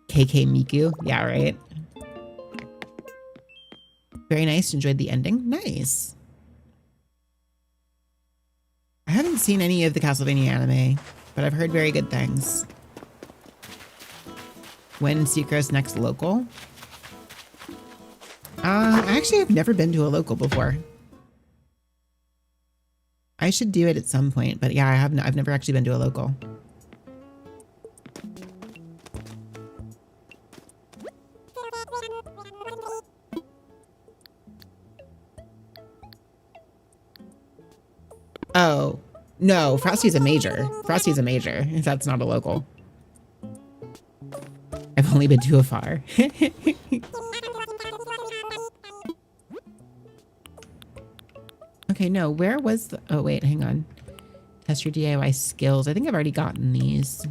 KK Miku. Yeah, right. Very nice. Enjoyed the ending. Nice. I haven't seen any of the Castlevania anime, but I've heard very good things. When Sucrose next local? Actually, I've never been to a local before. I should do it at some point, but yeah, I've never actually been to a local. Oh, no, Frosty's a major. Frosty's a major, if that's not a local. I've only been to a far. Okay, no, where was the... Oh, wait, hang on. Test your DIY skills. I think I've already gotten these.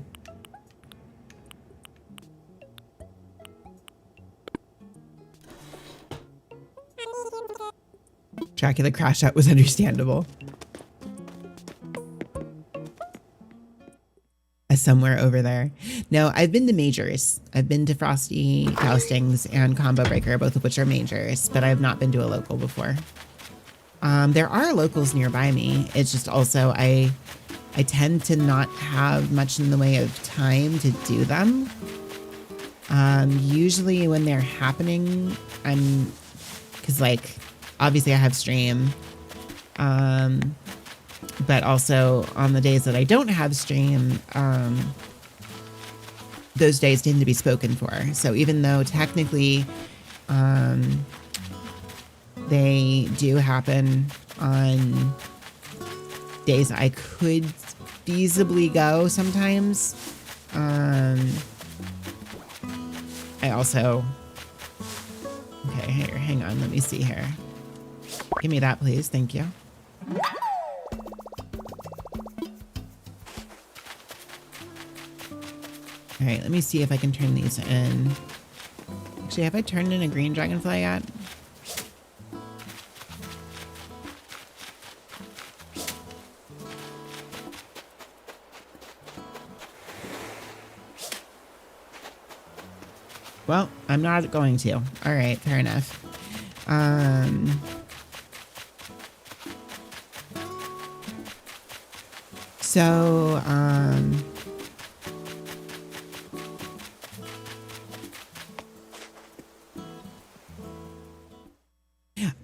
Dracula crash out was understandable. Somewhere over there. No, I've been to majors. I've been to Frosty, Joustings, and Combo Breaker, both of which are majors, but I have not been to a local before. There are locals nearby me. It's just also I tend to not have much in the way of time to do them. Usually when they're happening, because like obviously I have stream. But also on the days that I don't have stream, those days tend to be spoken for. So even though technically they do happen on days I could feasibly go sometimes, I also... Okay, here, hang on, let me see here. Give me that, please. Thank you. All right, let me see if I can turn these in. Actually, have I turned in a green dragonfly yet? Well, I'm not going to. All right, fair enough.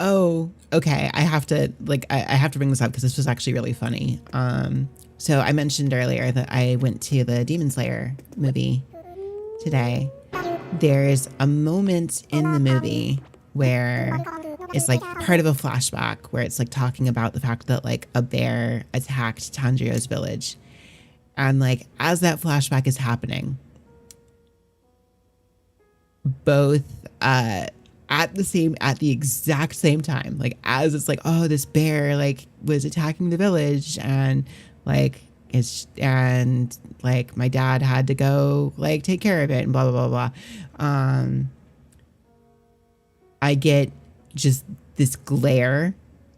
Oh, okay. I have to bring this up because this was actually really funny. So I mentioned earlier that I went to the Demon Slayer movie today. There's a moment in the movie where it's like part of a flashback where it's like talking about the fact that like a bear attacked Tanjiro's village. And like, as that flashback is happening, both, at the exact same time, like as it's like, oh, this bear like was attacking the village and like my dad had to go like take care of it and blah blah blah blah. I get just this glare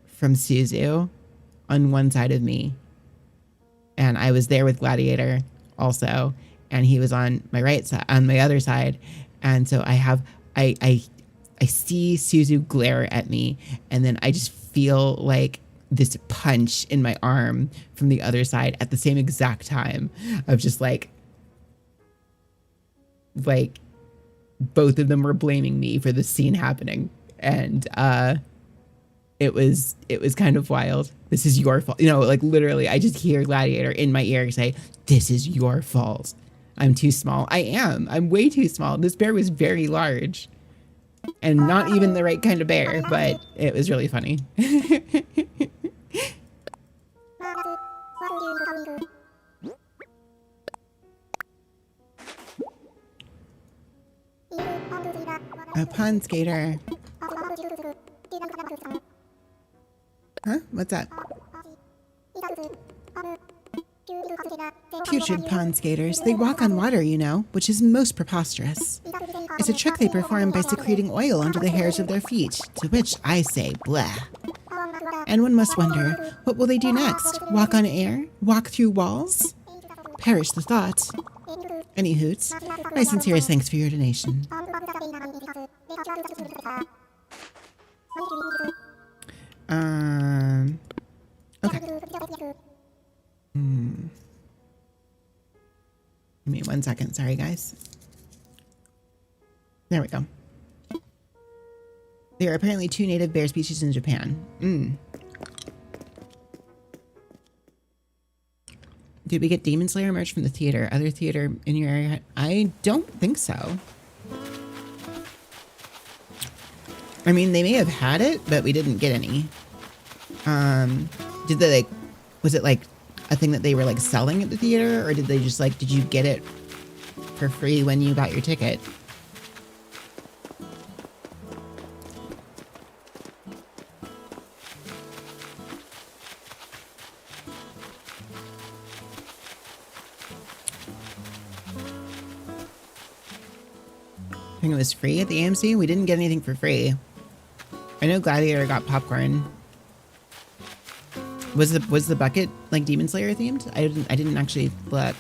from Suzu on one side of me, and I was there with Gladiator also, and he was on my right side, on my other side, and so I see Suzu glare at me, and then I just feel like this punch in my arm from the other side at the same exact time of just like both of them were blaming me for the scene happening. And it was kind of wild. This is your fault. You know, like literally I just hear Gladiator in my ear say, this is your fault. I'm too small. I'm way too small. This bear was very large. And not even the right kind of bear, but it was really funny. A pond skater. Huh? What's that? Putrid pond skaters. They walk on water, you know, which is most preposterous. It's a trick they perform by secreting oil onto the hairs of their feet, to which I say, bleh. And one must wonder, what will they do next? Walk on air? Walk through walls? Perish the thought. Any hoots, my sincerest thanks for your donation. Okay. Give me 1 second. Sorry, guys. There we go. There are apparently 2 native bear species in Japan. Did we get Demon Slayer merch from the theater? Other theater in your area? I don't think so. I mean, they may have had it, but we didn't get any. Did they, like, was it like a thing that they were like selling at the theater, or did they just like, did you get it for free when you got your ticket? I think it was free at the AMC. We didn't get anything for free. I know Gladiator got popcorn. Was the bucket like Demon Slayer themed? I didn't actually look.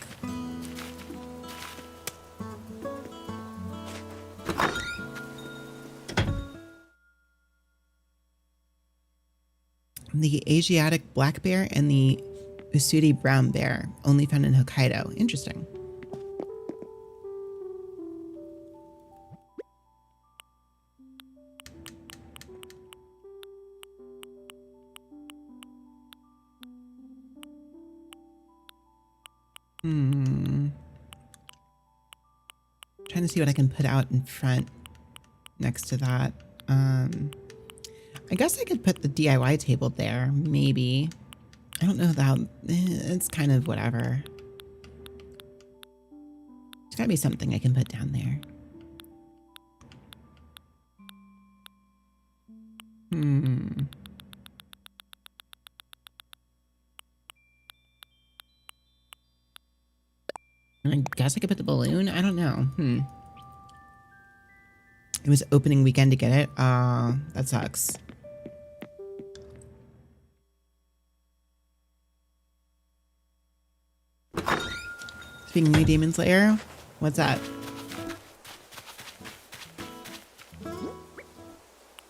The Asiatic black bear and the Usuri brown bear, only found in Hokkaido. Interesting. Trying to see what I can put out in front next to that. I guess I could put the DIY table there, maybe. I don't know how, it's kind of whatever. There's gotta be something I can put down there. I guess I could put the balloon. I don't know. It was opening weekend to get it. That sucks. Speaking of Demon Slayer, what's that?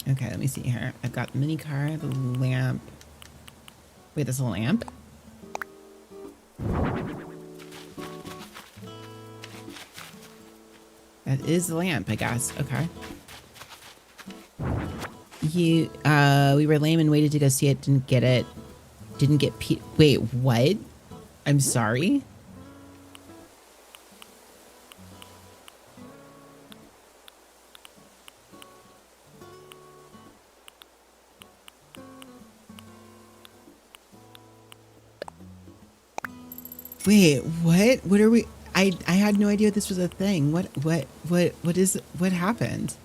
Okay, let me see here. I've got the mini car, the lamp. Wait, there's a lamp? That is the lamp, I guess. Okay. We were lame and waited to go see it. Didn't get it. Didn't get wait, what? I'm sorry? Wait, what? What are we? I had no idea this was a thing. What happened?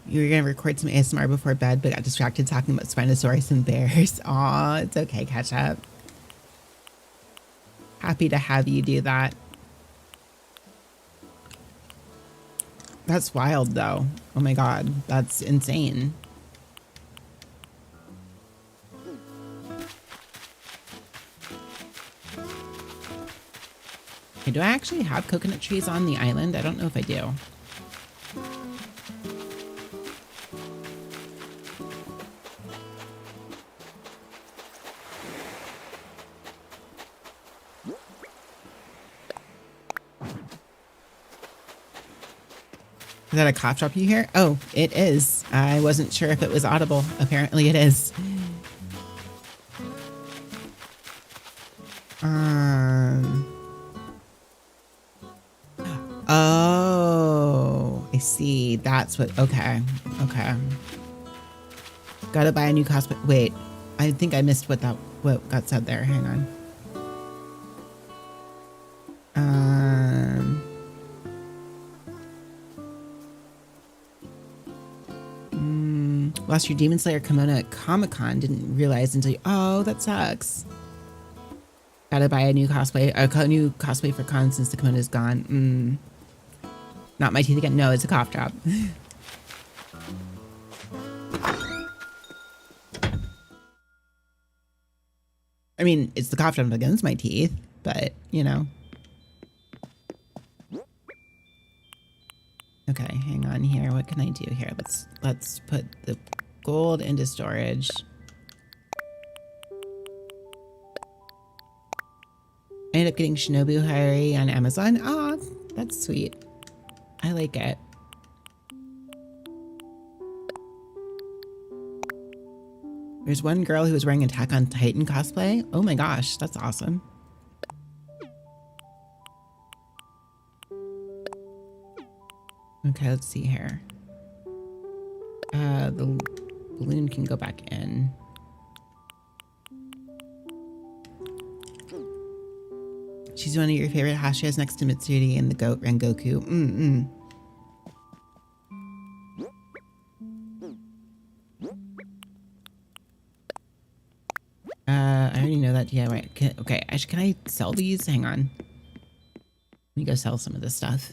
You were gonna record some ASMR before bed, but got distracted talking about Spinosaurus and bears. Aw, it's okay, catch up. Happy to have you do that. That's wild though. Oh my god, that's insane. Okay, do I actually have coconut trees on the island? I don't know if I do. Is that a cough drop you hear? Oh, it is. I wasn't sure if it was audible. Apparently it is. Oh, I see. That's what, okay. Okay. Gotta buy a new cosplay. Wait, I think I missed what got said there. Hang on. Lost your Demon Slayer kimono at Comic-Con. Didn't realize until you, oh, that sucks. Gotta buy a new cosplay for con since the kimono's gone. Not my teeth again. No, it's a cough drop. I mean, it's the cough drop against my teeth, but you know. Okay, hang on here. What can I do here? Let's put the gold into storage. I ended up getting Shinobu Hari on Amazon. Oh, that's sweet. I like it. There's one girl who was wearing Attack on Titan cosplay. Oh my gosh, that's awesome. Okay, let's see here. The balloon can go back in. She's one of your favorite Hashiras next to Mitsuri and the goat Rengoku. I already know that DIY. Okay, can I sell these? Hang on. Let me go sell some of this stuff.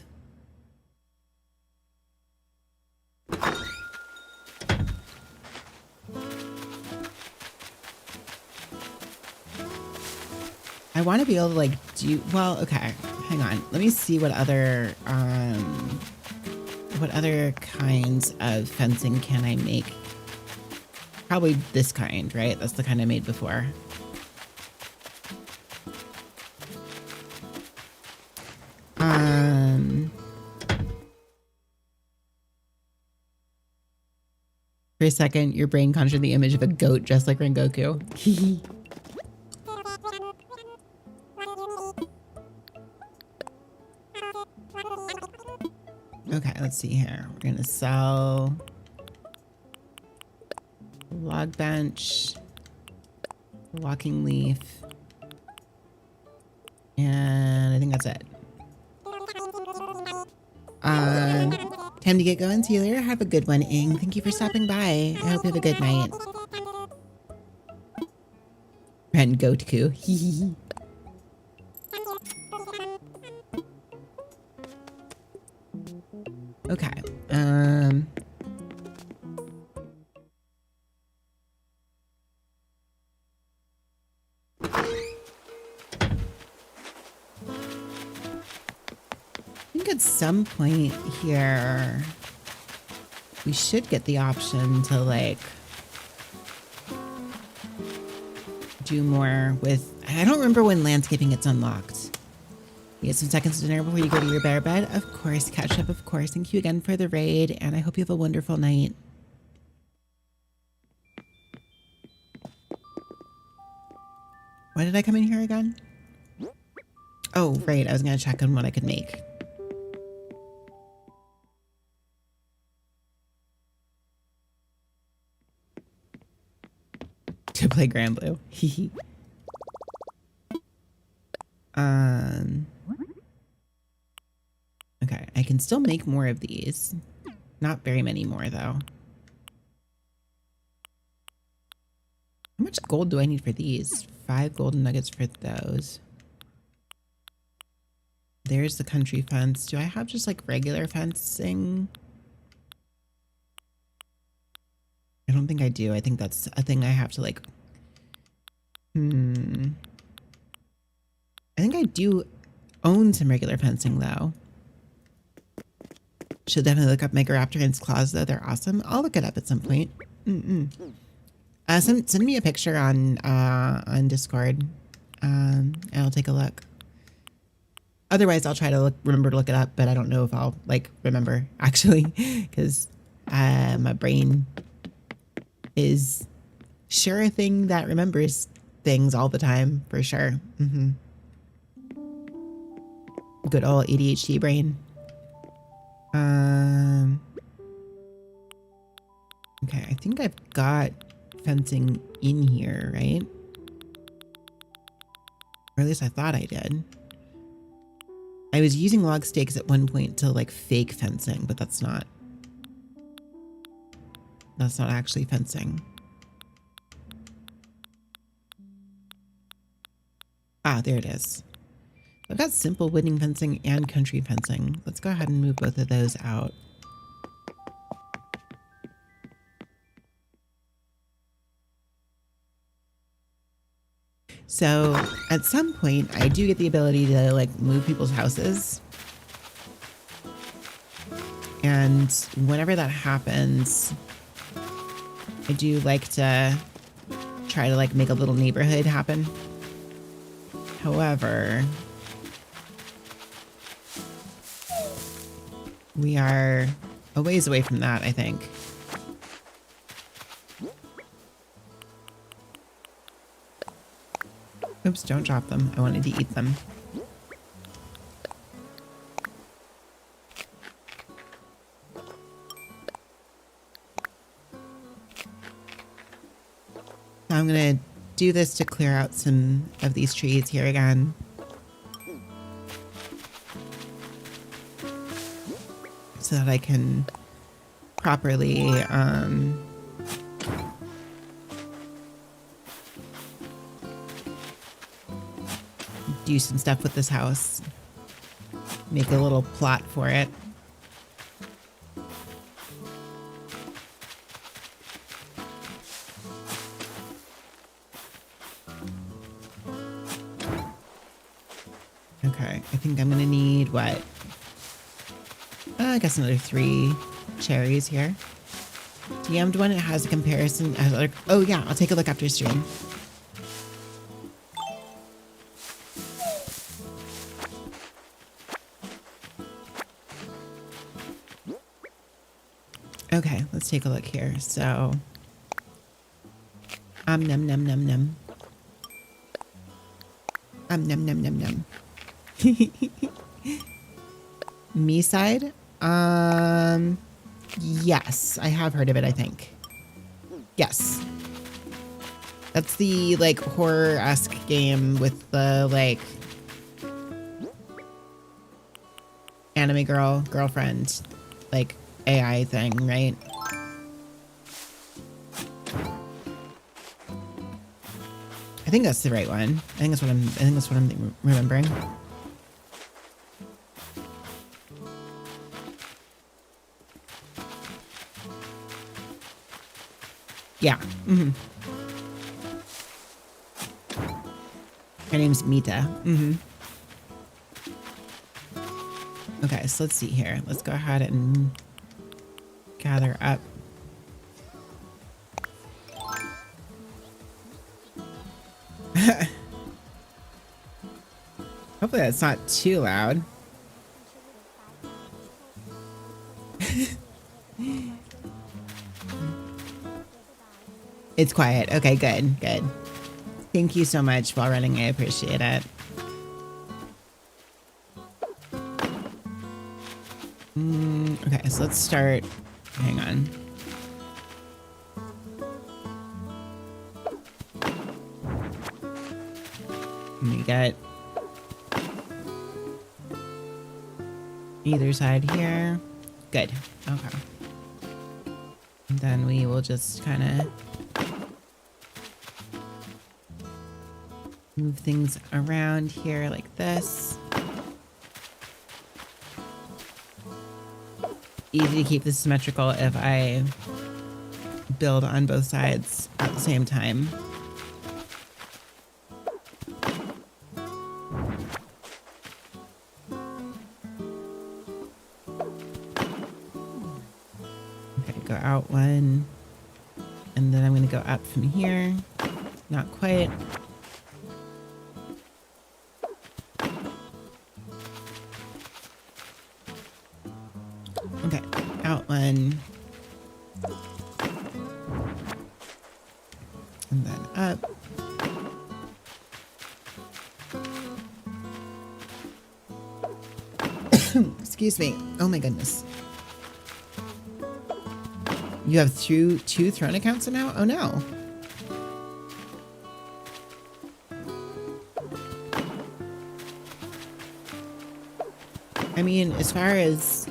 I want to be able to like do, well, okay, hang on. Let me see what other kinds of fencing can I make? Probably this kind, right? That's the kind I made before. For a second, your brain conjured the image of a goat just like Rengoku. Okay, let's see here. We're gonna sell log bench, walking leaf, and I think that's it. Time to get going. See you later. Have a good one, Ing. Thank you for stopping by. I hope you have a good night. And Goku. Okay. I think at some point here, we should get the option to like do more with, I don't remember when landscaping gets unlocked. You get some seconds to dinner before you go to your bear bed. Of course, catch up, of course. Thank you again for the raid, and I hope you have a wonderful night. Why did I come in here again? Oh, right. I was going to check on what I could make. To play Grand Blue. Okay, I can still make more of these. Not very many more, though. How much gold do I need for these? 5 golden nuggets for those. There's the country fence. Do I have just like regular fencing? I don't think I do. I think that's a thing I have to like... I think I do own some regular fencing, though. Should definitely look up Megaraptoran's claws, though. They're awesome. I'll look it up at some point. Send me a picture on Discord, and I'll take a look. Otherwise, I'll try to remember to look it up, but I don't know if I'll like remember actually, because my brain is sure a thing that remembers things all the time for sure. Good old ADHD brain. Okay, I think I've got fencing in here, right? Or at least I thought I did. I was using log stakes at one point to like fake fencing, but that's not actually fencing. Ah, there it is. I've got simple wooden fencing and country fencing. Let's go ahead and move both of those out. So at some point, I do get the ability to like move people's houses. And whenever that happens, I do like to try to like make a little neighborhood happen. However, we are a ways away from that, I think. Oops, don't drop them. I wanted to eat them. I'm gonna do this to clear out some of these trees here again. So that I can properly do some stuff with this house. Make a little plot for it. Okay, I think I'm gonna need what? I guess another 3 cherries here. DM'd one, it has a comparison. Oh yeah, I'll take a look after stream. Okay, let's take a look here. So, num num num num. Num num num num. Me side? Yes, I have heard of it, I think. Yes. That's the like horror-esque game with the like anime girlfriend, like AI thing, right? I think that's the right one. I think that's what I'm remembering. Yeah. Mm-hmm. Her name's Mita. Mm-hmm. Okay, so let's see here. Let's go ahead and gather up. Hopefully that's not too loud. It's quiet. Okay, good, good. Thank you so much while running. I appreciate it. Okay, so let's start. Hang on. We got either side here. Good. Okay. And then we will just kind of move things around here like this. Easy to keep this symmetrical if I build on both sides at the same time. Okay, go out one. And then I'm going to go up from here. Not quite. Okay, out one. And then up. Excuse me. Oh my goodness. You have two Throne accounts now? Oh no. I mean, as far as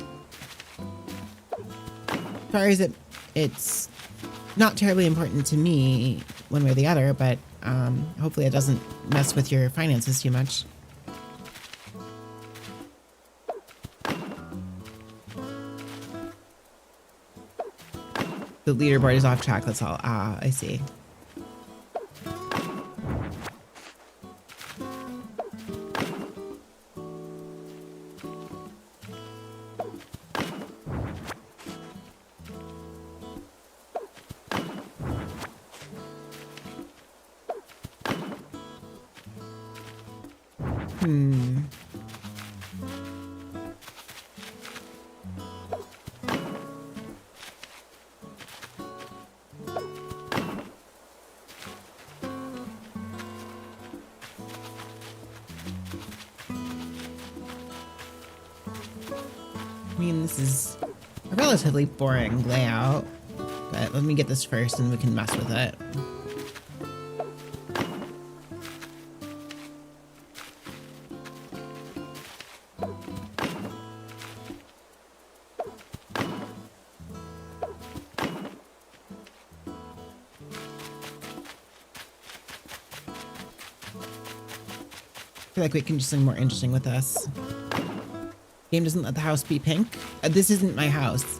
it's not terribly important to me one way or the other, but hopefully it doesn't mess with your finances too much. The leaderboard is off track, that's all. Ah, I see. Hmm. I mean, this is a relatively boring layout, but let me get this first and we can mess with it. I feel like we can do something more interesting with this. Game doesn't let the house be pink. This isn't my house.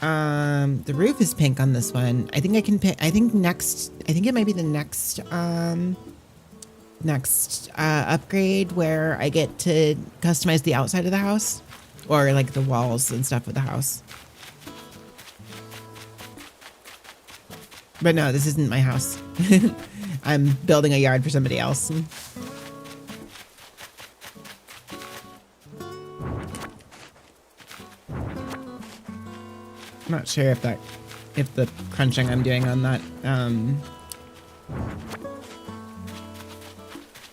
The roof is pink on this one. I think I can pick, I think it might be the next upgrade where I get to customize the outside of the house or like the walls and stuff of the house. But no, this isn't my house. I'm building a yard for somebody else. I'm not sure if the crunching I'm doing on that,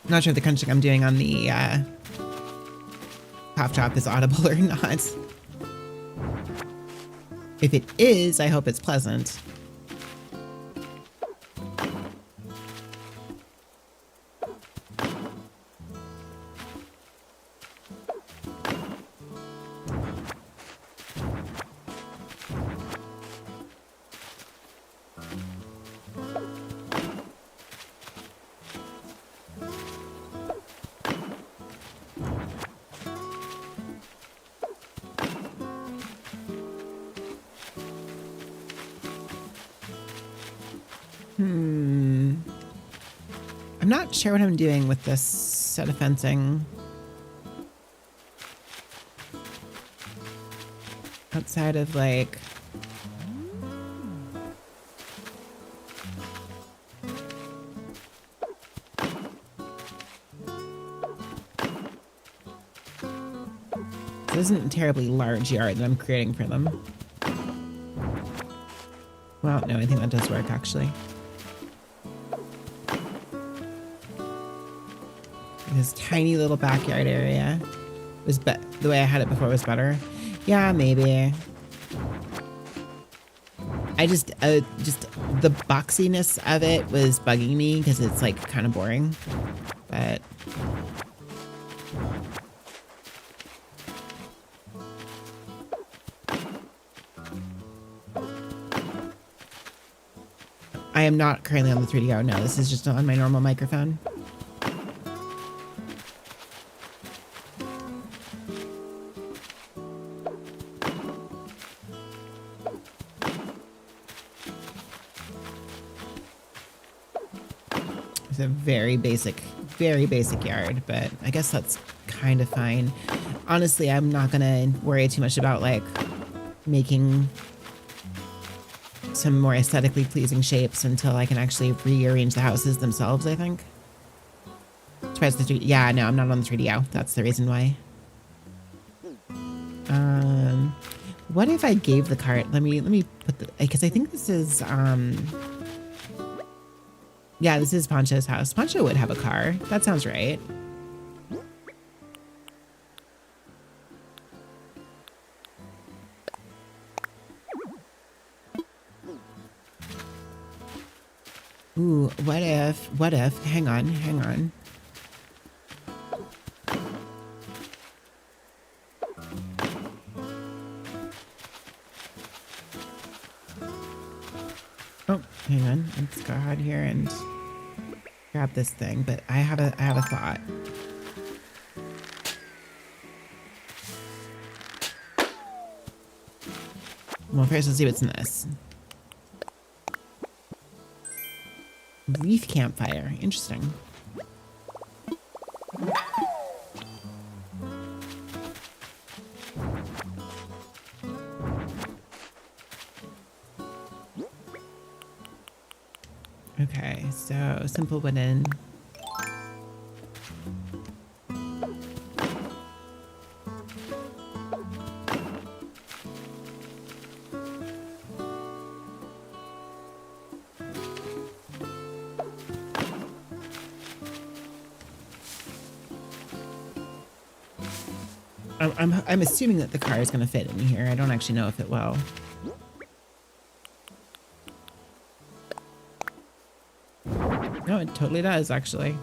not sure if the crunching I'm doing on the, cough drop is audible or not. If it is, I hope it's pleasant. I'm not sure what I'm doing with this set of fencing. Outside of like... This isn't a terribly large yard that I'm creating for them. Well, no, I think that does work actually. This tiny little backyard area was the way I had it before was better. Yeah, maybe. I just the boxiness of it was bugging me because it's like kind of boring, but I am not currently on the 3DO. No, this is just on my normal microphone. It's a very basic yard, but I guess that's kind of fine. Honestly, I'm not gonna worry too much about like making some more aesthetically pleasing shapes until I can actually rearrange the houses themselves, I think. Twice the 3D. Yeah, no, I'm not on the 3DO. That's the reason why. What if I gave the cart? Let me put the, because I think this is yeah, this is Poncho's house. Poncho would have a car. That sounds right. Ooh, what if, hang on. Oh, hang on. Let's go ahead here and grab this thing, but I have a thought. Well, first let's see what's in this. Leaf campfire. Interesting. Okay, so simple wooden. I'm assuming that the car is going to fit in here. I don't actually know if it will. No, it totally does, actually.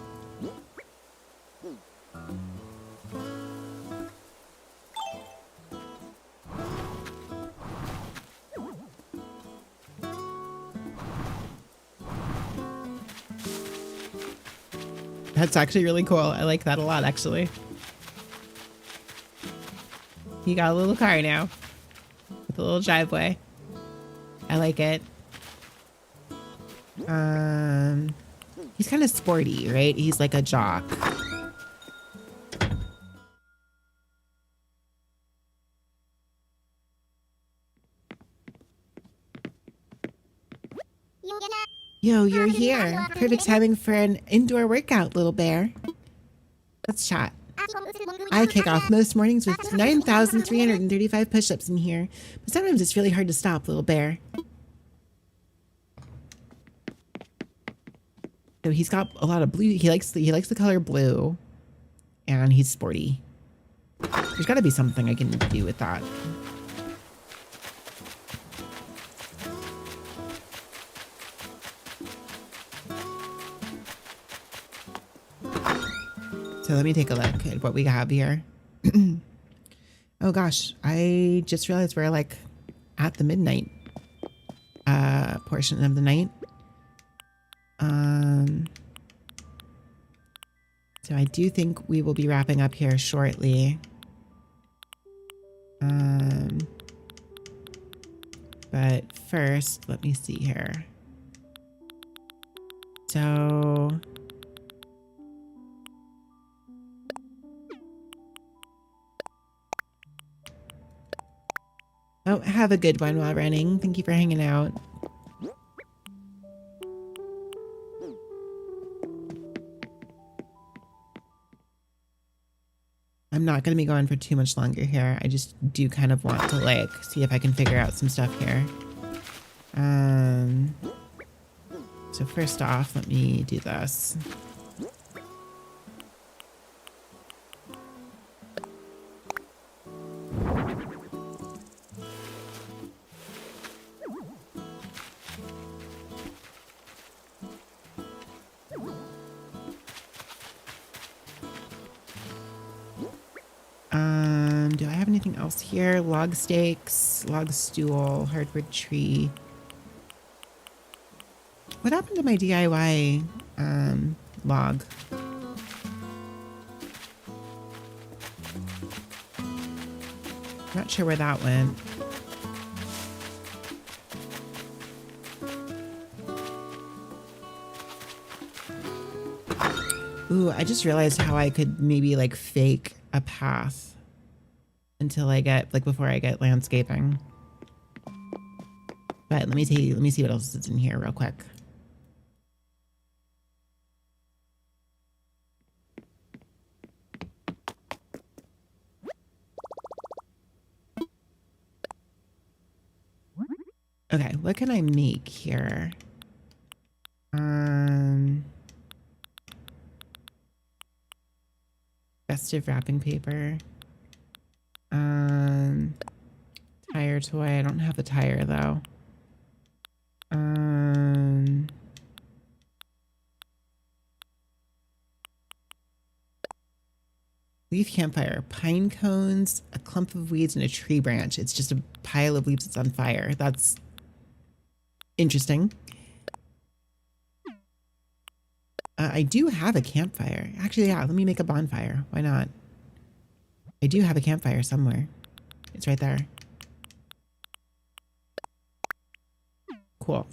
That's actually really cool. I like that a lot, actually. You got a little car now with a little driveway. I like it. He's kind of sporty, right? He's like a jock. Yo, you're here. Perfect timing for an indoor workout, little bear. Let's chat. I kick off most mornings with 9,335 push-ups in here, but sometimes it's really hard to stop, little bear. So he's got a lot of blue. He likes the color blue, and he's sporty. There's got to be something I can do with that. So let me take a look at what we have here. Oh gosh, I just realized we're like at the midnight portion of the night. So I do think we will be wrapping up here shortly. But first, let me see here. So oh, have a good one while running. Thank you for hanging out. I'm not going to be going for too much longer here. I just do kind of want to like see if I can figure out some stuff here. So first off, let me do this. Do I have anything else here? Log stakes, log stool, hardwood tree. What happened to my DIY log? Not sure where that went. Ooh, I just realized how I could maybe like fake a path until I get like before I get landscaping. But let me see what else is in here real quick. Okay, what can I make here? Festive wrapping paper. Tire toy. I don't have the tire though. Leaf campfire, pine cones, a clump of weeds, and a tree branch. It's just a pile of leaves that's on fire. That's interesting. I do have a campfire. Actually, yeah, let me make a bonfire. Why not? I do have a campfire somewhere. It's right there. Cool.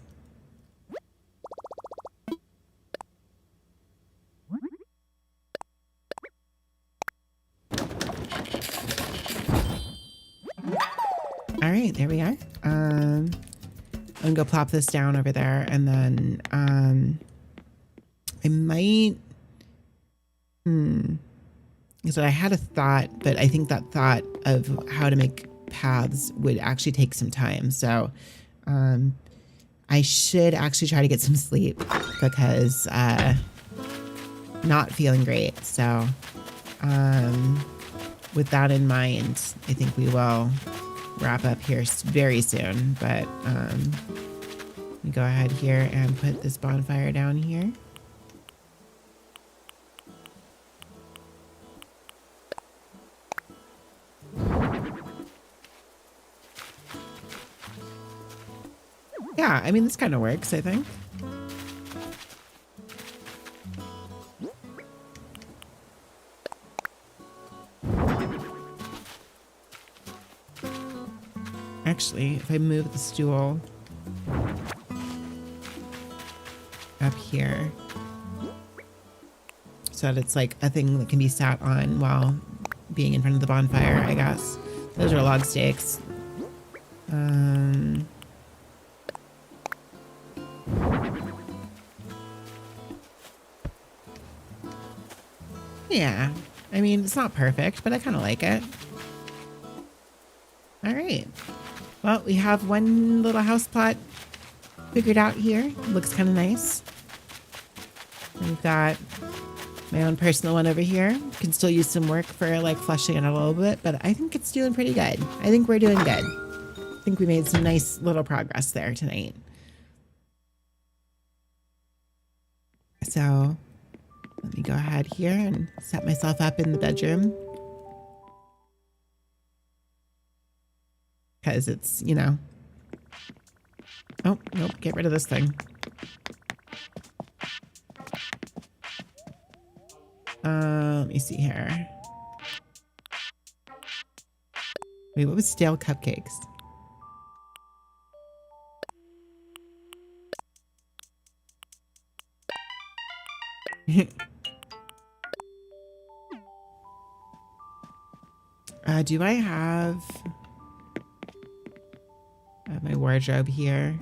All right, there we are. I'm gonna go plop this down over there, and then I might. So I had a thought, but I think that thought of how to make paths would actually take some time. So I should actually try to get some sleep because not feeling great. So with that in mind, I think we will wrap up here very soon. But let me go ahead here and put this bonfire down here. Yeah, I mean, this kind of works, I think. Actually, if I move the stool up here so that it's like a thing that can be sat on while being in front of the bonfire, I guess. Those are log stakes. Yeah, I mean, it's not perfect, but I kind of like it. All right. Well, we have one little house plot figured out here. Looks kind of nice. We've got my own personal one over here. Can still use some work for like fleshing it out a little bit, but I think it's doing pretty good. I think we're doing good. I think we made some nice little progress there tonight. So let me go ahead here and set myself up in the bedroom. Because it's, you know. Oh, nope, get rid of this thing. Let me see here. Wait, what was stale cupcakes? Do I have my wardrobe here?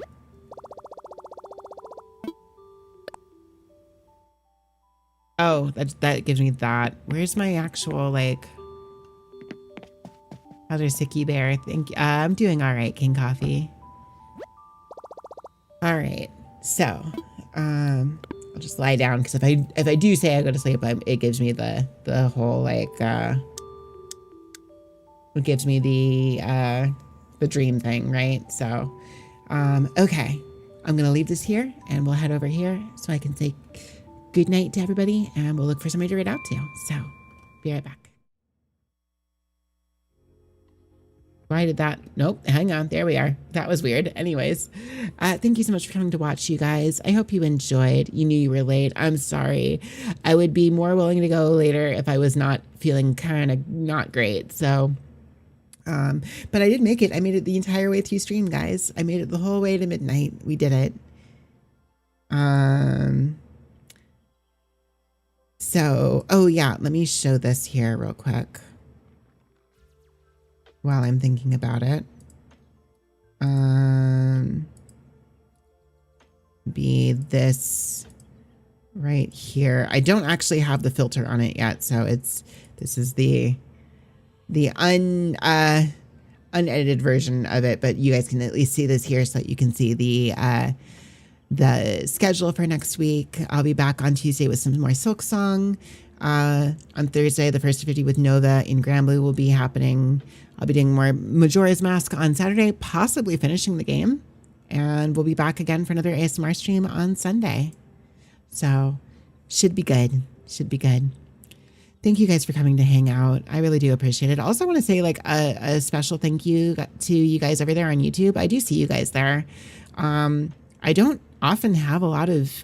Oh, that gives me that. Where's my actual, like, other sicky bear? I'm doing all right, King Coffee. All right, so I'll just lie down because if I do say I go to sleep, it gives me the whole like it gives me the dream thing, right? So okay, I'm gonna leave this here and we'll head over here so I can say good night to everybody, and we'll look for somebody to read out to. So be right back. Why did that? Nope, hang on. There we are. That was weird. Anyways, thank you so much for coming to watch, you guys. I hope you enjoyed. You knew you were late. I'm sorry. I would be more willing to go later if I was not feeling kind of not great. So, but I did make it. I made it the entire way through stream, guys. I made it the whole way to midnight. We did it. So, oh yeah, let me show this here real quick while I'm thinking about it. Be this right here. I don't actually have the filter on it yet, so this is the unedited version of it, but you guys can at least see this here so that you can see the schedule for next week. I'll be back on Tuesday with some more Silk Song. On Thursday, the First to 50 with Nova in Granblue will be happening. I'll be doing more Majora's Mask on Saturday, possibly finishing the game. And we'll be back again for another ASMR stream on Sunday. So, should be good. Should be good. Thank you guys for coming to hang out. I really do appreciate it. I also want to say like a special thank you to you guys over there on YouTube. I do see you guys there. I don't often have a lot of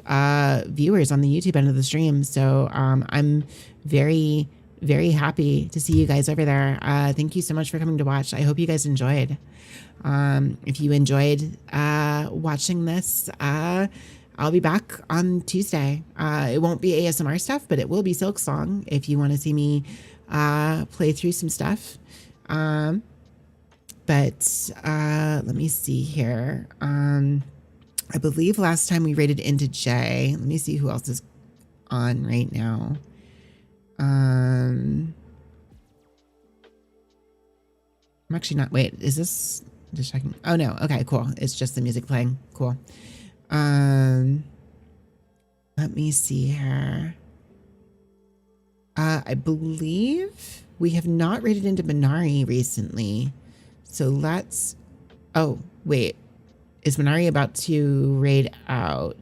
viewers on the YouTube end of the stream. So I'm very, very happy to see you guys over there. Thank you so much for coming to watch. I hope you guys enjoyed. If you enjoyed watching this, I'll be back on Tuesday. It won't be ASMR stuff, but it will be Silk Song if you want to see me play through some stuff. But let me see here. I believe last time we rated into J. Let me see who else is on right now. I'm actually not, wait, is this, just checking. Oh no, okay, cool. It's just the music playing, cool. Let me see here. I believe we have not rated into Minari recently. So let's, oh, wait. Is Minari about to raid out?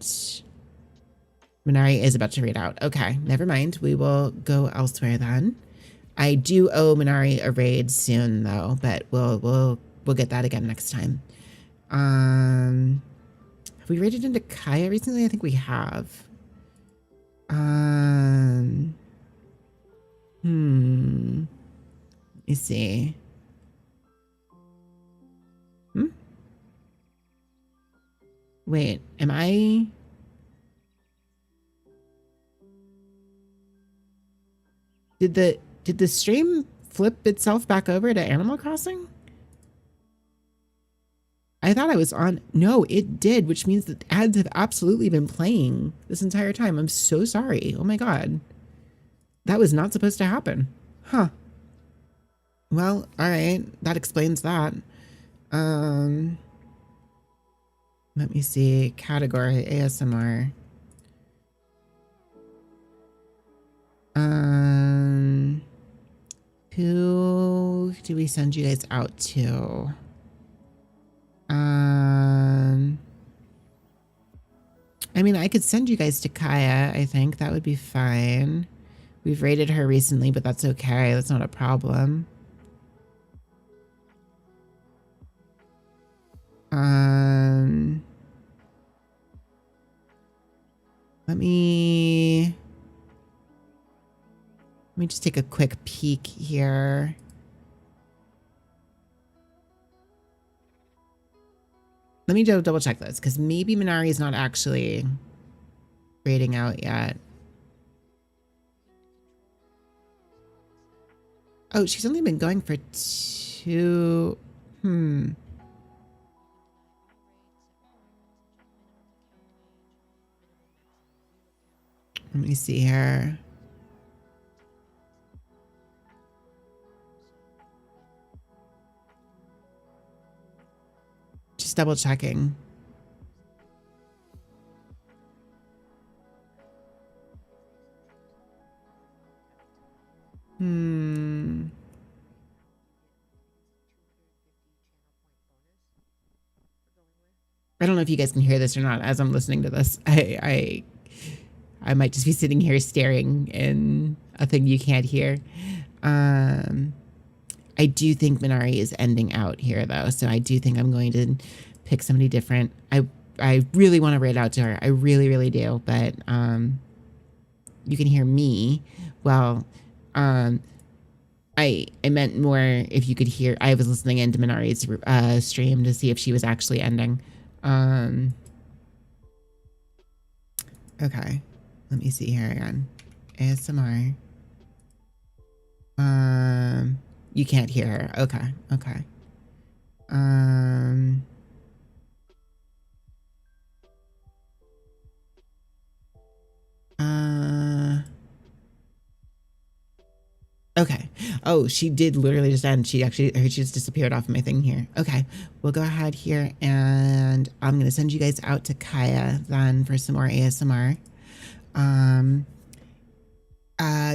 Minari is about to raid out. Okay, never mind. We will go elsewhere then. I do owe Minari a raid soon though, but we'll get that again next time. Have we raided into Kaya recently? I think we have. Let me see. Wait, am I? Did the stream flip itself back over to Animal Crossing? I thought I was on. No, it did, which means that ads have absolutely been playing this entire time. I'm so sorry. Oh my God. That was not supposed to happen. Huh. Well, all right. That explains that. Let me see. Category ASMR. Who do we send you guys out to? I mean, I could send you guys to Kaya. I think that would be fine. We've rated her recently, but that's okay. That's not a problem. Let me just take a quick peek here. Let me double check this, because maybe Minari is not actually raiding out yet. Oh, she's only been going for 2. Let me see here. Just double checking. I don't know if you guys can hear this or not as I'm listening to this. I might just be sitting here staring in a thing you can't hear. I do think Minari is ending out here though, so I do think I'm going to pick somebody different. I really want to raid out to her. I really, really do, but you can hear me. Well, I meant more if you could hear. I was listening into Minari's stream to see if she was actually ending. Okay, let me see here again. ASMR. You can't hear her. Okay, okay. Okay. Oh, she did literally just end. She just disappeared off of my thing here. Okay. We'll go ahead here and I'm going to send you guys out to Kaya then for some more ASMR.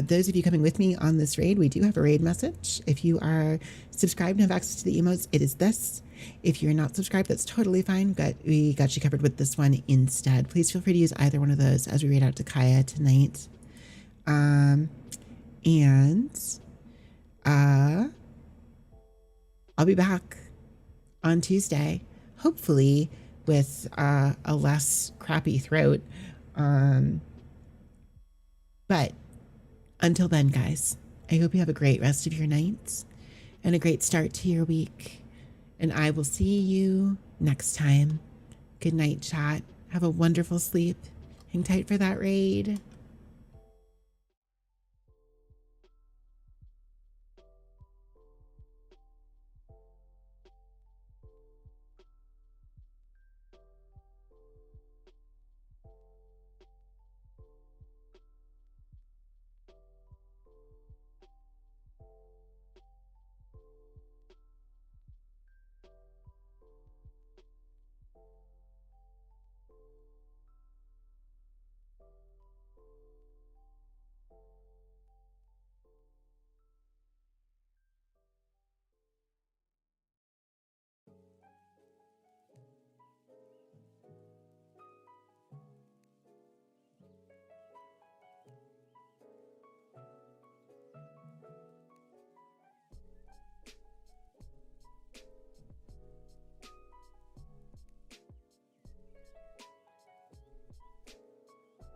Those of you coming with me on this raid, we do have a raid message. If you are subscribed and have access to the emotes, it is this. If you're not subscribed, that's totally fine. We got you covered with this one instead. Please feel free to use either one of those as we raid out to Kaya tonight. I'll be back on Tuesday, hopefully with a less crappy throat. But until then, guys, I hope you have a great rest of your nights and a great start to your week. And I will see you next time. Good night, chat. Have a wonderful sleep. Hang tight for that raid.